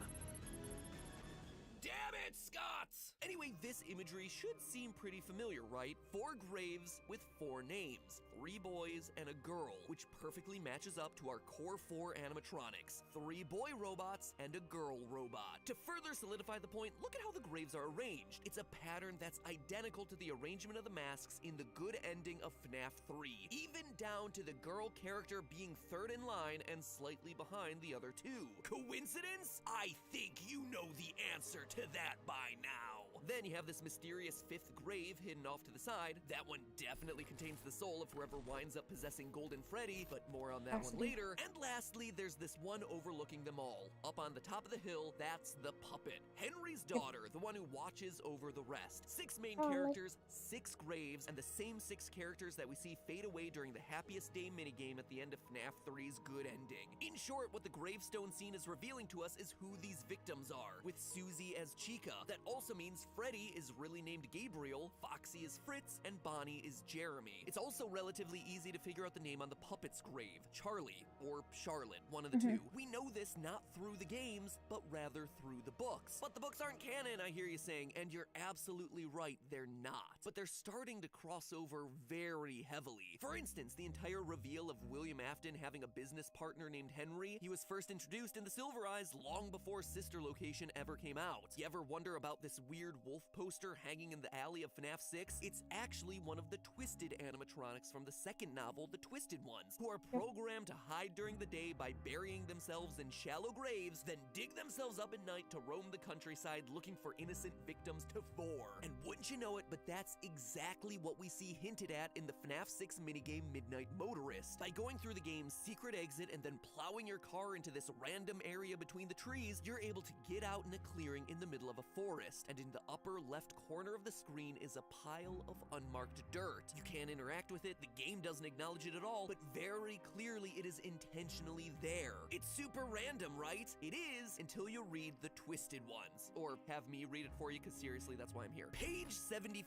Damn it, Scott! Anyway, this imagery should seem pretty familiar, right? 4 graves with 4 names, 3 boys and a girl, which perfectly matches up to our core 4 animatronics, 3 boy robots and a girl robot. To further solidify the point, look at how the graves are arranged. It's a pattern that's identical to the arrangement of the masks in the good ending of FNAF 3, even down to the girl character being 3rd in line and slightly behind the other 2. Coincidence? I think you know the answer to that by now. Then you have this mysterious 5th grave hidden off to the side. That one definitely contains the soul of whoever winds up possessing Golden Freddy, but more on that one later. And lastly, there's this one overlooking them all. Up on the top of the hill, that's the puppet. Henry's daughter, the one who watches over the rest. 6 main characters, 6 graves, and the same 6 characters that we see fade away during the Happiest Day minigame at the end of FNAF 3's good ending. In short, what the gravestone scene is revealing to us is who these victims are, with Susie as Chica. That also means Freddy is really named Gabriel, Foxy is Fritz, and Bonnie is Jeremy. It's also relatively easy to figure out the name on the puppet's grave, Charlie, or Charlotte, one of the 2. We know this not through the games, but rather through the books. But the books aren't canon, I hear you saying, and you're absolutely right, they're not. But they're starting to cross over very heavily. For instance, the entire reveal of William Afton having a business partner named Henry, he was first introduced in the Silver Eyes long before Sister Location ever came out. You ever wonder about this weird wolf poster hanging in the alley of FNAF 6? It's actually one of the Twisted animatronics from the 2nd novel, The Twisted Ones, who are programmed to hide during the day by burying themselves in shallow graves, then dig themselves up at night to roam the countryside looking for innocent victims to vor. And wouldn't you know it, but that's exactly what we see hinted at in the FNAF 6 minigame Midnight Motorist. By going through the game's secret exit and then plowing your car into this random area between the trees, you're able to get out in a clearing in the middle of a forest, and in the upper left corner of the screen is a pile of unmarked dirt. You can't interact with it, the game doesn't acknowledge it at all, but very clearly it is intentionally there. It's super random, right? It is, until you read The Twisted Ones. Or have me read it for you, because seriously, that's why I'm here. Page 70.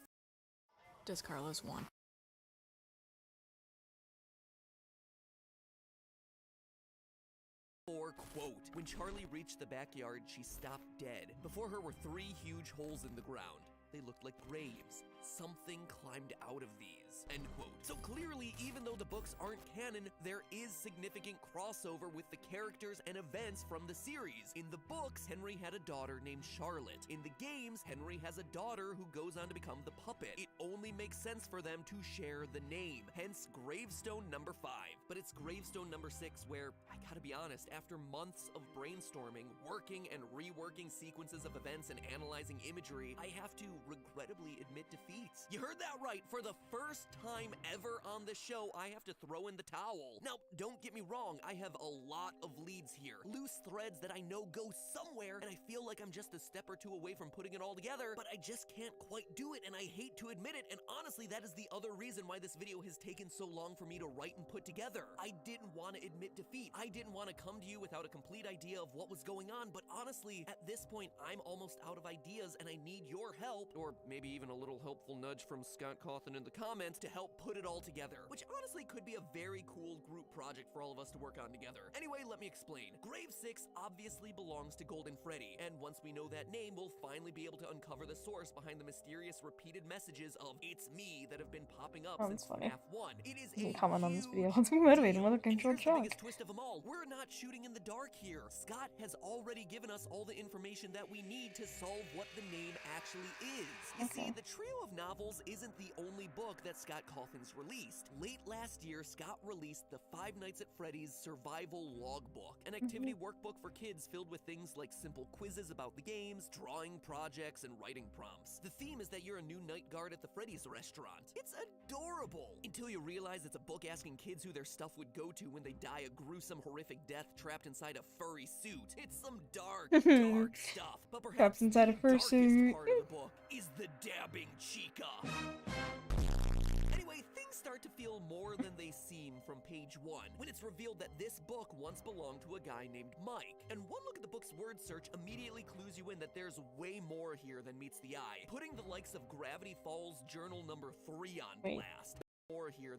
Does Carlos want? Or, quote, when Charlie reached the backyard, she stopped dead. Before her were 3 huge holes in the ground. They looked like graves. Something climbed out of these, end quote. So clearly, even though the books aren't canon, there is significant crossover with the characters and events from the series. In the books, Henry had a daughter named Charlotte. In the games, Henry has a daughter who goes on to become the puppet. It only makes sense for them to share the name, hence gravestone number 5. But it's gravestone number 6 where, I gotta be honest, after months of brainstorming, working and reworking sequences of events and analyzing imagery, I have to regrettably admit defeat. You heard that right. For the first time ever on the show, I have to throw in the towel. Now, don't get me wrong, I have a lot of leads here. Loose threads that I know go somewhere, and I feel like I'm just a step or 2 away from putting it all together, but I just can't quite do it, and I hate to admit it, and honestly, that is the other reason why this video has taken so long for me to write and put together. I didn't want to admit defeat. I didn't want to come to you without a complete idea of what was going on, but honestly, at this point, I'm almost out of ideas, and I need your help, or maybe even a little helpful nudge from Scott Cawthon in the comments to help put it all together, which honestly could be a very cool group project for all of us to work on together. Anyway, let me explain. Grave 6 obviously belongs to Golden Freddy, and once we know that name, we'll finally be able to uncover the source behind the mysterious repeated messages of "It's me" that have been popping up since FNAF 1. It is a comment on this video. huge Wait, wait, deal. I'm looking And for here's the shock. biggest twist of them all. We're not shooting in the dark here. Scott has already given us all the information that we need to solve what the name actually is. You see, the trio of novels isn't the only book that Scott Cawthon's released. Late last year, Scott released the 5 Nights at Freddy's Survival Logbook, an activity workbook for kids filled with things like simple quizzes about the games, drawing projects, and writing prompts. The theme is that you're a new night guard at the Freddy's restaurant. It's adorable! Until you realize it's a book asking kids who their stuff would go to when they die a gruesome, horrific death trapped inside a furry suit. It's some dark, dark stuff. But perhaps Trapped inside a the darkest fursuit. part of the book is the dabbing Chica. Anyway, things start to feel more than they seem from page 1, when it's revealed that this book once belonged to a guy named Mike. And one look at the book's word search immediately clues you in that there's way more here than meets the eye, putting the likes of Gravity Falls Journal number 3 on blast. More here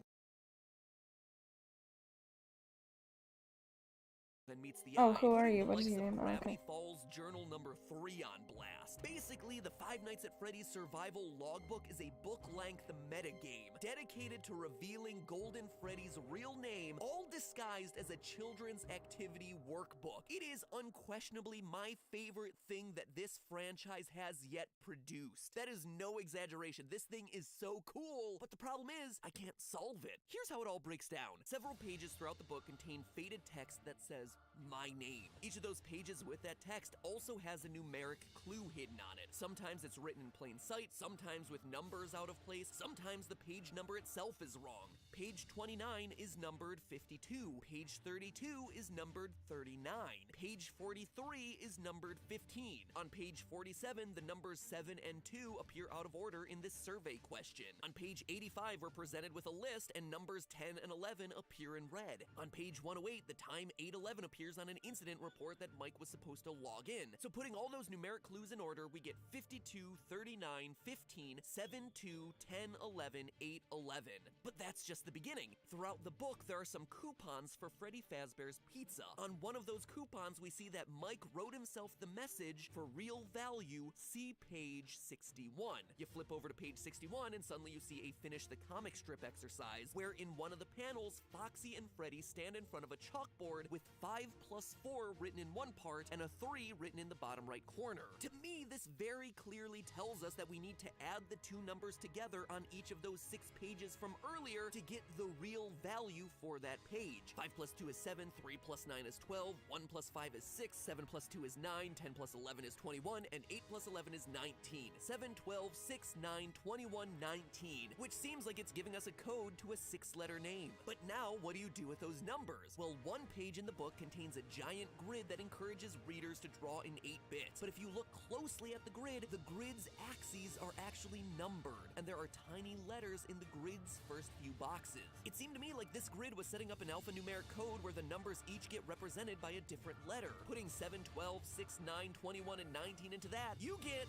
Then meets the Oh, eye, who are putting you? the What is likes your of name? Oh, Gravity okay. Falls Journal number 3 on blast. Basically, the Five Nights at Freddy's Survival Logbook is a book-length metagame dedicated to revealing Golden Freddy's real name, all disguised as a children's activity workbook. It is unquestionably my favorite thing that this franchise has yet produced. That is no exaggeration. This thing is so cool, but the problem is, I can't solve it. Here's how it all breaks down. Several pages throughout the book contain faded text that says, "My name." Each of those pages with that text also has a numeric clue hidden on it. Sometimes it's written in plain sight, sometimes with numbers out of place, sometimes the page number itself is wrong. Page 29 is numbered 52, page 32 is numbered 39, page 43 is numbered 15. On page 47, the numbers 7 and 2 appear out of order in this survey question. On page 85, we're presented with a list and numbers 10 and 11 appear in red. On page 108, the time 8:11 appears on an incident report that Mike was supposed to log in. So putting all those numeric clues in order, we get 52, 39, 15, 7, 2, 10, 11, 8, 11. But that's just the beginning. Throughout the book, there are some coupons for Freddy Fazbear's Pizza. On one of those coupons, we see that Mike wrote himself the message, "For real value, see page 61. You flip over to page 61 and suddenly you see a finish the comic strip exercise, where in one of the panels, Foxy and Freddy stand in front of a chalkboard with 5 plus 4 written in one part and a 3 written in the bottom right corner. To me, this very clearly tells us that we need to add the two numbers together on each of those 6 pages from earlier to get the real value for that page. 5 plus 2 is 7, 3 plus 9 is 12, 1 plus 5 is 6, 7 plus 2 is 9, 10 plus 11 is 21, and 8 plus 11 is 19. 7, 12, 6, 9, 21, 19, which seems like it's giving us a code to a 6-letter name. But now, what do you do with those numbers? Well, one page in the book contains a giant grid that encourages readers to draw in 8 bits. But if you look closely at the grid's axes are actually numbered, and there are tiny letters in the grid's first few boxes. It seemed to me like this grid was setting up an alphanumeric code where the numbers each get represented by a different letter. Putting 7, 12, 6, 9, 21, and 19 into that, you get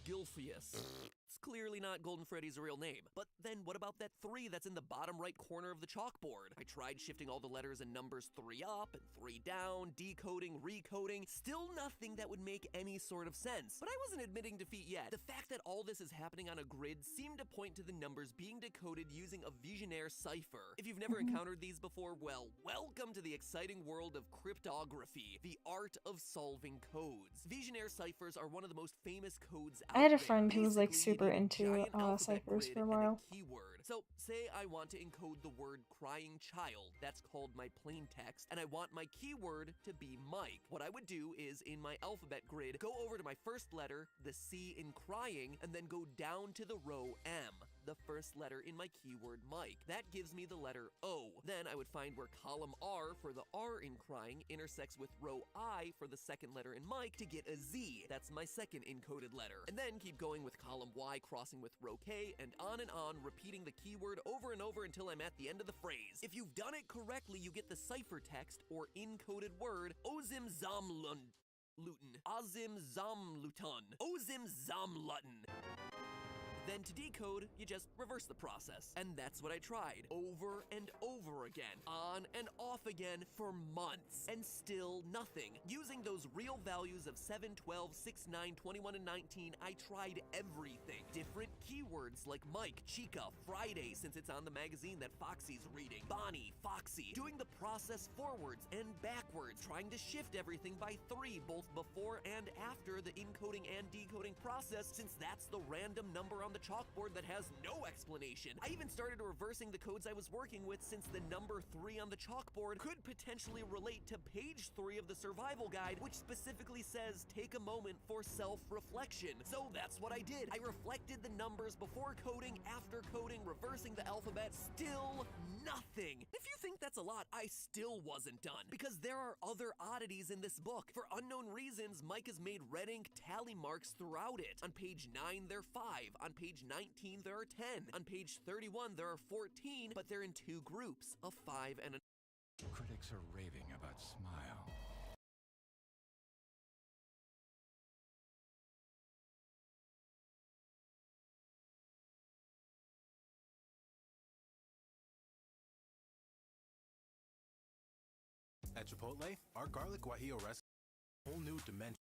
Gilpheus. It's clearly not Golden Freddy's real name. But then what about that 3 that's in the bottom right corner of the chalkboard? I tried shifting all the letters and numbers 3 up and 3 down, decoding, recoding, still nothing that would make any sort of sense. But I wasn't admitting defeat yet. The fact that all this is happening on a grid seemed to point to the numbers being decoded using a Visionaire cipher. If you've never encountered these before, well, welcome to the exciting world of cryptography, the art of solving codes. Visionaire ciphers are one of the most famous codes out I had a there. friend who was like Basically, super you need a into giant alphabet ciphers grid for a and while. keyword. So, say I want to encode the word crying child. That's called my plain text, and I want my keyword to be Mike. What I would do is, in my alphabet grid, go over to my first letter, the C in crying, and then go down to the row M, the first letter in my keyword Mike. That gives me the letter O. Then I would find where column R for the R in crying intersects with row I for the second letter in Mike to get a Z. That's my second encoded letter. And then keep going with column Y crossing with row K, and on, repeating the keyword over and over until I'm at the end of the phrase. If you've done it correctly, you get the cipher text or encoded word Ozim Zamlun. Ozim Zamluton. Ozim Zamluton. Then to decode, you just reverse the process. And that's what I tried, over and over again, on and off again for months, and still nothing. Using those real values of 7, 12, 6, 9, 21, and 19, I tried everything. Different keywords like Mike, Chica, Friday, since it's on the magazine that Foxy's reading, Bonnie, Foxy, doing the process forwards and backwards, trying to shift everything by 3, both before and after the encoding and decoding process, since that's the random number on the chalkboard that has no explanation. I even started reversing the codes I was working with, since the number 3 on the chalkboard could potentially relate to page 3 of the survival guide, which specifically says, take a moment for self-reflection. So that's what I did. I reflected the numbers before coding, after coding, reversing the alphabet, still nothing. If you think that's a lot, I still wasn't done, because there are other oddities in this book. For unknown reasons, Mike has made red ink tally marks throughout it. On page 9, they're 5. On page 19, there are 10. On page 31, there are 14, but they're in 2 groups, a 5 and a... Critics are raving about Smile. At At Chipotle, our garlic guajillo recipe is a whole new dimension.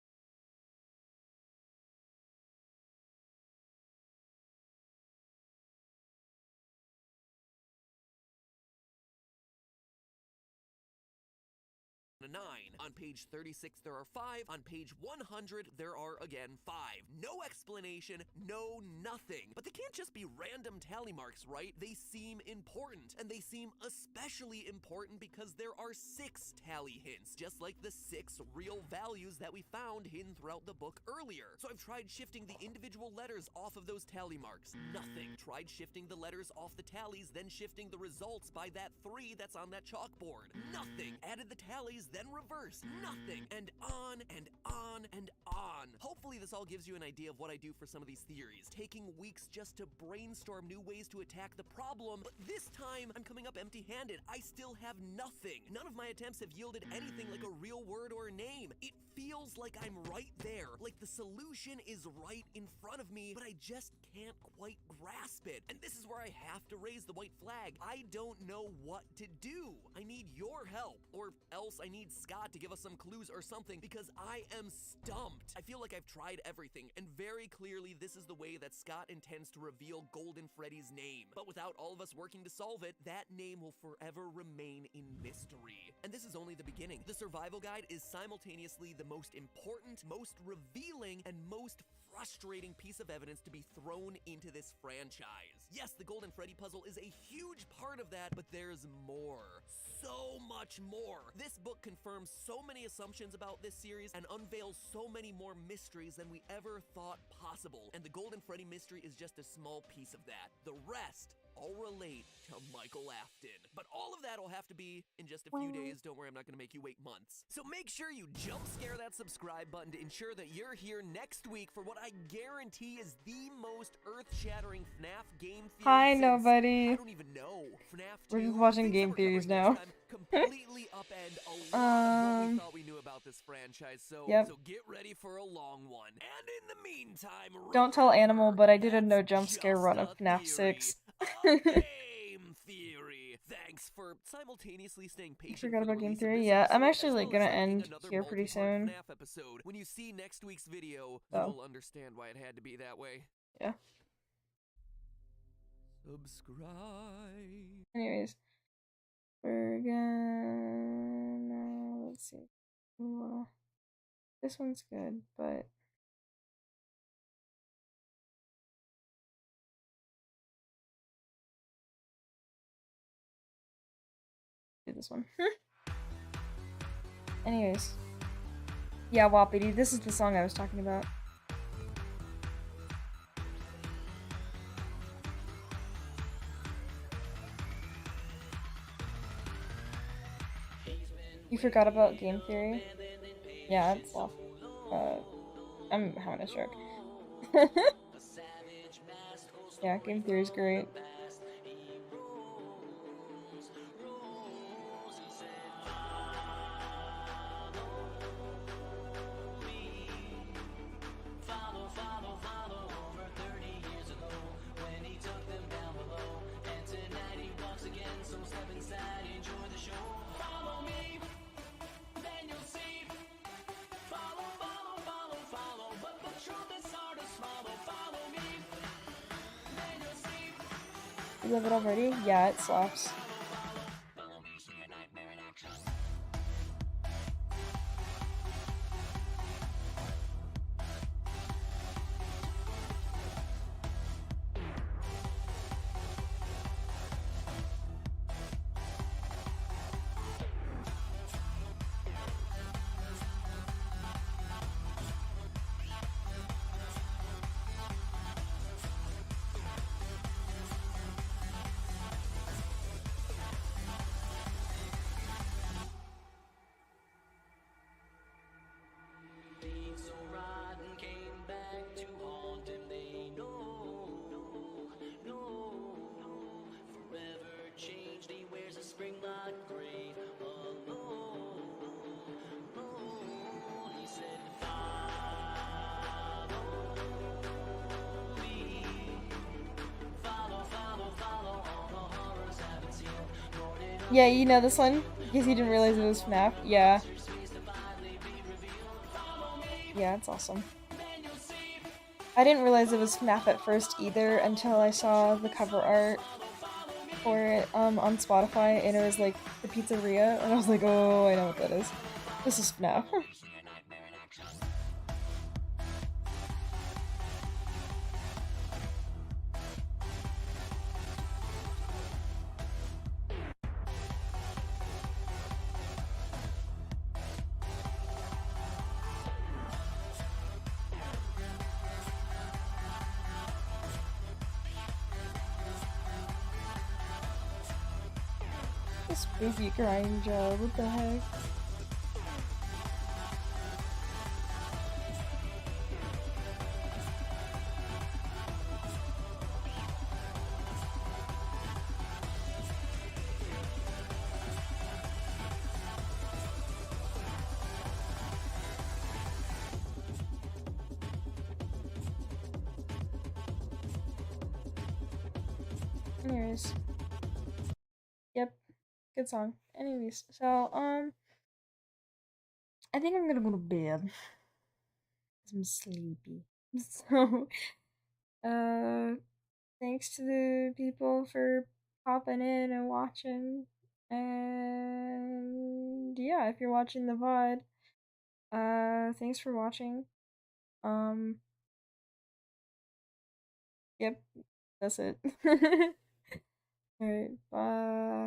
A 9. On page 36, there are 5. On page 100, there are again 5. No explanation, no nothing. But they can't just be random tally marks, right? They seem important, and they seem especially important because there are 6 tally hints, just like the 6 real values that we found hidden throughout the book earlier. So I've tried shifting the individual letters off of those tally marks. Nothing. Tried shifting the letters off the tallies, then shifting the results by that 3 that's on that chalkboard. Nothing. Added the tallies, then reverse. Nothing. And on and on and on. Hopefully this all gives you an idea of what I do for some of these theories. Taking weeks just to brainstorm new ways to attack the problem, but this time I'm coming up empty-handed. I still have nothing. None of my attempts have yielded anything like a real word or a name. It feels like I'm right there, like the solution is right in front of me, but I just can't quite grasp it. And this is where I have to raise the white flag. I don't know what to do. I need your help, or else I need Scott to give us some clues or something, because I am stumped. I feel like I've tried everything, and very clearly this is the way that Scott intends to reveal Golden Freddy's name. But without all of us working to solve it, that name will forever remain in mystery. And this is only the beginning. The survival guide is simultaneously the most important, most revealing, and most frustrating piece of evidence to be thrown into this franchise. Yes, the Golden Freddy puzzle is a huge part of that, but there's more. So much more. This book confirms so many assumptions about this series and unveils so many more mysteries than we ever thought possible. And the Golden Freddy mystery is just a small piece of that. The rest all relate to Michael Afton. But all of that will have to be in just a few days. Don't worry, I'm not going to make you wait months. So make sure you jump scare that subscribe button to ensure that you're here next week for what I guarantee is the most earth-shattering FNAF game theory. Hi, nobody. I don't even know. FNAF 2. We're just watching game theories now. Completely upend a lot of what we thought we knew about this franchise. So, so get ready for a long one. And in the meantime, don't tell Animal, but I did a no jump scare run of FNAF 6. Game theory. Thanks for simultaneously staying patient. I forgot about game theory. Yeah, I'm actually like gonna end here pretty soon. FNAF episode. When you see next week's video, you'll understand why it had to be that way. Yeah. Subscribe. Anyways, we're gonna let's see. This one's good, but do this one. Anyways, yeah, Wapiti, this is the song I was talking about. You forgot about game theory? Yeah, it's off. I'm having a stroke. Yeah, game theory is great. You love it already? Yeah, it slaps. Yeah, you know this one? Guess you didn't realize it was FNAF? Yeah. Yeah, it's awesome. I didn't realize it was FNAF at first either until I saw the cover art for it on Spotify, and it was like the pizzeria, and I was like, oh, I know what that is. This is FNAF. A spooky grind job, what the heck? Anyways. Yep. Good song. Anyways, so, I think I'm gonna go to bed. 'Cause I'm sleepy. So, thanks to the people for popping in and watching. And yeah, if you're watching the VOD, thanks for watching. Yep, that's it. Alright, bye.